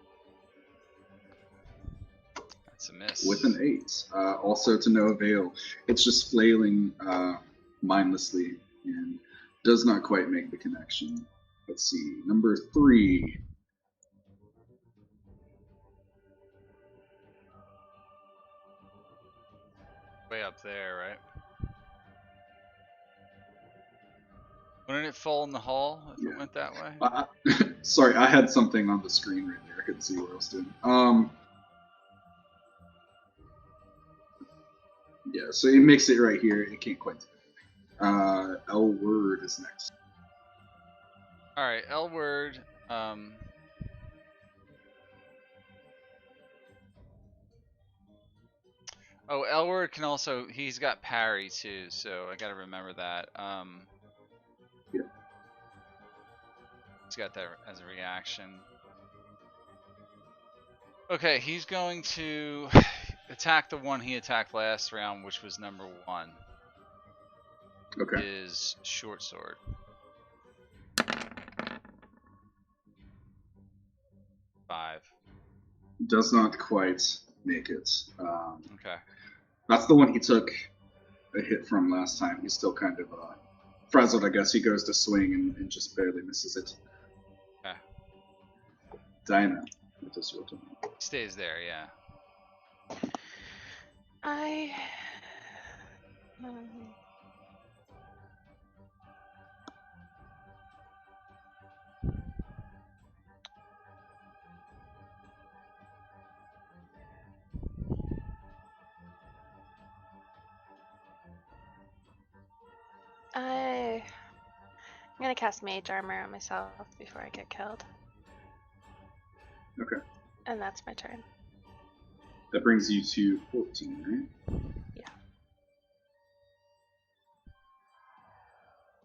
That's a miss. With an 8. Also to no avail. It's just flailing mindlessly and does not quite make the connection. Let's see. Number 3. Way up there, right? Wouldn't it fall in the hall if it went that way? Sorry, I had something on the screen right there. I couldn't see what I was doing. Yeah, so it makes it right here. It can't quite do it. L word is next. Alright, L word. Oh, L word can also. He's got parry too, so I gotta remember that. Yeah. He's got that as a reaction. Okay, he's going to attack the one he attacked last round, which was number 1. Okay. His short sword. Five. Does not quite make it. Okay. That's the one he took a hit from last time. He's still kind of frazzled, I guess. He goes to swing and just barely misses it. Okay. Dinah, what does your turn? Stays there, yeah. I'm gonna cast Mage Armor on myself before I get killed. Okay. And that's my turn. That brings you to 14, right? Yeah.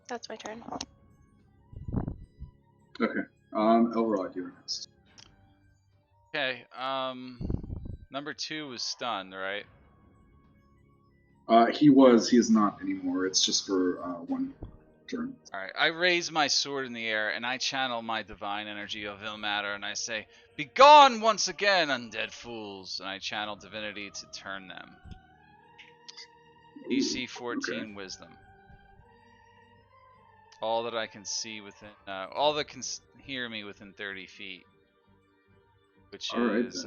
That's my turn. Okay. Elrod, you're next. Okay, number 2 was stunned, right? He was. He is not anymore. It's just for one turn. Alright, I raise my sword in the air and I channel my divine energy of Ilmater and I say, "Be gone once again, undead fools!" And I channel divinity to turn them. DC 14 okay. Wisdom. All that I can see within, all that can hear me within 30 feet. Which is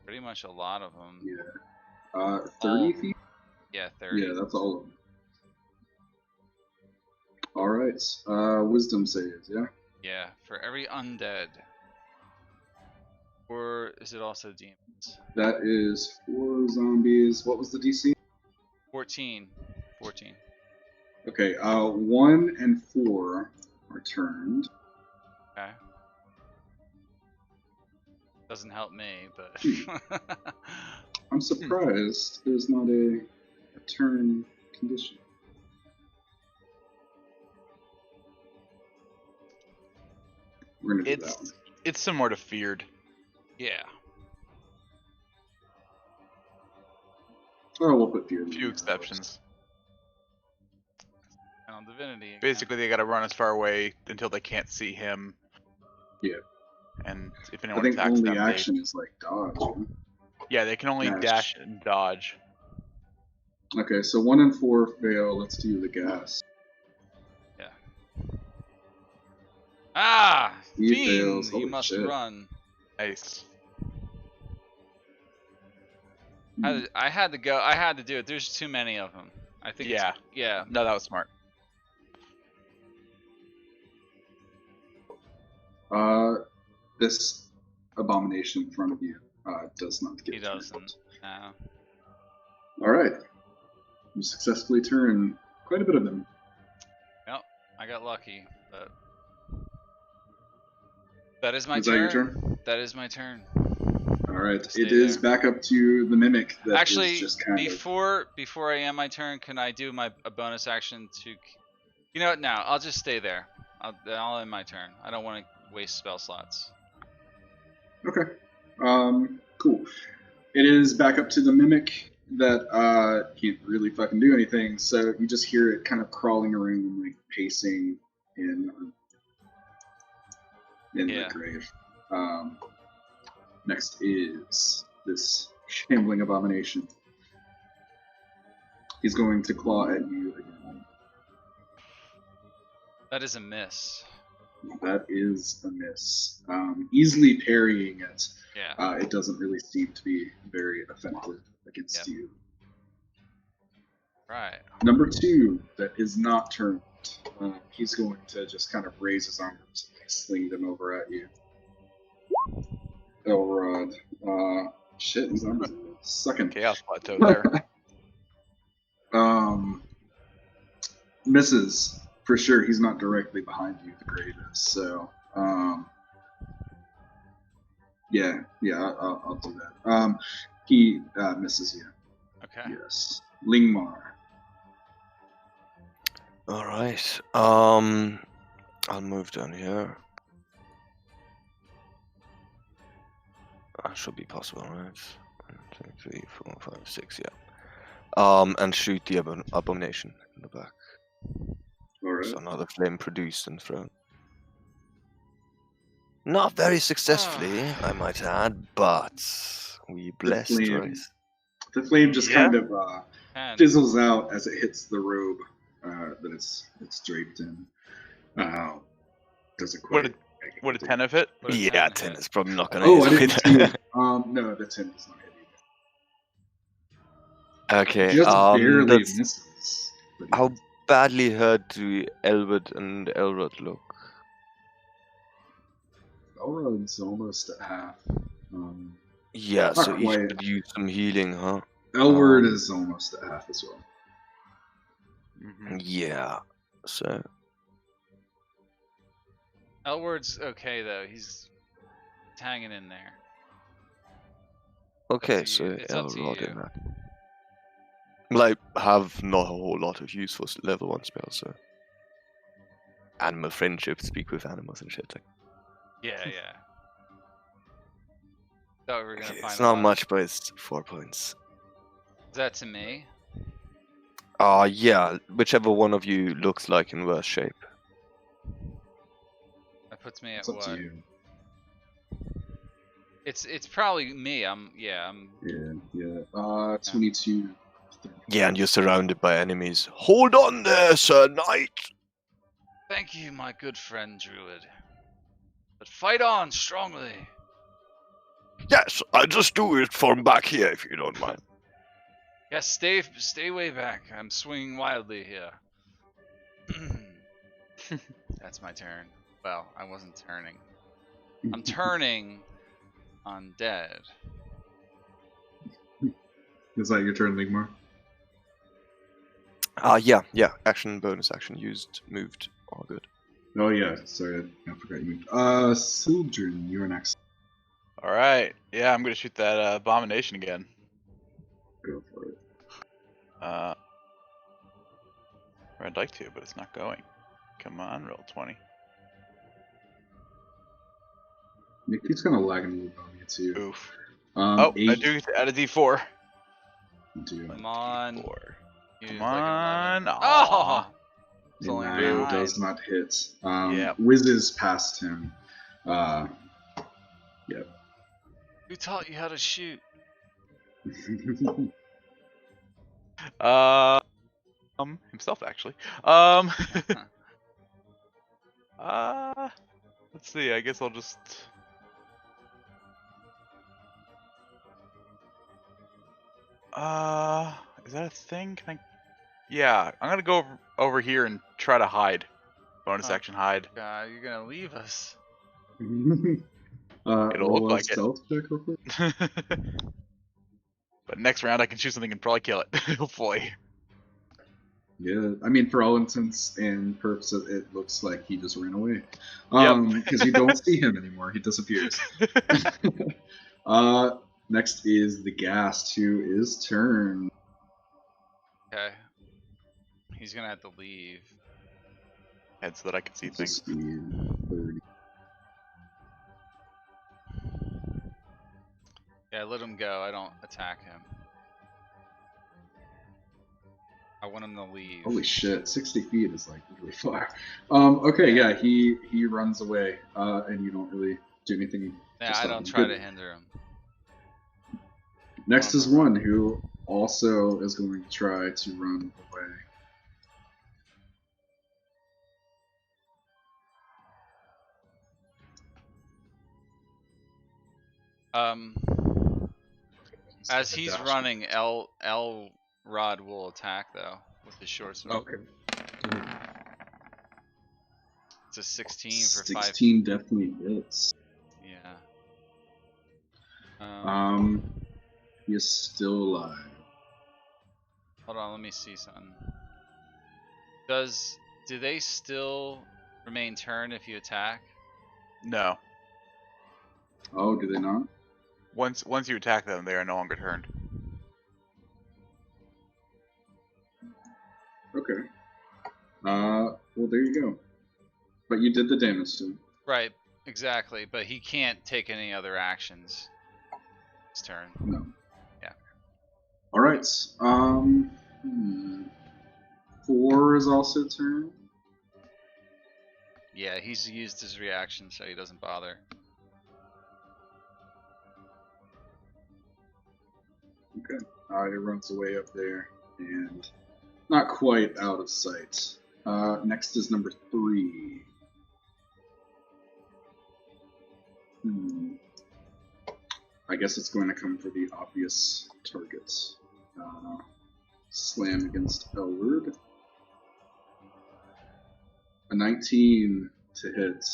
pretty much a lot of them. Yeah. 30 feet? Yeah, 30. Yeah, that's all of them. Alright. Wisdom saves, yeah? Yeah, for every undead. Or is it also demons? That is 4 zombies. What was the DC? 14. 14. Okay, 1 and 4 are turned. Okay. Doesn't help me, but... I'm surprised there's not a turn condition. We're gonna do that one. It's similar to feared. Yeah. Oh, we'll put fear. A few exceptions. And on divinity. Again. Basically, they got to run as far away until they can't see him. Yeah. And if I anyone think attacks only them, action is like dodge. Right? Yeah, they can only dash and dodge. Okay, so 1 and 4 fail. Let's do the gas. Yeah. Ah! He Fiend! fails. You Holy must shit. run. Nice. I had to go. I had to do it. There's too many of them. I think. Yeah. Yeah. No, that was smart. This abomination in front of you does not get He turned. doesn't. No. All right. You successfully turn quite a bit of them. Yep. I got lucky, but that is my Is that turn. your turn? That is my turn. All right. Stay It is there. back up to the mimic. That is Actually, just kind of. before I end my turn, can I do a bonus action to? You know what? No, I'll just stay there. I'll end my turn. I don't want to waste spell slots. Okay. Cool. It is back up to the mimic that can't really fucking do anything. So you just hear it kind of crawling around, like pacing in Yeah. the grave. Next is this shambling abomination. He's going to claw at you again. That is a miss. That is a miss. Easily parrying it. Yeah. It doesn't really seem to be very effective against you. Right. Number 2, that is not turned. He's going to just kind of raise his arms and sling them over at you. Elrod. Shit, his arms are sucking. Chaos plateau there. Misses. For sure, he's not directly behind you, the grave is. So, yeah, I'll do that. He misses you. Okay. Yes. Lingmar. All right. I'll move down here. That should be possible, right? 1, 2, 3, 4, 5, 6. Yeah. And shoot the abomination in the back. All right. So another flame produced and thrown. Not very successfully, I might add, but we blessed, flame. right? The flame just Yeah. kind of fizzles out as it hits the robe that it's draped in. Doesn't quite. Would a 10 have hit? What a Yeah, 10 10 hit. is probably not gonna Oh, I hit. didn't see it. No, the 10 does not hit either. Okay. Just barely that's- misses. But How badly hurt do Elwood and Elrod look? Elrod's almost at half. Yeah, Not so each quite. could use some healing, huh? Elward is almost at half as well. Mm-hmm. Yeah. So Elward's okay though. He's hanging in there. okay, to so you. It's up to Elrod you. in that. Well, I have not a whole lot of useful level 1 spells, so animal friendship, speak with animals and shit. Like, Yeah. Thought we were gonna okay, find it's a not lot. much, but it's 4 points. Is that to me? Yeah, whichever one of you looks like in worse shape. That puts me It's at up to what? you. It's probably me. I'm Yeah. 22. Yeah, and you're surrounded by enemies. Hold on there, Sir Knight! Thank you, my good friend Druid. But fight on strongly. Yes, I'll just do it from back here if you don't mind. Yes, stay way back. I'm swinging wildly here. That's my turn. Well, I wasn't turning. I'm turning undead. Is that your turn, Ligmar? Yeah. Action, bonus action used, moved, all good. Oh yeah, sorry, I forgot you moved. Sildren, you're next. All right. Yeah, I'm gonna shoot that abomination again. Go for it. Or I'd like to, but it's not going. Come on, roll 20. It keeps kind of lagging a little bit on me too. Oof. I 8. do get to add a D4. Come on. D4. Use Come like on. 11. Aw. Oh! It's only And a that 9. does not hit. Yep. Whizzes past him. Yep. Who taught you how to shoot? Himself actually. Let's see. I guess I'll just. Is that a thing? Can I? Yeah, I'm gonna go over here and try to hide. Bonus Oh. action hide. God, you're gonna leave us. It'll roll look a like it. stealth check real quick. But next round I can shoot something and probably kill it. Hopefully. Yeah, I mean, for all intents and purposes, it looks like he just ran away. Yep. Because you don't see him anymore. He disappears. Next is the Ghast, who is turn. Okay. He's gonna have to leave. And so that I can see What's his things. speed? 30. Yeah, let him go. I don't attack him. I want him to leave. Holy shit, 60 feet is like really far. Okay, yeah, he runs away, and you don't really do anything. Yeah, to I stop don't him. try Good. to hinder him. Next is one who also is going to try to run away. As he's Dash. running, L Rod will attack though with his short sword. Okay. It's a 16 for 16 definitely hits. 5. Yeah. He is still alive. Hold on, let me see something. Do they still remain turn if you attack? No. Oh, do they not? Once you attack them, they are no longer turned. Okay. Well, there you go. But you did the damage to him. Right, exactly. But he can't take any other actions. His turn. No. Yeah. All right. 4 is also turn. Yeah, he's used his reaction, so he doesn't bother. Okay. He runs away up there and not quite out of sight. Next is number 3. I guess it's going to come for the obvious target. Slam against Elward. A 19 to hit.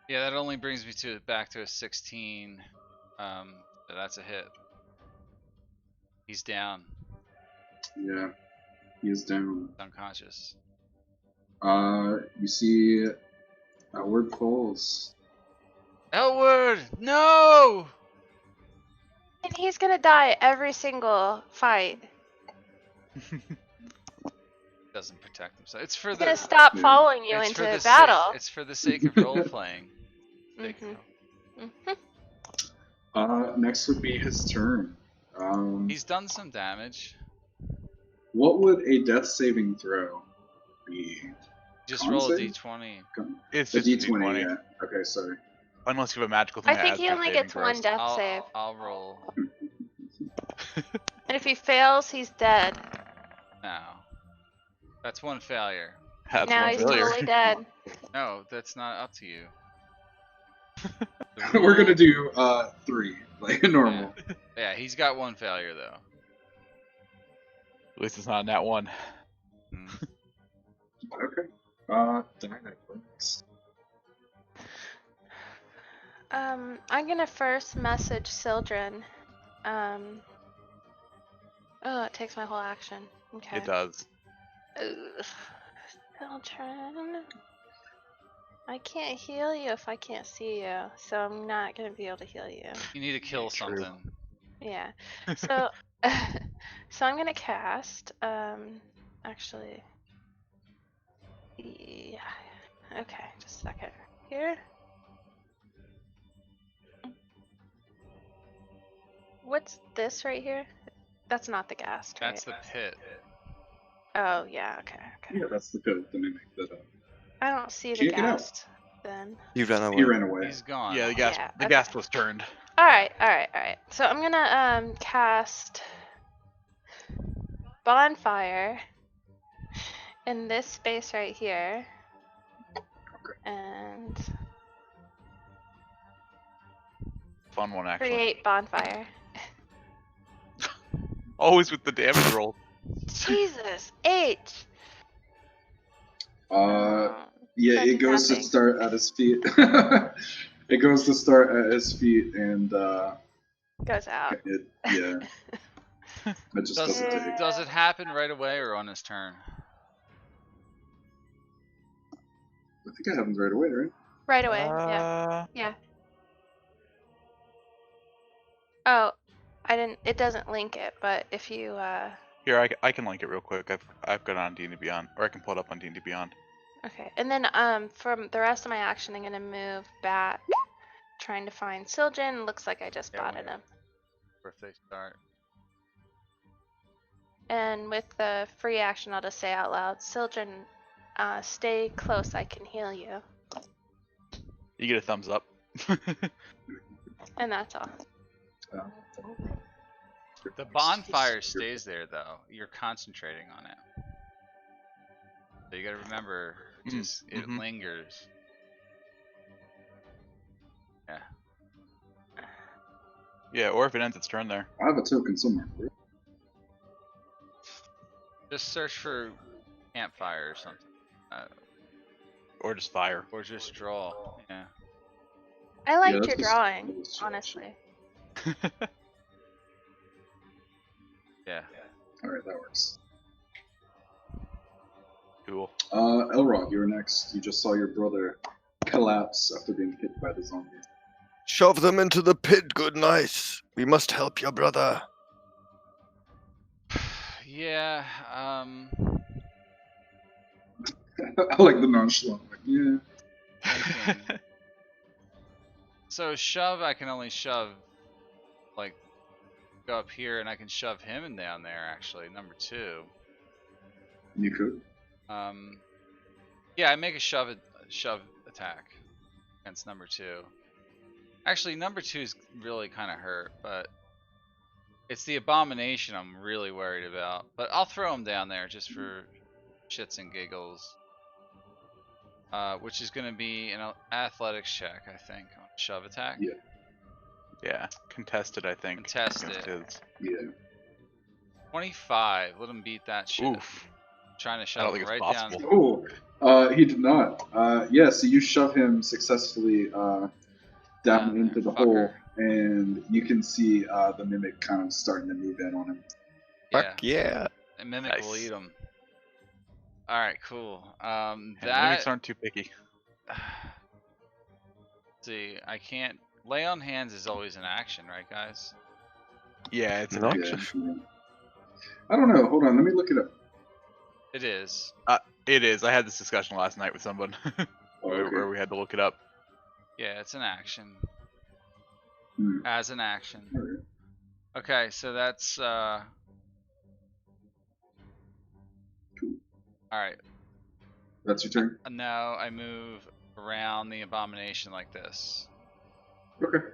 Yeah, that only brings me back to a 16. So that's a hit. He's down. Yeah, he is down. Unconscious. You see Elward falls. Elward, no! And he's gonna die every single fight. Doesn't protect himself. It's for He's the. gonna stop Yeah. following you It's into for the battle. It's for the sake of role playing. Next would be his turn. He's done some damage. What would a death saving throw be? Just Con roll a save? d20. It's The just a D20, D20. yeah. Okay, sorry. Unless you have a magical thing I that think adds he to only saving gets one throws. death save. I'll roll And if he fails, he's dead. now. That's one failure. That's Now one he's failure. totally dead. No, that's not up to you. We're gonna do 3, like normal. Yeah, he's got one failure though. At least it's not in that one. Mm. Okay. Dynamite next. I'm gonna first message Sildren. Oh, it takes my whole action. Okay. It does. Ugh. Sildren. I can't heal you if I can't see you, so I'm not gonna be able to heal you. You need to kill True. something. Yeah. So, so I'm gonna cast. Actually. Yeah. Okay, just a second. Here. What's this right here? That's not the ghast, right? That's the pit. Oh, yeah, okay. Yeah, that's the pit, the mimic that I don't see the Can't get out. ghast then. He ran he away. ran away. He's gone. Yeah, the Yeah, okay. gas was turned. Alright. So I'm gonna cast Bonfire in this space right here. And Fun one, actually. create Bonfire. Always with the damage roll. Jesus, H! Uh, Yeah, it goes to Nothing. start at his feet. It goes to start at his feet, and Goes out. it just Does doesn't take. does it happen right away or on his turn? I think it happens right away, right? Right away. Yeah. Yeah. Oh, I didn't. It doesn't link it, but if you Here, I can link it real quick. I've got it on D&D Beyond, or I can pull it up on D&D Beyond. okay, and then from the rest of my action, I'm gonna move back, trying to find Siljan. Looks like I just Yeah, spotted him. Or if they start. And with the free action, I'll just say out loud, Siljan, stay close. I can heal you, You get a thumbs up. and that's all. The bonfire stays there though. You're concentrating on it. So you gotta remember, just it lingers. Yeah. Yeah, or if it ends its turn there. I have a token somewhere. Just search for campfire or something. Or just fire. Or just draw. Yeah. I liked that's your just- drawing, that's just- honestly. Yeah. Alright, that works. Cool. Elrond, you're next. You just saw your brother collapse after being hit by the zombie. Shove them into the pit, good nice. We must help your brother. Yeah. I like the nonchalant. Like, yeah. Thinking. So shove, I can only shove, like, go up here, and I can shove him in down there. Actually, number 2. You could. Yeah, I make a shove attack against number 2. Actually, number 2 is really kind of hurt, but it's the abomination I'm really worried about. But I'll throw him down there just for shits and giggles. Which is going to be an athletics check, I think, on a shove attack. Yeah. Yeah, contested, I think. Contested. against his. Yeah. 25. Let him beat that shit. Oof. Trying to I shove don't him think right it's down. possible. Oh, he did not. Yeah, so you shove him successfully down Down into there, the hole, fucker. and you can see the mimic kind of starting to move in on him. Yeah. Fuck yeah. And Mimic will Nice. eat him. Alright, cool. Yeah, That. mimics aren't too picky. See, I can't. Lay on hands is always an action, right, guys? Yeah, it's an No. action. Yeah. I don't know. Hold on. Let me look it up. It is. It is. I had this discussion last night with someone Oh, where, okay. where we had to look it up. Yeah, it's an action. Hmm. As an action. All right. Okay, so that's Cool. alright. That's your turn. Now I move around the abomination like this. Okay.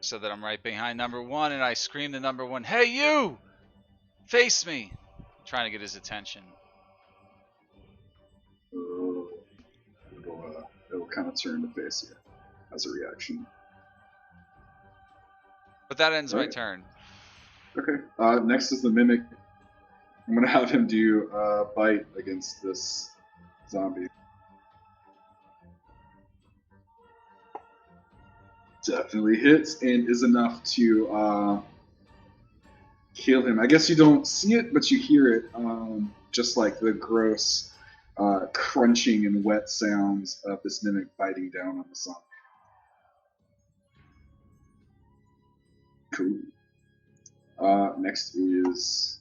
So that I'm right behind number 1, and I scream to number 1, "Hey you! Face me!" Trying to get his attention. It'll kind of turn to face you as a reaction. But that ends my Alright. turn. Okay. Next is the mimic. I'm gonna have him do bite against this zombie. Definitely hits and is enough to kill him. I guess you don't see it, but you hear it. Just like the gross crunching and wet sounds of this mimic biting down on the zombie. Cool. Next is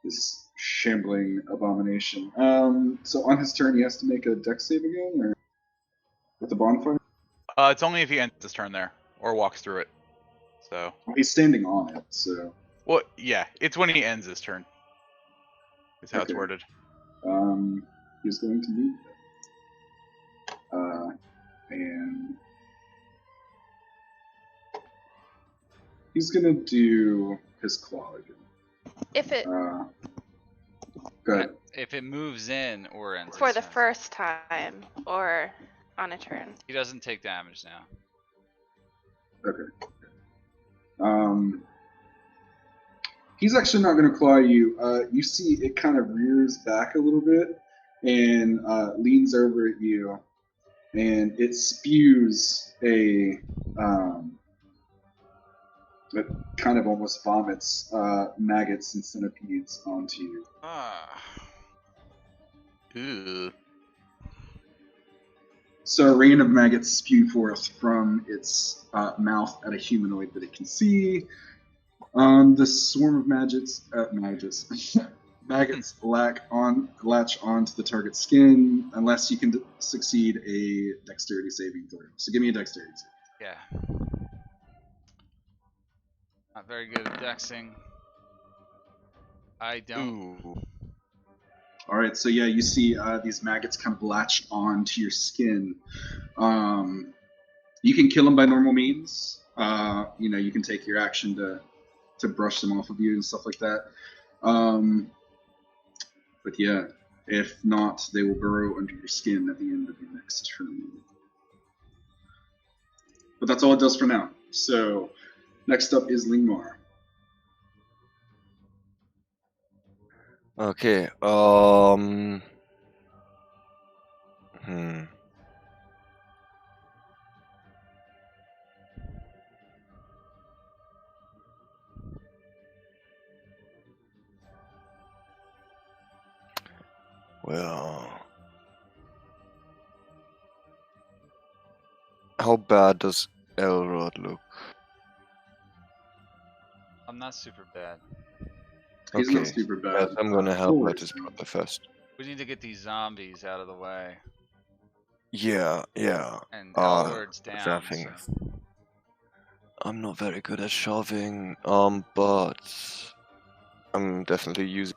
this shambling abomination. So on his turn, he has to make a dex save again, or with the bonfire. It's only if he ends his turn there or walks through it. So, Well, he's standing on it, so well, yeah, it's when he ends his turn. Is how it's Okay. worded. he's going to move it. And he's gonna do his claw again. If it Go ahead. If it moves in or ends for its the turn. first time or on a turn. He doesn't take damage now. Okay. He's actually not going to claw you. You see it kind of rears back a little bit, and leans over at you, and it spews it kind of almost vomits maggots and centipedes onto you. Ah. Ew. So a rain of maggots spew forth from its mouth at a humanoid that it can see. The swarm of maggots latch onto the target's skin unless you can succeed a dexterity saving throw. So give me a dexterity save. Yeah. Not very good at dexing. I don't. Ooh. All right, so yeah, you see these maggots kind of latch onto your skin. You can kill them by normal means. You can take your action to brush them off of you and stuff like that. But yeah, if not, they will burrow under your skin at the end of your next turn. But that's all it does for now. So next up is Lingmar. Okay. Well, how bad does Elrod look? I'm not super bad. He's Okay. not super Yes, bad. I'm gonna help Full out his race. brother first. We need to get these zombies out of the way. Yeah. And Uh, Elward's down. that thing. So. I'm not very good at shoving. But I'm definitely using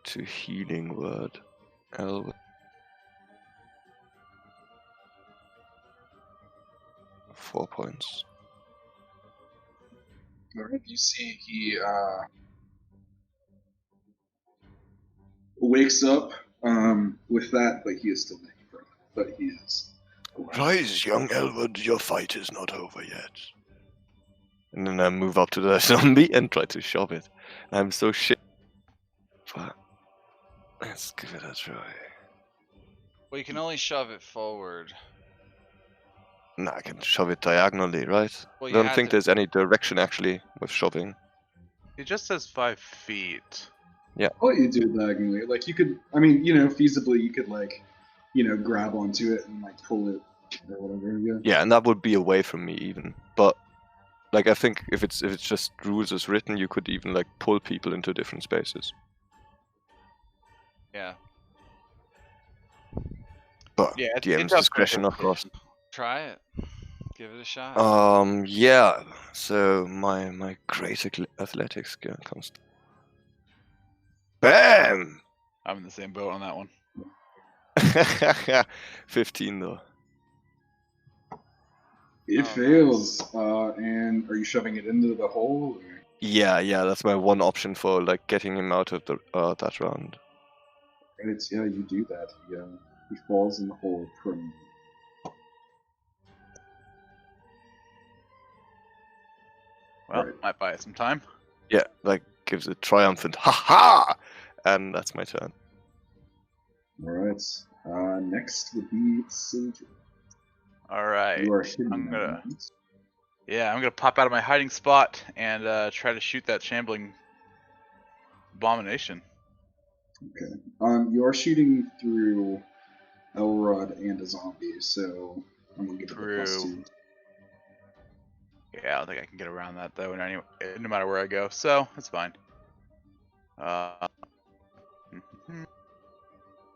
to healing word. Elwood. 4 points. All right, you see he wakes up with that, but he is still making progress. But he is alive. Rise, young Elwood, your fight is not over yet. And then I move up to the zombie and try to shove it. I'm so shit. But let's give it a try. Well, you can only shove it forward. Nah, I can shove it diagonally, right? Well, I you don't have think to. there's any direction actually with shoving. It just says 5 feet. I'll let you do it diagonally. Like you could, feasibly you could grab onto it and like pull it or whatever. Yeah. Yeah, and that would be away from me even. But like I think if it's just rules as written, you could even like pull people into different spaces. Yeah. But Yeah, DM's it's up to discretion, of course. interpretation. Try it. Give it a shot. Yeah. So my great athletics skill comes. Bam! I'm in the same boat on that one. 15 though. It Oh, fails. And are you shoving it into the hole? Or? Yeah, that's my one option for like getting him out of the that round. Right. Yeah, you do that. He falls in the hole prone. Well, Right. might buy it some time. Yeah, like gives a triumphant ha ha, and that's my turn. All right. Next would be Soldier. All right. You are hidden. I'm at the gonna. moment. Yeah, I'm gonna pop out of my hiding spot and try to shoot that shambling abomination. Okay. You are shooting through Elrod and a zombie, so I'm gonna give it a True. +2. Yeah, I don't think I can get around that though. No matter where I go, so that's fine.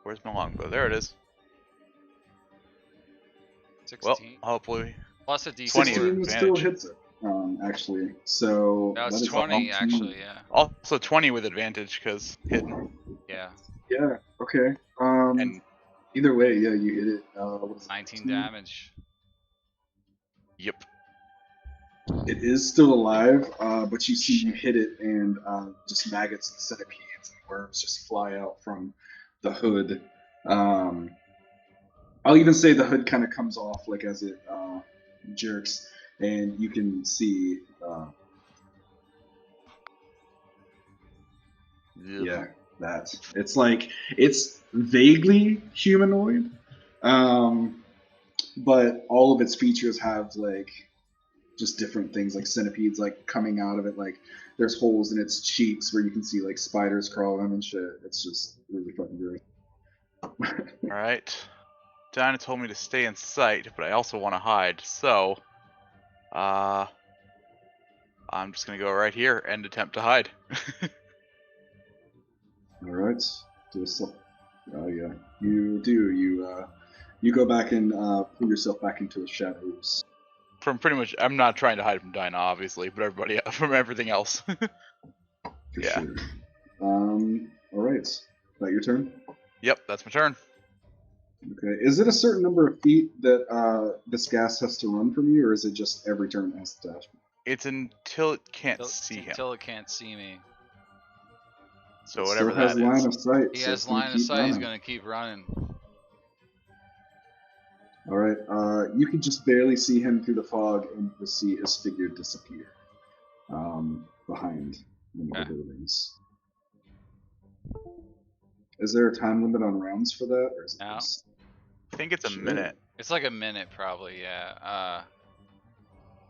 Where's my longbow? There it is. 16. Well, hopefully. Plus a D4. 20 16 still advantage. hits it. Actually, so No, that it's is 20 18. actually. Yeah. Also 20 with advantage because hidden. Yeah. Yeah. Okay. And Either way, yeah, you hit it. What is it, 19 18? damage. yep. It is still alive, but you see you Shit. hit it, and just maggots and centipedes and worms just fly out from the hood. I'll even say the hood kind of comes off like as it jerks, and you can see, Ugh. yeah, that it's like it's vaguely humanoid, but all of its features have like just different things, like centipedes like coming out of it. Like there's holes in its cheeks where you can see like spiders crawling and shit. It's just really fucking gross. All right. Dinah told me to stay in sight, but I also want to hide. So, I'm just gonna go right here and attempt to hide. All right, do a self. Oh yeah, you do. You go back and pull yourself back into the shadows. From pretty much, I'm not trying to hide from Dinah, obviously, but everybody from everything else. For Yeah. sure. All right. Is that your turn? Yep, that's my turn. Okay. Is it a certain number of feet that this gas has to run from you, or is it just every turn it has to dash? It's until it can't see him. Until it can't see me. So It whatever still has that line is. of sight. He so has it's gonna line of keep sight. He's running. gonna keep running. All right. You can just barely see him through the fog, and you see his figure disappear behind one of the Okay. buildings. Is there a time limit on rounds for that, or is it No. just... I think it's a Sure. minute. It's like a minute, probably. Yeah.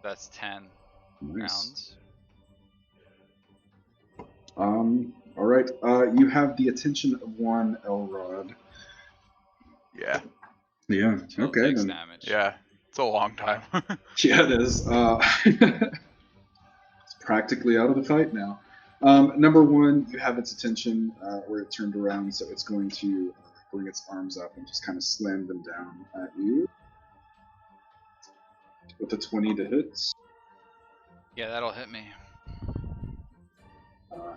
That's 10 Nice. rounds. All right. You have the attention of one Elrod. Yeah. Yeah. Till it Okay takes then. damage. Yeah. It's a long time. Yeah, it is. It's practically out of the fight now. Number one, you have its attention where it turned around, so it's going to bring its arms up and just kind of slam them down at you. With a 20 to hit, Yeah, that'll hit me.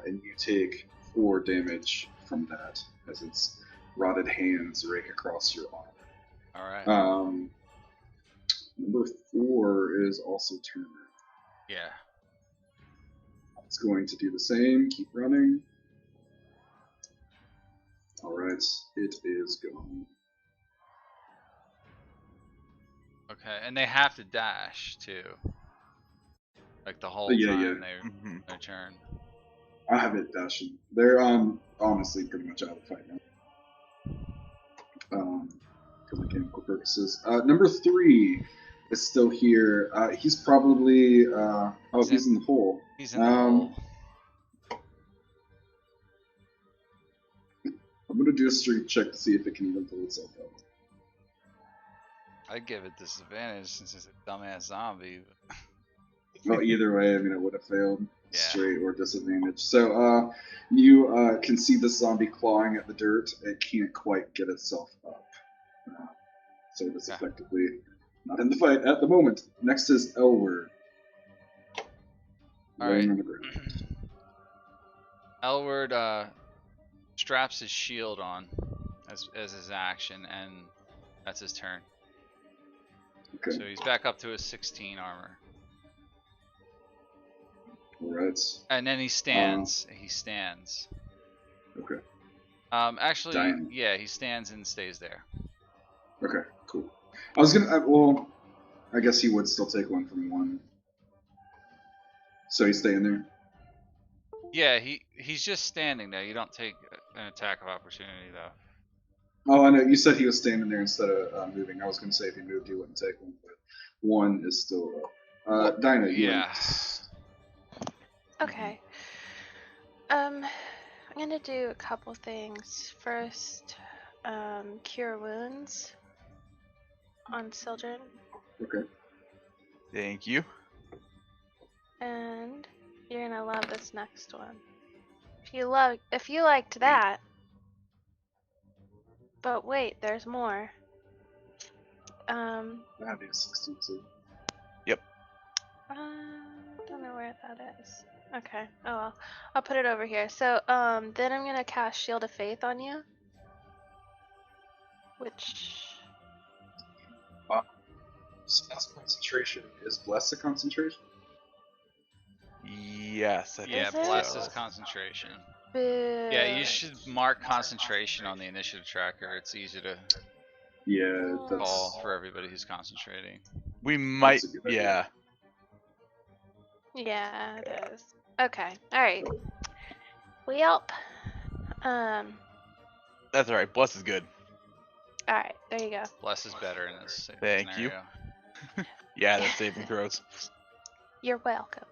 and you take 4 damage from that as its rotted hands rake across your arm. All right. Number 4 is also Turner. Yeah. It's going to do the same. Keep running. All right, it is gone. Okay, and they have to dash too. Like the whole Yeah, time yeah. their turn. I have it dashing. They're honestly pretty much out of the fight now. For mechanical purposes. Number 3 is still here. He's probably he's in the hole. He's in the hole. I'm gonna do a strength check to see if it can even pull itself out. I'd give it disadvantage since it's a dumbass zombie. Well, either way, I mean, it would have failed Yeah. straight or disadvantage. So you can see this zombie clawing at the dirt. It can't quite get itself up. So it's effectively not in the fight at the moment. Next is Elward. Alright. On the ground. Elward straps his shield on as his action, and that's his turn. Okay. So he's back up to his 16 armor. Alright. And then he stands. He stands. Okay. Actually, Dying. yeah, he stands and stays there. Okay, cool. I was gonna, I guess he would still take one from one. So he's staying there? Yeah, he's just standing there. You don't take an attack of opportunity though. Oh, I know. You said he was standing there instead of moving. I was gonna say if he moved, he wouldn't take one, but one is still up. Dinah, you Yeah. Okay. I'm gonna do a couple things. First, cure wounds on Sildren. Okay. Thank you. And you're gonna love this next one. If you liked that. But wait, there's more. I have a 62. Don't know where that is. Okay. Oh well. I'll put it over here. So, then I'm gonna cast Shield of Faith on you. Which... That's concentration. Is Bless a concentration? Yes, I Yeah, think bless so. is concentration. Boo. Yeah, you should mark concentration on the initiative tracker. It's easy to Yeah, that's... call for everybody who's concentrating. We might, That's a good idea. yeah. Yeah, it is. Okay. Alright. Well, That's all right. Bless is good. All right, there you go. Bless is better in this Thank you. scenario. Yeah, that's saving throws. You're welcome.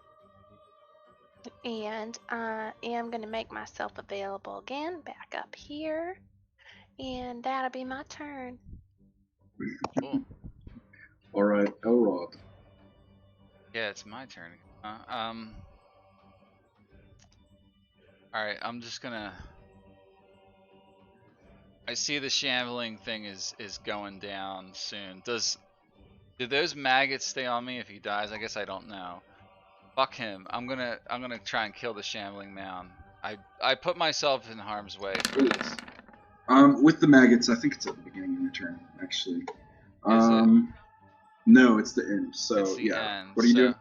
And I am going to make myself available again, back up here. And that'll be my turn. Cool. All right, Elrod. Yeah, it's my turn. All right, I'm just gonna. I see the shambling thing is going down soon. Do those maggots stay on me if he dies? I guess I don't know. Fuck him. I'm gonna try and kill the shambling mound. I put myself in harm's way for this. With the maggots, I think it's at the beginning of your turn, actually. Is it? No, it's the end. So It's the yeah. end. What are you doing?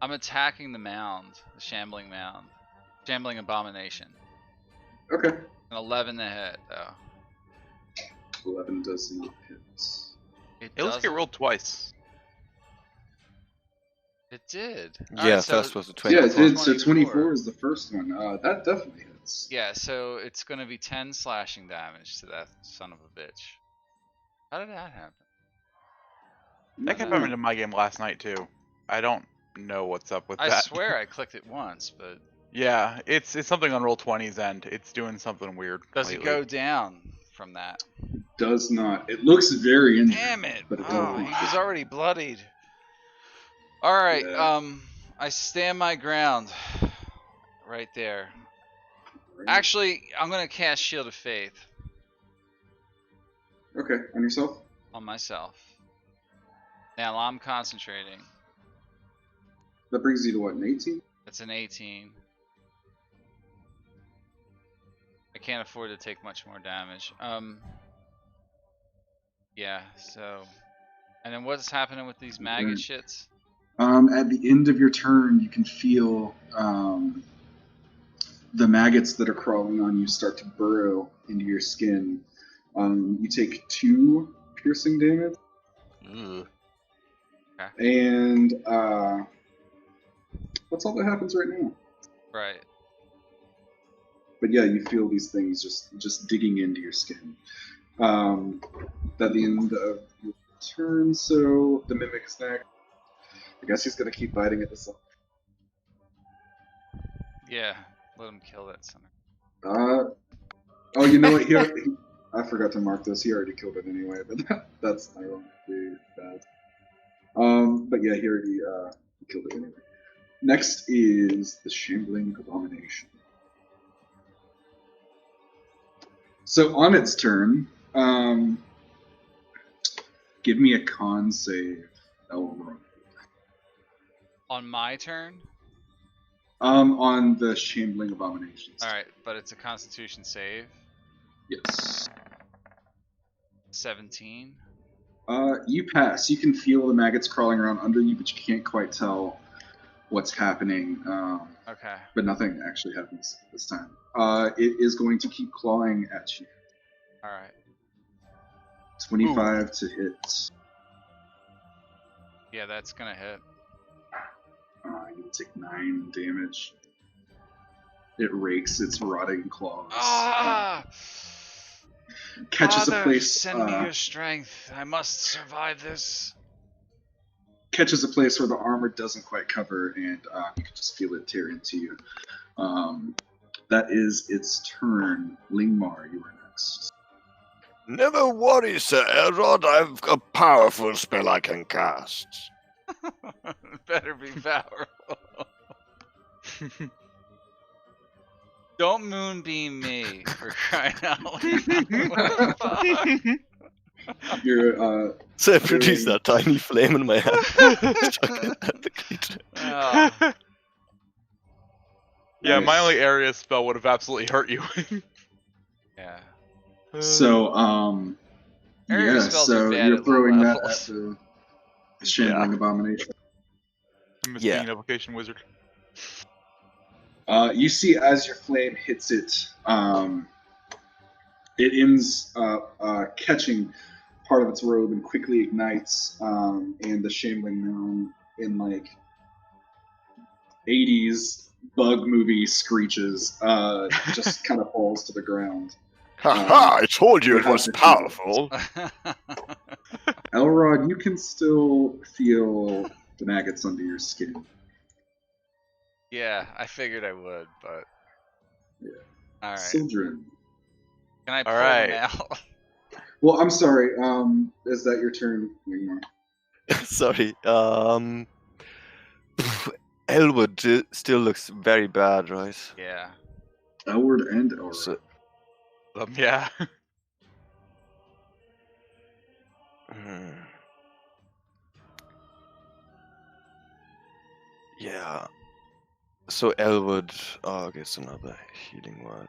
I'm attacking the mound, the shambling mound, shambling abomination. Okay. An 11 to hit though. 11 does not hit. It looks like it doesn't. rolled twice. It did. Yeah, Alright, so first was a Yeah, 24. it did. So 24 is the first one. That definitely hits. yeah, so it's gonna be 10 slashing damage to that son of a bitch. How did that happen? That kept happening to my game last night too. I don't know what's up with I that. swear I clicked it once, but Yeah, it's something on Roll20's end. It's doing something weird. does lately. it go down from that? Does not. It looks very injured. Damn it! But it Oh, doesn't. he was already bloodied. Alright, Yeah. I stand my ground. Right there. Actually, I'm gonna cast Shield of Faith Okay, on yourself? on myself. Now I'm concentrating. That brings you to what, an 18? It's an 18. I can't afford to take much more damage. Yeah, so. And then what's happening with these maggot shits? At the end of your turn, you can feel the maggots that are crawling on you start to burrow into your skin. You take 2 piercing damage. Ugh. And that's all that happens right now. Right. But yeah, you feel these things just digging into your skin. At the end of your turn, so the mimic snack. I guess he's gonna keep biting at this. Yeah, let him kill that son. Oh, you know what? I forgot to mark this. He already killed it anyway, but that's ironically bad. But yeah, he already killed it anyway. Next is the Shambling Abomination. So on its turn, give me a con save, Elrond. On my turn? On the Shambling Abominations. Alright, but it's a Constitution save. Yes. 17. You pass. You can feel the maggots crawling around under you, but you can't quite tell what's happening. Okay. But nothing actually happens this time. It is going to keep clawing at you. Alright. 25 to hit. Yeah, that's gonna hit. You take 9 damage. It rakes its rotting claws. Catches Father, a place. send me your strength. I must survive this. Catches a place where the armor doesn't quite cover, and you can just feel it tear into you. That is its turn. Lingmar, you are next. Never worry, Sir Elrod. I've a powerful spell I can cast. Better be powerful. Don't moonbeam me, for crying out loud. What the fuck? You're So I produce that tiny flame in my hand. Chuck it at the creature. Oh, Yeah, my Nice. only area spell would have absolutely hurt you. yeah. So, Area yeah, spells are so bad you're at low throwing that levels. at the Shambling Abomination. I'm a Yeah. singing evocation wizard. You see as your flame hits it, it ends catching part of its robe and quickly ignites, and the Shambling Mound in like 80s bug movie screeches just kind of falls to the ground. Ha! I told you you it have was to shoot powerful. Elrod, you can still feel the maggots under your skin. Yeah, I figured I would, but Yeah. all right. Sildren. Can I All pull right. them out? Well, I'm sorry. Is that your turn, Wingmar? Sorry. Elwood still looks very bad, right? Yeah. Elward and Elrod. So, Yeah. hmm. Yeah. So Elwood, I guess another healing word.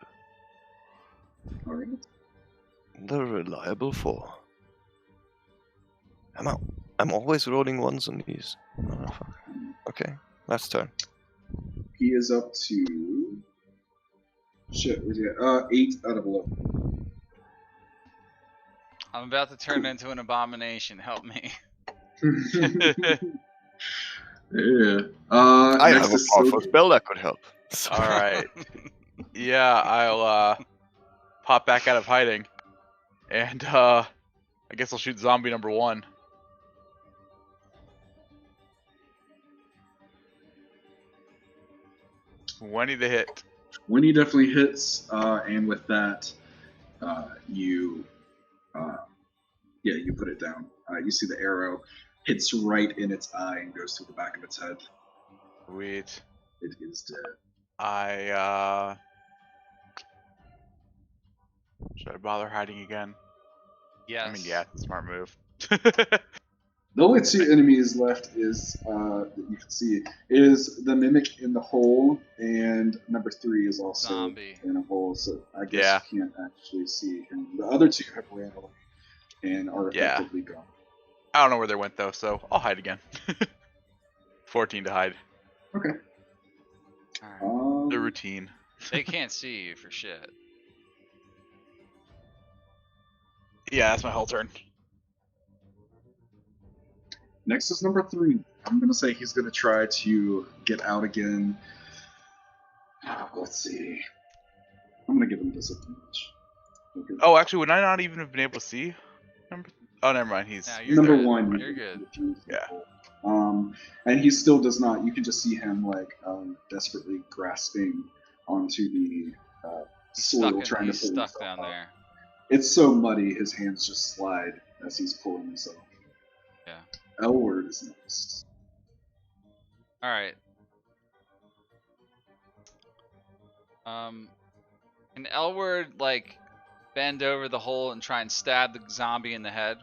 All right. They're reliable for. I'm always rolling ones on these. Motherfucker. Okay, last turn. He is up to. Shit, where's he at? 8 out of 11. I'm about to turn into an abomination. Help me. Yeah. I Next have a is powerful Sildren. spell that could help. All right. Yeah, I'll pop back out of hiding, and I guess I'll shoot zombie number 1. When the hit. Winnie definitely hits, and with that, you put it down. You see the arrow hits right in its eye and goes through the back of its head. Sweet. It is dead. Should I bother hiding again? Yes. I mean, yeah, smart move. The only 2 enemies left is that you can see is the mimic in the hole, and number 3 is also Zombie. in a hole. So I guess Yeah. you can't actually see him. The other 2 have ran away and are Yeah. effectively gone. I don't know where they went though, so I'll hide again. 14 to hide. Okay. All right. The routine. They can't see you for shit. Yeah, that's my whole turn. Next is number 3. I'm gonna say he's gonna try to get out again. Let's see. I'm gonna give him disadvantage. Okay. Oh, actually, would I not even have been able to see? Oh, never mind. He's No, you're Number good. 1. You're good. Yeah. And he still does not. You can just see him desperately grasping onto the soil, trying to pull He's stuck himself down up. there. It's so muddy, his hands just slide as he's pulling himself. Yeah. Elward is next. All right. Can Elward bend over the hole and try and stab the zombie in the head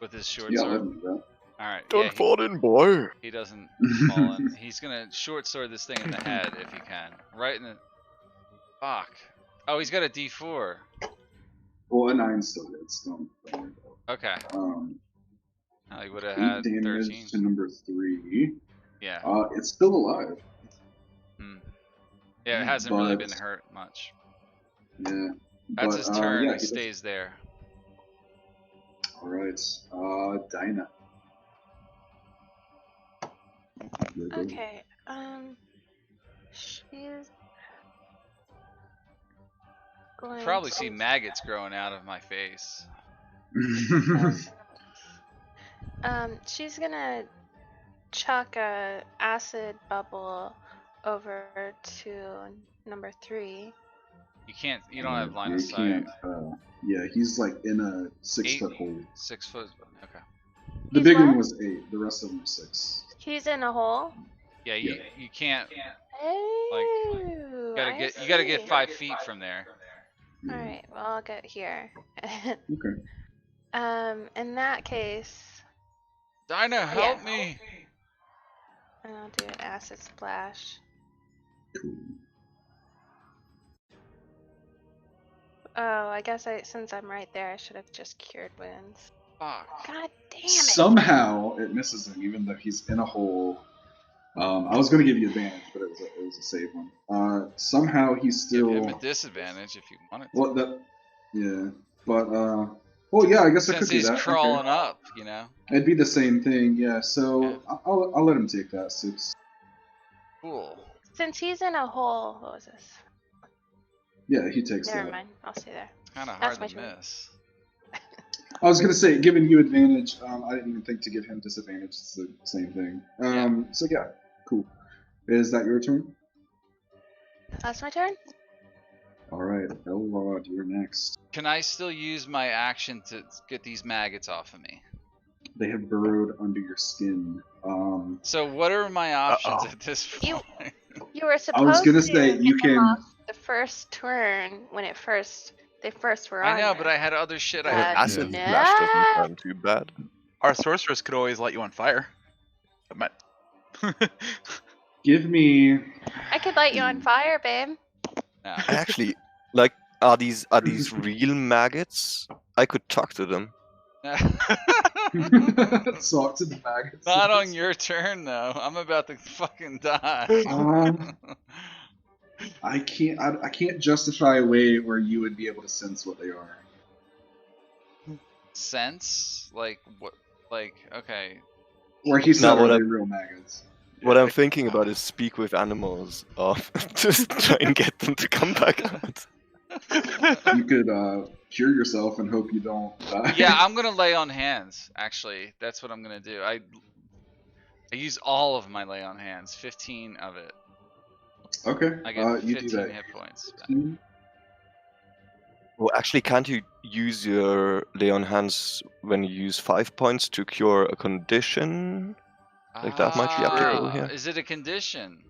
with his short Yeah, sword? let me do that. All right. Don't Yeah, fall in, boy. he doesn't fall in. He's gonna short sword this thing in the head if he can. Right in the. Fuck. Oh, he's got a D4. Well, a 9 still hits. Don't worry about Okay. it. Oh, he would have 8 had damage 13. to number 3. Yeah. It's still alive. Yeah, it hasn't really but- been hurt much. Yeah. That's but, his turn. Yeah, He stays there. Alright. Dinah. You're good. Okay. She's going Probably to... see maggots growing out of my face. She's gonna chuck a acid bubble over to number 3. You can't. You don't have line You of sight. can't, yeah, he's in a 6 8 foot hole. 6 foot. Okay. The He's big what? one was 8. The rest of them were 6. He's in a hole. Yeah. You can't. Oh, You gotta get 5 feet from there. Yeah. All right. Well, I'll get here. Okay. In that case, Dinah, help me! and I'll do an acid splash. Cool. Oh, I guess since I'm right there, I should have just cured wounds. Fuck. God damn it! Somehow it misses him, even though he's in a hole. I was going to give you advantage, but it was a save one. Somehow he's Give still. him a disadvantage if you wanted to. What that? Yeah, but well, yeah, I guess I Since could do he's that. crawling Okay. up, It'd be the same thing, yeah. So Yeah. I'll let him take that 6. Cool. Since he's in a hole, what was this? Yeah, he takes Never that. mind. I'll stay there. Kind of That's hard my to turn. miss. I was gonna say, giving you advantage. I didn't even think to give him disadvantage. It's the same thing. So yeah, cool. Is that your turn? That's my turn. All right, Elrod, you're next. Can I still use my action to get these maggots off of me? They have burrowed under your skin. So what are my options Uh-oh. at this You- point? You were I supposed was gonna to say get you them can. off the first turn when they first were on I know, there. but I had other shit I An had to acid do. no. splash doesn't sound too bad. Our sorceress could always light you on fire. That might- Give me. I could light you on fire, babe. No. I actually like. Are these real maggots? I could talk to them. Talk to the maggots. Not on your turn though. I'm about to fucking die. I can't. I can't justify a way where you would be able to sense what they are. Sense? Like what? Like okay. Where he said, what "Are I- they real maggots?" What Yeah, I'm thinking about is speak with animals, or just try and get them to come back out. You could cure yourself and hope you don't die. Yeah, I'm gonna lay on hands. Actually, that's what I'm gonna do. I use all of my lay on hands. 15 of it. Okay. I get You do 15 that. hit points. back. Well, actually, can't you use your lay on hands when you use 5 points to cure a condition? Like, that might be applicable Ah, here. Is it a condition?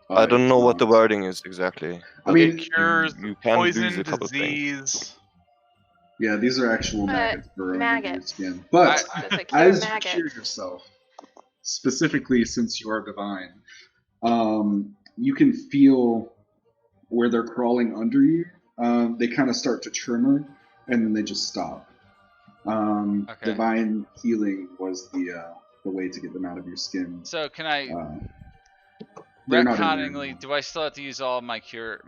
I don't It's know what the not. wording is exactly. I but mean, it cures you can lose poison, a couple things. disease. yeah, these are actual But maggots burrowing under your maggots. skin. But Does it cure as you maggots? cure yourself, specifically since you are divine, you can feel where they're crawling under you. They kind of start to tremor, and then they just stop. Okay. Divine healing was the way to get them out of your skin. So can I They're not in there retconningly? anymore. Do I still have to use all my cure?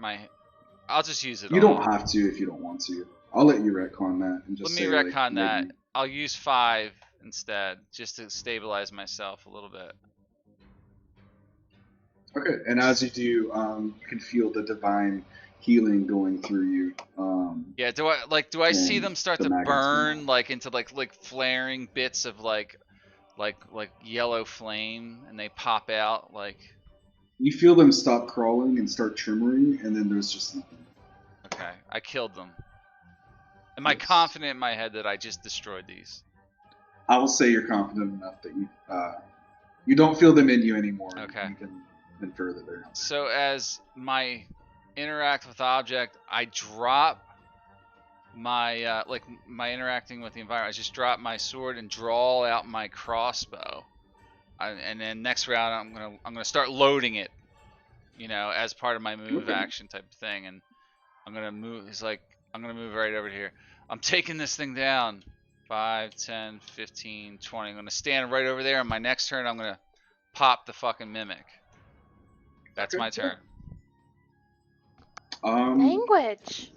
I'll just use it You all. don't have to if you don't want to. I'll let you retcon that and just Let me say, retcon like, that. maybe- I'll use 5 instead, just to stabilize myself a little bit. Okay, and as you do, you can feel the divine healing going through you. Yeah. Do I see and them start the to maggots burn come like into like flaring bits of like yellow flame, and they pop out like? You feel them stop crawling and start tremoring, and then there's just nothing. Okay, I killed them. Am I Yes. confident in my head that I just destroyed these? I will say you're confident enough that you don't feel them in you anymore. Okay. You can infer that they're not. So as my interact with object, I drop my my interacting with the environment. I just drop my sword and draw out my crossbow, and then next round I'm gonna start loading it, as part of my move Okay. action type of thing, and I'm gonna move. He's like, I'm gonna move right over here. I'm taking this thing down. 5, 10, 15, 20. I'm gonna stand right over there. On my next turn, I'm gonna pop the fucking mimic. That's Okay, my turn. Language.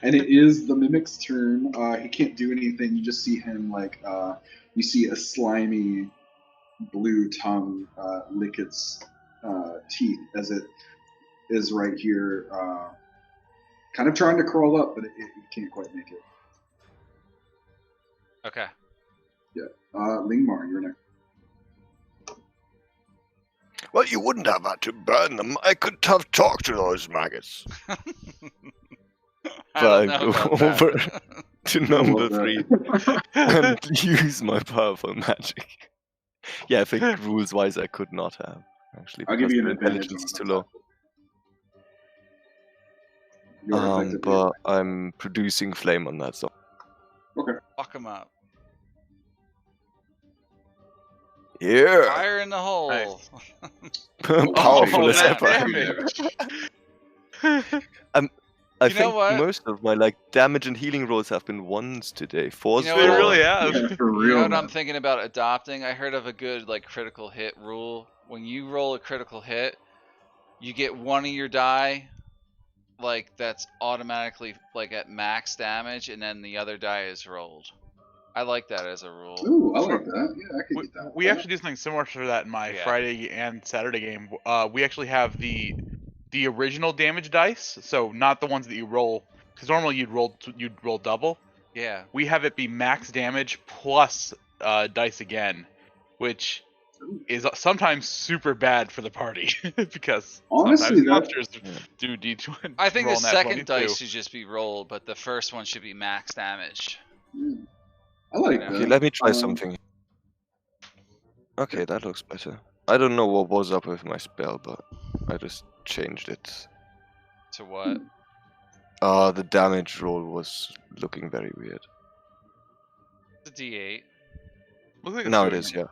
And it is the mimic's turn. He can't do anything. You just see him you see a slimy blue tongue lick its teeth as it is right here, kind of trying to crawl up, but it can't quite make it. Okay. Lingmar, you're next. Well, you wouldn't have had to burn them. I could have talked to those maggots. I But don't I know go about over that. to I number love 3 that. and use my powerful magic. Yeah, I think rules-wise I could not have, actually, I'll give because you an the advantage intelligence is on too low. You're effectively. But I'm producing flame on that, so. Fuck him up. Yeah! Fire in the hole. Powerful Oh, as that ever. damage. I You know think what? most of my damage and healing rolls have been 1s today. 4s You know They what? really have. Yeah, for You real. know what I'm man. thinking about adopting? I heard of a good critical hit rule. When you roll a critical hit, you get one of your die that's automatically at max damage, and then the other die is rolled. I like that as a rule. Ooh, I like that. Yeah, I could get that. We actually do something similar to that in my Yeah. Friday and Saturday game. We actually have the original damage dice, so not the ones that you roll because normally you'd roll double. Yeah. We have it be max damage plus dice again, which is sometimes super bad for the party because Honestly, sometimes that monsters Yeah. do D20. I think the roll nat second 22. dice should just be rolled, but the first one should be max damage. I like Yeah. that. Okay, let me try Um, something. Okay, that looks better. I don't know what was up with my spell, but I just changed it. To what? The damage roll was looking very weird. It's a D8. Looks like it's Now it doing is, yeah.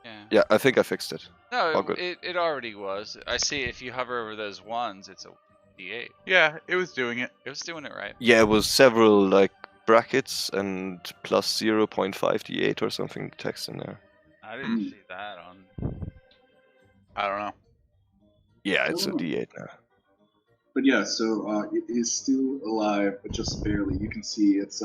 Yeah. Yeah, I think I fixed it. All No, good. it already was. I see if you hover over those ones, it's a D8. Yeah, it was doing it. It was doing it right. Yeah, it was several like brackets and plus 0.5 d8 or something text in there. I didn't Hmm. see that on. I don't know. Yeah, it's a Oh. d8 now. But yeah, so it is still alive, but just barely. You can see its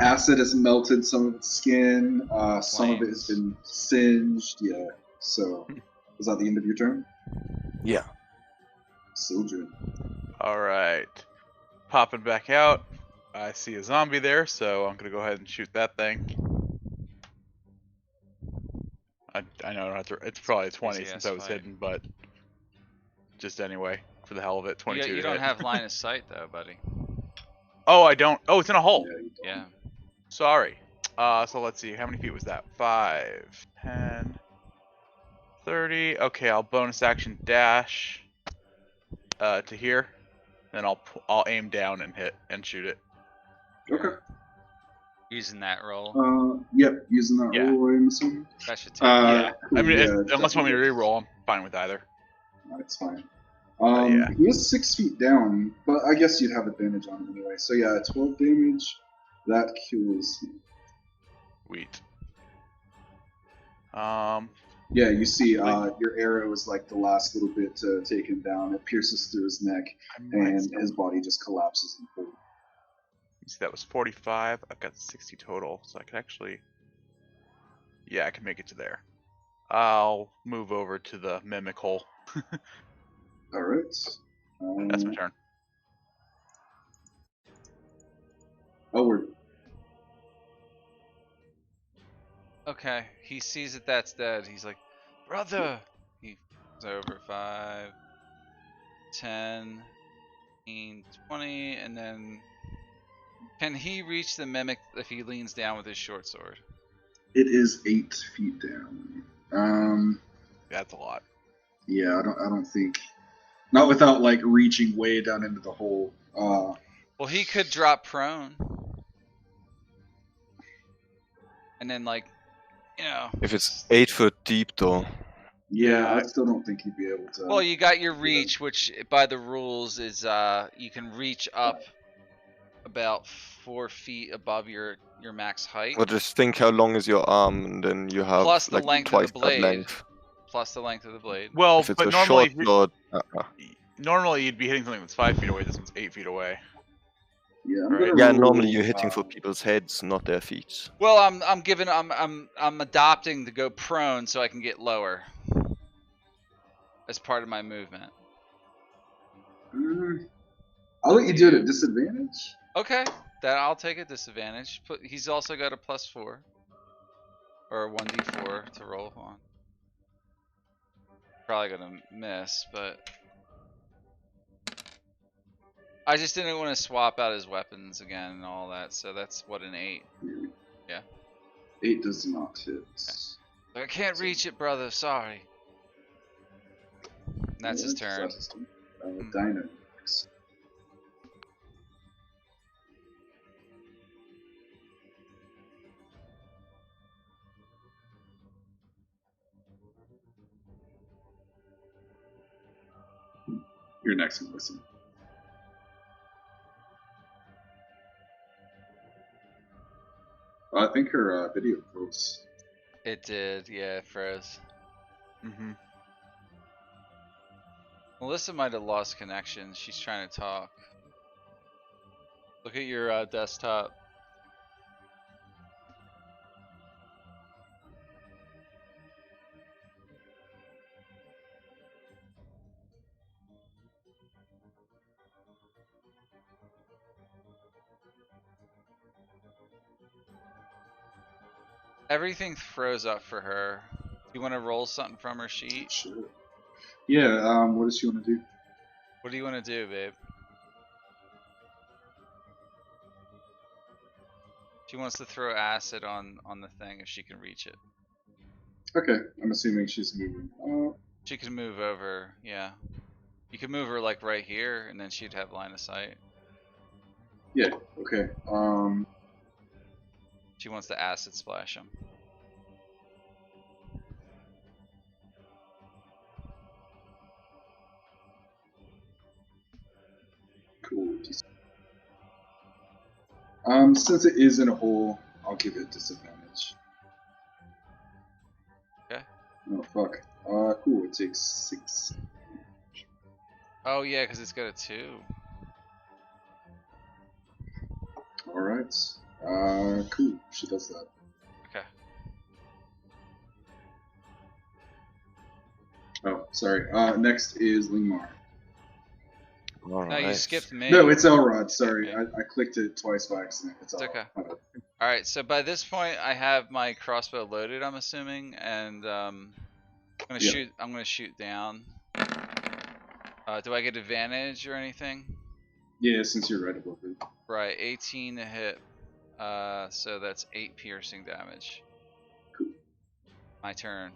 acid has melted some of its skin. Some of it has Flames. been singed. Yeah. So, is that the end of your turn? Yeah. Sildren. All right, popping back out. I see a zombie there, so I'm gonna go ahead and shoot that thing. I know I don't have to, it's probably a 20 Easy since ass I was fight. hidden, but just anyway, for the hell of it, You, 22 you to don't hit. have line of sight though, buddy. Oh, I don't. Oh, it's in a hole. Yeah, you don't. Yeah. Sorry. So let's see. How many feet was that? 5, 10, 30. Okay, I'll bonus action dash to here. Then I'll aim down and hit and shoot it. Okay. Using that roll. Yep. Using that Yeah. roll, I'm assuming. That should take. Yeah. Cool, I mean, yeah, unless you want me to definitely. re-roll, I'm fine with either. That's fine. Yeah. He is 6 feet down, but I guess you'd have advantage on him anyway. So yeah, 12 damage. That kills him. Sweet. Yeah, you see, your arrow is like the last little bit to take him down. It pierces through his neck, I might and still- his body just collapses in full. You see, that was 45. I've got 60 total, so I could actually. Yeah, I can make it to there. I'll move over to the mimic hole. All right. That's my turn. We're Okay. He sees that that's dead. He's like, brother. He goes over 5, 10, 15, 20, and then. Can he reach the mimic if he leans down with his short sword? It is 8 feet down. That's a lot. Yeah, I don't think. Not without like reaching way down into the hole. Well, he could drop prone. And then, like, you know. If it's 8 foot deep though. Yeah, I Yeah. still don't think you'd be able to. Well, you got your reach, which by the rules is you can reach up about 4 feet above your max height. Well, just think how long is your arm, and then you have Plus the like length of twice the that blade. length. Plus the length of the blade. Well, If it's but a normally, short sword, normally you'd be hitting something that's 5 feet away. This one's 8 feet away. Yeah, I'm Right. gonna yeah, roll, normally you're hitting for people's heads, not their feet. Well, I'm adopting to go prone so I can get lower. As part of my movement. I'll let you do it at disadvantage. Okay, that I'll take a disadvantage. He's also got a +4 or a 1d4 to roll on. Probably gonna miss, but I just didn't want to swap out his weapons again and all that. So that's what, an 8. Yeah. 8 does not hit. I can't reach it, brother. Sorry. And that's his turn. That's his turn. Dinah next. You're next, Melissa. I think her video froze. It did, yeah, it froze. Mm-hmm. Melissa might have lost connection. She's trying to talk. Look at your desktop. Everything froze up for her. Do you want to roll something from her sheet? Sure. Yeah. What does she want to do? What do you want to do, babe? She wants to throw acid on the thing if she can reach it. Okay. I'm assuming she's moving. She can move over, yeah. You could move her like right here, and then she'd have line of sight. Yeah. Okay. She wants to acid splash him. Cool. Since it is in a hole, I'll give it disadvantage. Okay. Oh fuck. Cool. It takes 6. Oh yeah, because it's got a 2. All right. Cool. She does that. Okay. Oh, sorry. Next is Lingmar. All No, you right. skipped me. No, it's Elrod. Sorry, Okay. I clicked it twice by accident. It's Elrod. okay. My bad. Alright, so by this point I have my crossbow loaded, I'm assuming, and I'm gonna Yeah. shoot down. Do I get advantage or anything? Yeah, since you're right above it. Right, 18 to hit. So that's 8 piercing damage. Cool. My turn.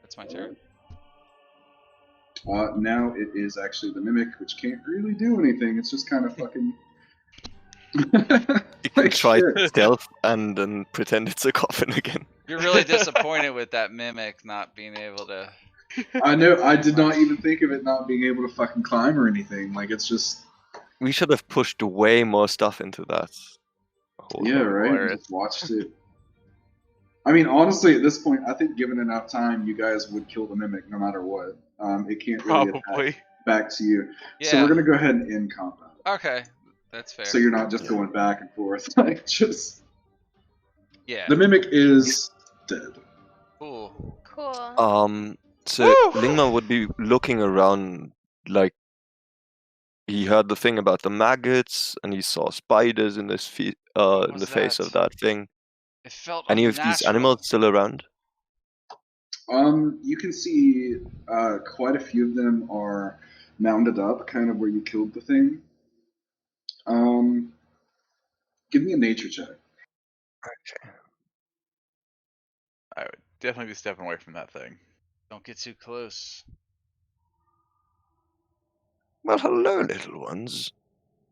That's my turn. Now it is actually the mimic, which can't really do anything. It's just kind of fucking. You can like try shit. stealth and then pretend it's a coffin again. You're really disappointed with that mimic not being able to. I know. I did not even think of it not being able to fucking climb or anything. Like it's just. We should have pushed way more stuff into that. hole Yeah, to right. acquire And it. just watched it. I mean, honestly, at this point, I think given enough time, you guys would kill the mimic no matter what. It can't really Probably. attack back to you. Yeah. So we're gonna go ahead and end combat. Okay, that's fair. So you're not just Yeah. going back and forth. Like just Yeah. the mimic is dead. Cool. Cool. So Woo! Lingma would be looking around like he heard the thing about the maggots and he saw spiders in this in was the face that? of that thing. It felt Any of these unnatural. animals still around? You can see quite a few of them are mounded up, kind of where you killed the thing. Give me a nature check. I would definitely be stepping away from that thing. Don't get too close. Well, hello, little ones.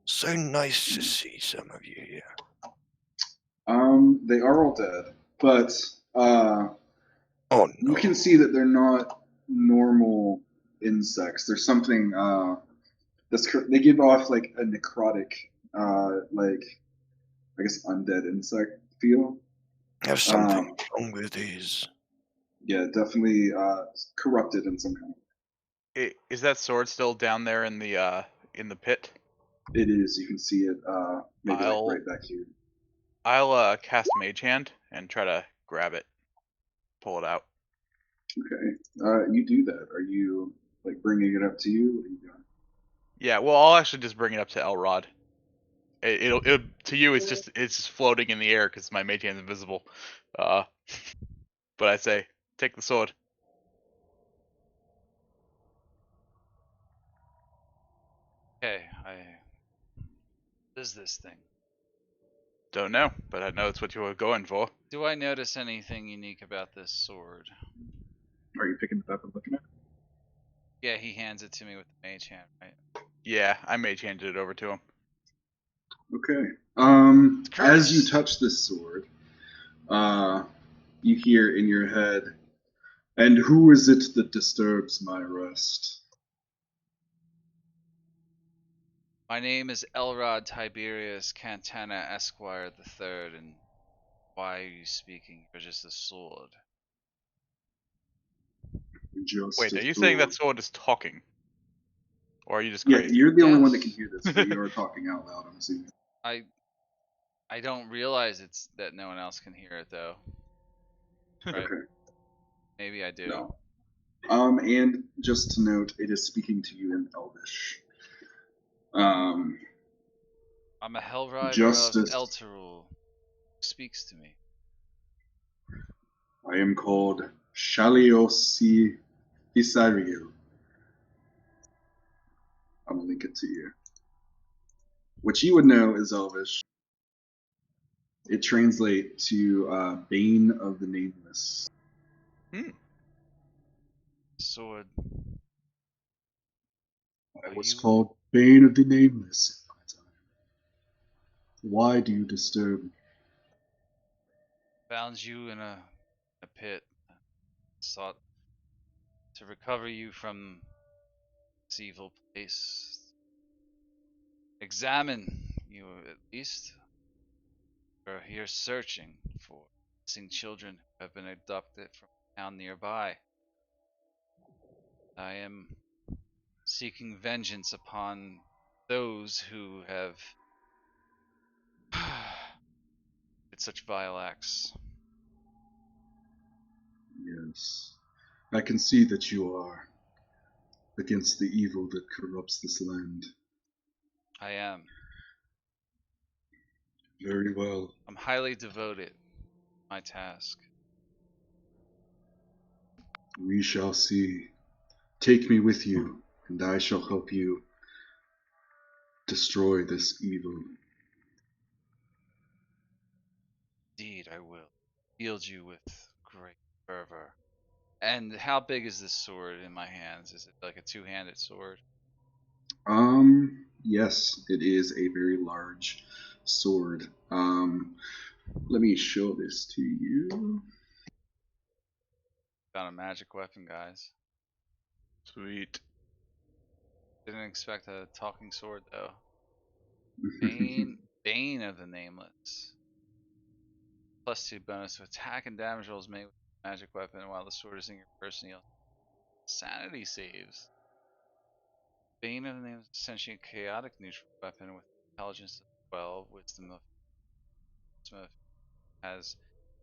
So nice to see some of you here. They are all dead, but Oh no. you can see that they're not normal insects. There's something they give off like a necrotic, like I guess undead insect feel. There's something wrong with these. Yeah, definitely corrupted in some kind. Is that sword still down there in the pit? It is. You can see it. Maybe I'll- like right back here. I'll cast Mage Hand and try to grab it, pull it out. Okay. You do that. Are you like bringing it up to you? What are you doing? Yeah, well, I'll actually just bring it up to Elrod. It'll to you it's just floating in the air because my Mage Hand's invisible. But I say, take the sword. Okay, what is this thing? Don't know, but I know it's what you were going for. Do I notice anything unique about this sword? Are you picking it up and looking at it? Yeah, he hands it to me with the mage hand, right? Yeah, I Mage Handed it over to him. Okay. It's As you cursed. touch this sword, you hear in your head, "And who is it that disturbs my rest?" My name is Elrod Tiberius Cantana Esquire the Third, and why are you speaking? You're just a sword. Just Wait, a are you saying that sword. sword is talking? Or are you just Yeah, crazy? you're the only one that Yes. can hear this, but you're talking out loud. I'm assuming. I don't realize it's that no one else can hear it though. Right? Okay. Maybe I do. No. And just to note, it is speaking to you in Elvish. I'm a Hellrider Justice. of Elturul. Who speaks to me? I am called Shaliosi Isario. I'm gonna link it to you. What you would know is Elvish. It translates to Bane of the Nameless. Sword. I Are was you called Bane of the Nameless in my time. Why do you disturb me? found you in a pit. Sought to recover you from this evil place. Examine you at least. We're here searching for missing children who have been abducted from a town nearby. I am seeking vengeance upon those who have did such vile acts. Yes. I can see that you are against the evil that corrupts this land. I am. Very well. I'm highly devoted to my task. We shall see. Take me with you, and I shall help you destroy this evil. Indeed, I will. Yield you with great fervor. And how big is this sword in my hands? Is it like a two-handed sword? Yes, it is a very large sword. Let me show this to you. Found a magic weapon, guys. Sweet. Didn't expect a talking sword though. Bane of the Nameless. +2 bonus to attack and damage rolls made with a magic weapon while the sword is in your person. You'll sanity saves. Bane of the Nameless is essentially a chaotic neutral weapon with intelligence of 12, wisdom of has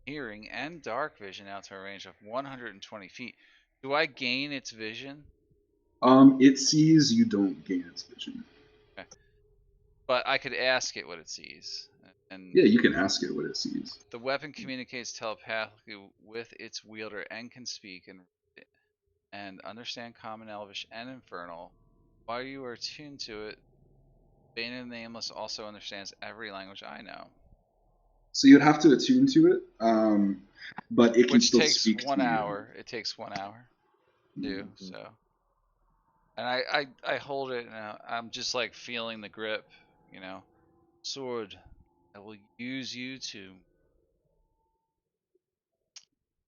hearing and dark vision out to a range of 120 feet. Do I gain its vision? It sees, you don't gain its vision. Okay. But I could ask it what it sees. And Yeah, you can ask it what it sees. the weapon communicates telepathically with its wielder and can speak and understand Common, Elvish, and Infernal. While you are attuned to it, Bane of the Nameless also understands every language I know. So you'd have to attune to it, but it can Which still takes speak 1 to you. hour. It takes 1 hour too, so. And I hold it and I'm just like feeling the grip, you know. Sword, I will use you to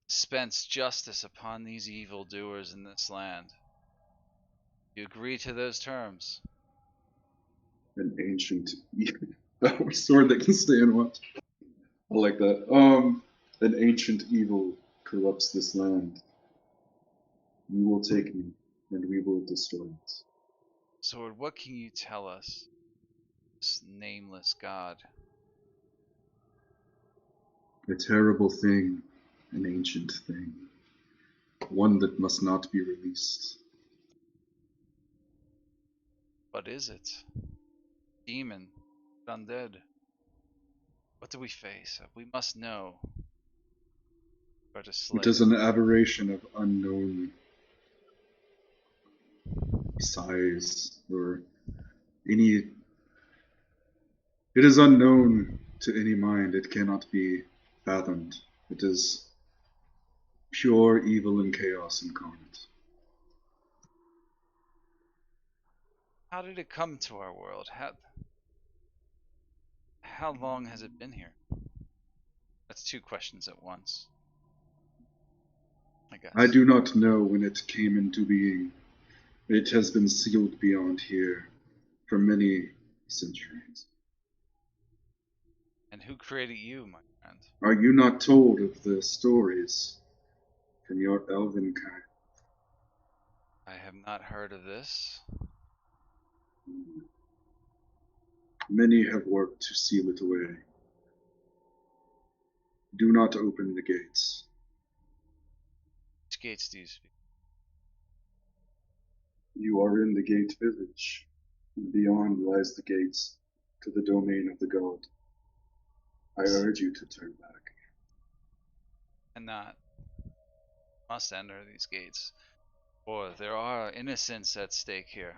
dispense justice upon these evildoers in this land. You agree to those terms? An ancient sword that can stand what? I like that. An ancient evil corrupts this land. You will take me, and we will destroy it. Sword, what can you tell us? This nameless god. A terrible thing, an ancient thing, one that must not be released. What is it? Demon. Undead. What do we face? We must know. Or to slay It is it. an aberration of unknown size or any. It is unknown to any mind. It cannot be fathomed. It is pure evil and chaos incarnate. How did it come to our world? How long has it been here? That's two questions at once, I I guess. do not know when it came into being. It has been sealed beyond here for many centuries. And who created you, my friend? Are you not told of the stories from your elven kind? I have not heard of this. Many have worked to seal it away. Do not open the gates. Which gates do you speak? You are in the gate village, and beyond lies the gates to the domain of the god. I urge you to turn back. And not. must enter these gates, for there are innocents at stake here.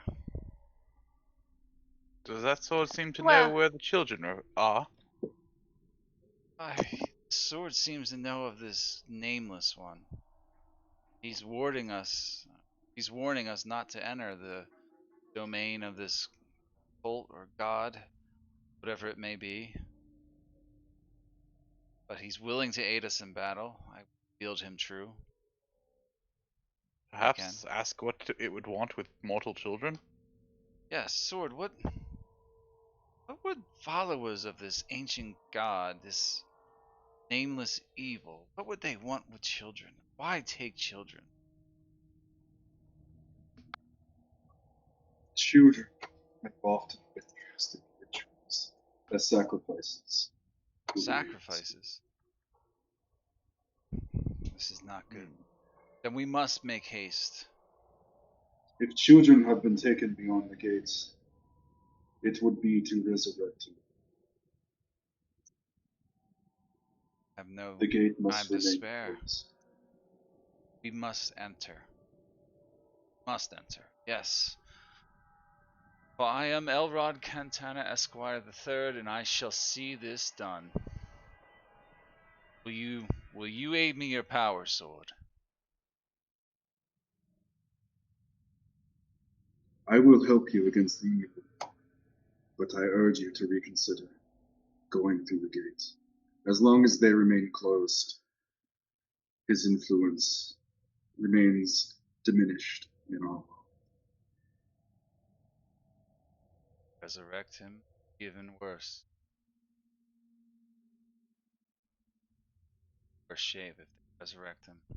Does that sword seem to know Well- where the children are? The sword seems to know of this nameless one. He's warding us. He's warning us not to enter the domain of this cult or god, whatever it may be. But he's willing to aid us in battle. I wield him true. Perhaps ask what it would want with mortal children? Yes, sword, what would followers of this ancient god, this nameless evil, what would they want with children? Why take children? Children have often been used in rituals as sacrifices. to the gods. Sacrifices. This is not good. Then we must make haste. If children have been taken beyond the gates, it would be to resurrect them. I have no The gate time must to remain spare. closed. We must enter. Must enter. Yes. For I am Elrod Cantana Esquire III, and I shall see this done. Will you aid me your power, sword? I will help you against the evil, but I urge you to reconsider going through the gates. As long as they remain closed, his influence remains diminished in our world. Resurrect him, even worse. Or shave if they resurrect him. I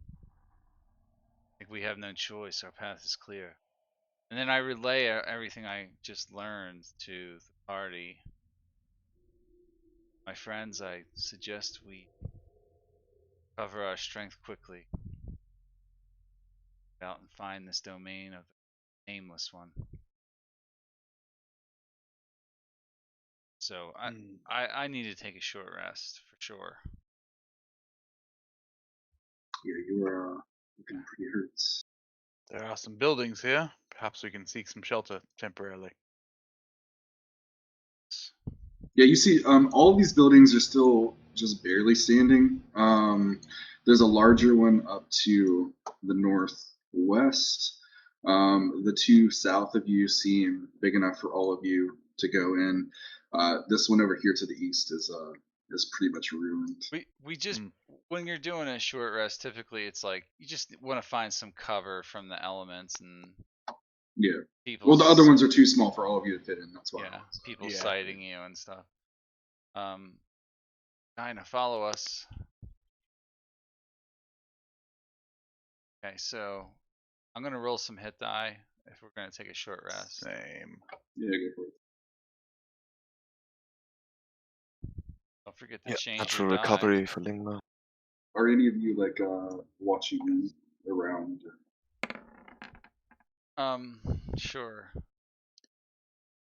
think we have no choice. Our path is clear. And then I relay everything I just learned to the party. My friends, I suggest we cover our strength quickly. Get out and find this domain of the nameless one. So I need to take a short rest for sure. Yeah, you are looking pretty hurt. There are some buildings here. Perhaps we can seek some shelter temporarily. Yeah, you see, all of these buildings are still just barely standing. There's a larger one up to the northwest. The two south of you seem big enough for all of you to go in. This one over here to the east is pretty much ruined. We just when you're doing a short rest, typically it's like you just want to find some cover from the elements and Yeah. people. Well, the other ones are too small for all of you to fit in. That's why. Yeah, people sighting you and stuff. Trying to follow us. Okay, so I'm gonna roll some hit die if we're gonna take a short rest. Same. Yeah, go for it. Don't forget to change natural your die. recovery for Lingma. Are any of you like watching around? Sure.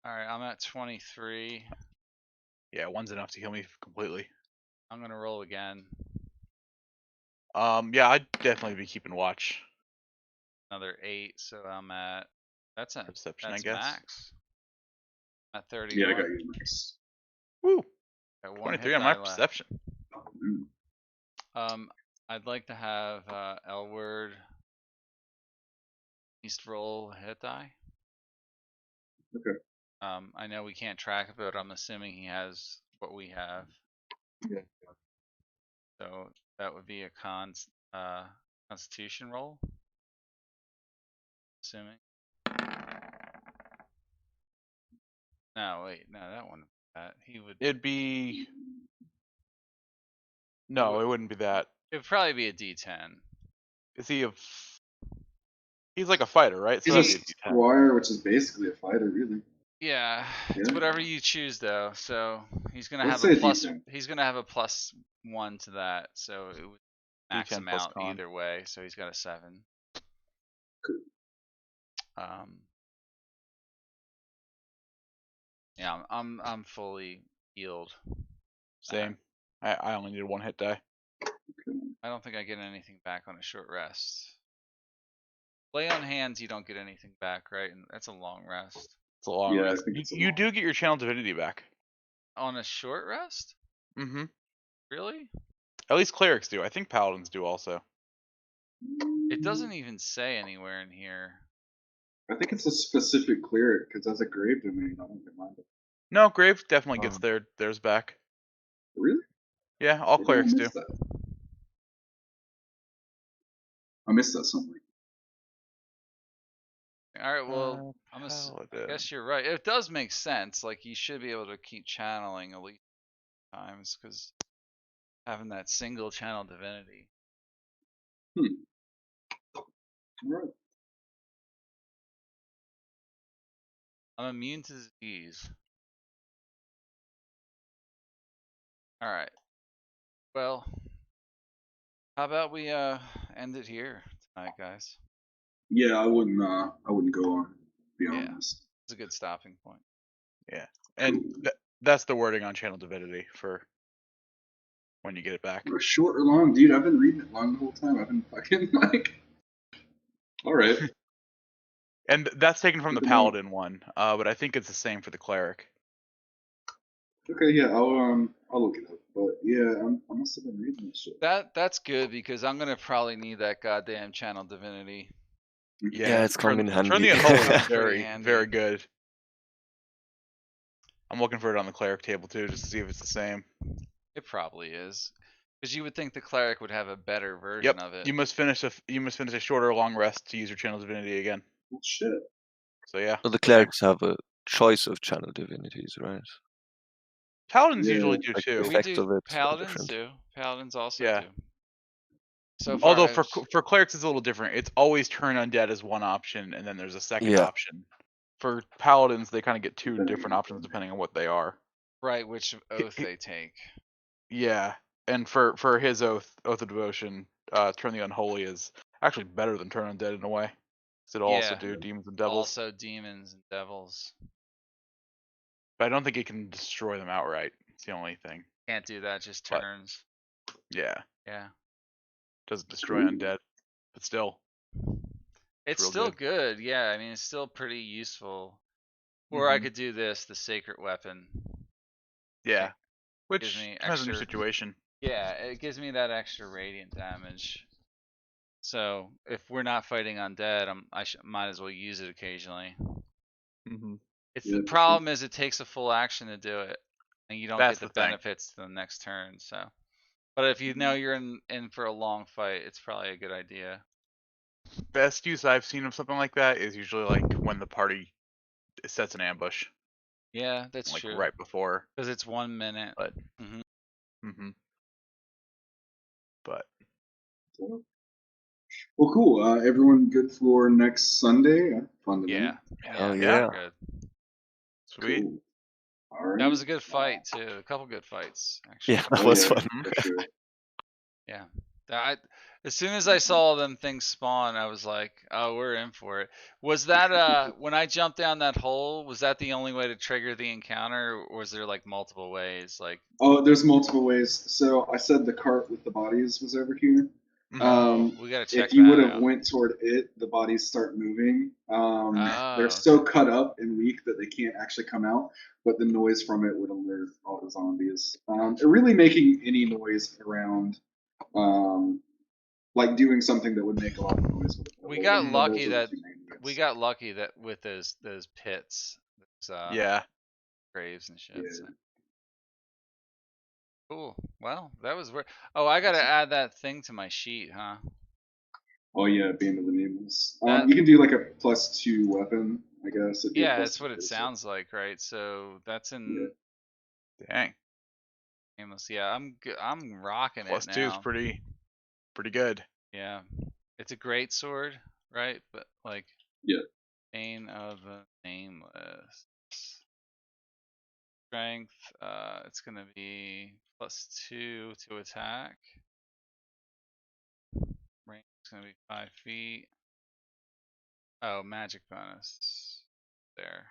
Alright, I'm at 23. Yeah, one's enough to kill me completely. I'm gonna roll again. Yeah, I'd definitely be keeping watch. Another 8, so I'm at Perception, that's I guess. max. At 31. Yeah, I got you, Max. Woo! Got one 23 hit on my die left. perception. I'd like to have Elward East roll a hit die. Okay. I know we can't track it, but I'm assuming he has what we have. Yeah. So that would be a constitution roll. Assuming. No, wait, no, that one. He would. It'd be. No, it wouldn't be that. It would probably be a D10. Is he a? He's like a fighter, right? So He's a that'd be a D10. squire, which is basically a fighter, really. Yeah, it's Yeah. whatever you choose though. So he's gonna Let's have a say plus. D10. He's gonna have a +1 to that, so it would max D10 him plus out con. either way. So he's got a 7. Cool. Yeah, I'm fully healed. Same. I only need one hit die. Okay. I don't think I get anything back on a short rest. Lay on hands, you don't get anything back, right? And that's a long rest. It's a long Yeah, I rest. think it's a You long. do get your channel divinity back. On a short rest? Mm-hmm. Really? At least clerics do. I think paladins do also. It doesn't even say anywhere in here. I think it's a specific cleric because as a grave domain, I don't get mine. No, Grave definitely gets theirs back. Really? Yeah, all Maybe I clerics do. missed that. I missed that somewhere. All right, well, I Paladin. guess you're right. It does make sense. Like, you should be able to keep channeling at least times because having that single channel divinity. All right. I'm immune to disease. All right. Well, how about we end it here tonight, guys? Yeah, I wouldn't go on. To be Yeah. honest. It's a good stopping point. Yeah, and Cool. that's the wording on channel divinity for when you get it back. Or short or long, dude. I've been reading it long the whole time. I've been fucking like. All right. And that's taken from the Good to know. paladin one, but I think it's the same for the cleric. Okay, yeah, I'll look it up. But yeah, I must have been reading this shit. That's good because I'm gonna probably need that goddamn channel divinity. Yeah, it's come in Turn handy. the unholy Comes is pretty very handy. good. I'm looking for it on the cleric table too, just to see if it's the same. It probably is. Because you would think the cleric would have a better version Yep. of it. You must finish a short or long rest to use your channel divinity again. Well, shit. So yeah. So the clerics have a choice of channel divinities, right? Paladins Yeah. usually do Like too. the We effect do. of it's very Paladins different. do. Paladins also Yeah. do. So far, Although for clerics it's a little different. It's always turn undead as one option, and then there's a second Yeah. option. For paladins, they kind of get two Depending different on options depending on what they are. right, which oath they take. Yeah, and for his oath of devotion, turn the unholy is actually better than turn undead in a way. 'Cause it'll also Yeah. do demons and devils, Also, demons and devils. but I don't think it can destroy them outright. It's the only thing. Can't do that. Just But- turns. Yeah, Yeah. doesn't destroy Cool. undead, but still. It's real still good. good. Yeah. I mean, it's still pretty useful. Or I could do this, the sacred weapon. Yeah, which Gives me depends on your extra. situation. Yeah, it gives me that extra radiant damage. So if we're not fighting undead, might as well use it occasionally. Mm-hmm. It's Yeah, the for sure. problem is it takes a full action to do it, and you don't That's get the the thing. benefits to the next turn. So, but if you know you're in for a long fight, it's probably a good idea. Best use I've seen of something like that is usually like when the party sets an ambush, Yeah, that's like true. right before. Because it's 1 minute. But Mhm. But Well, cool. Everyone good for next Sunday? Fun to me. Yeah. Oh yeah. yeah. Good. Sweet. Cool. All right. That was a good fight too. A couple good fights actually. Yeah, that Oh, was yeah, fun. for sure. Yeah. As soon as I saw them things spawn, I was like, "Oh, we're in for it." Was that when I jumped down that hole? Was that the only way to trigger the encounter, or was there like multiple ways? Like, Oh, there's multiple ways. So I said the cart with the bodies was over here. oh, we gotta check If you would that have out. went toward it, the bodies start moving. They're Oh, so okay. cut up and weak that they can't actually come out, but the noise from it would alert all the zombies. Gotcha. Really making any noise around, like doing something that would make a lot of noise. We got Those lucky are the that two main ways. we got lucky that with those pits, those Yeah. graves and shit. Yeah. So. Cool. Well, that was where. Oh, I gotta add that thing to my sheet, huh? Oh yeah, Band of the Nameless. That- You can do like a +2 weapon, I guess. It'd be a Yeah, +2 that's what it basic. sounds like, right? So that's in Yeah. Dang. Nameless. Yeah, I'm rocking +2 it now. is pretty good. Yeah, it's a great sword, right? But like, Yeah. Bane of the Nameless. Strength. It's gonna be +2 to attack. Range is gonna be 5 feet. Oh, magic bonus. There.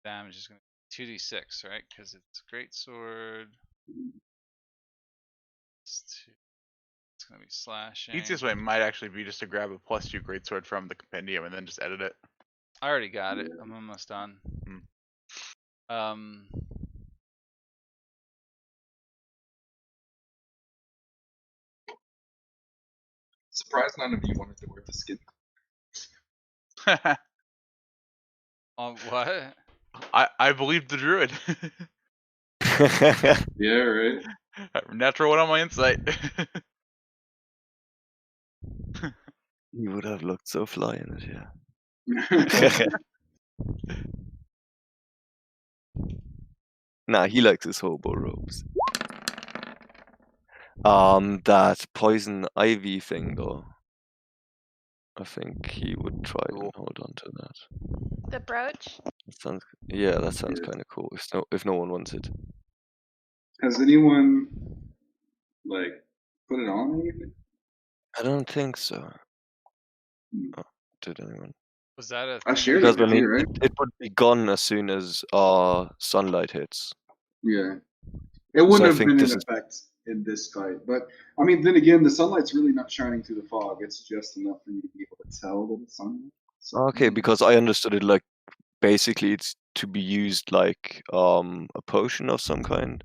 Damage is gonna be 2d6, right? Because it's great sword. It's gonna be slashing. Easiest way might actually be just to grab a +2 greatsword from the compendium and then just edit it. I already got it. Yeah. I'm almost done. Hmm. Surprised none of you wanted to wear the skin. What? I believe the druid. Yeah, right. Natural one on my insight. You would have looked so fly in it, yeah. Nah, he likes his hobo robes. That poison ivy thing though. I think he would try Cool. and hold on to that. The brooch? That sounds, yeah, that sounds Yeah. kind of cool. If no one wants it. Has anyone like put it on anything? I don't think so. Hmm. Oh, did anyone? Was that a I thing? shared Because it I with you, mean, right? it would be gone as soon as sunlight hits. Yeah. It wouldn't So I have think been in this is effect in this fight, but I mean, then again, the sunlight's really not shining through the fog. It's just enough for you to be able to tell that it's sunlight. So, okay because I understood it like basically it's to be used like a potion of some kind.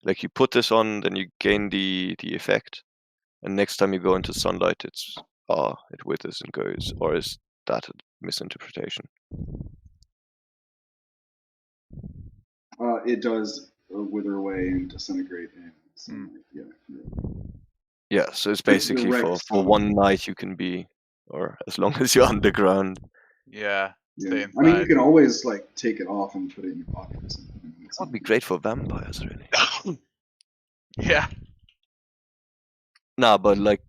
Like you put this on, then you gain the effect, and next time you go into sunlight, it withers and goes. Or is that a misinterpretation? it does wither away and disintegrate in sunlight. Yeah. Yeah, so it's The basically direct for one night you can be, or as long as you're underground. Yeah. Stay Yeah. inside. I mean, you can always like take it off and put it in your pocket or something. That would be great for vampires, really. Yeah. Nah, but like,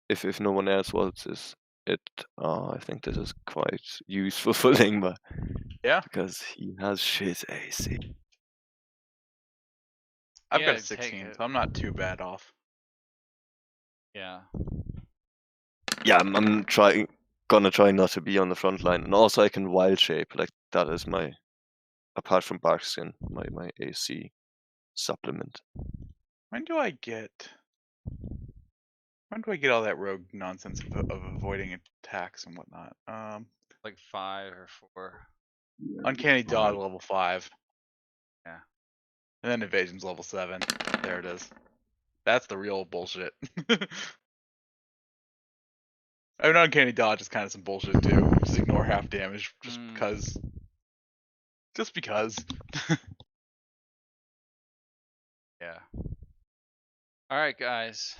if no one else wants it, I think this is quite useful for Lingma. Yeah. Because he has shit AC. I've Yeah, got a take 16, it. so I'm not too bad off. Yeah. Yeah, I'm gonna try not to be on the front line, and also I can wild shape. Like that is my, apart from Barkskin, my AC supplement. When do I get all that rogue nonsense of avoiding attacks and whatnot? Like 5 or 4. Yeah. Uncanny dodge level 5. Yeah. And then evasion's level 7. There it is. That's the real bullshit. I mean, uncanny dodge is kind of some bullshit too. Just ignore half damage just because. Just because. Yeah. All right, guys.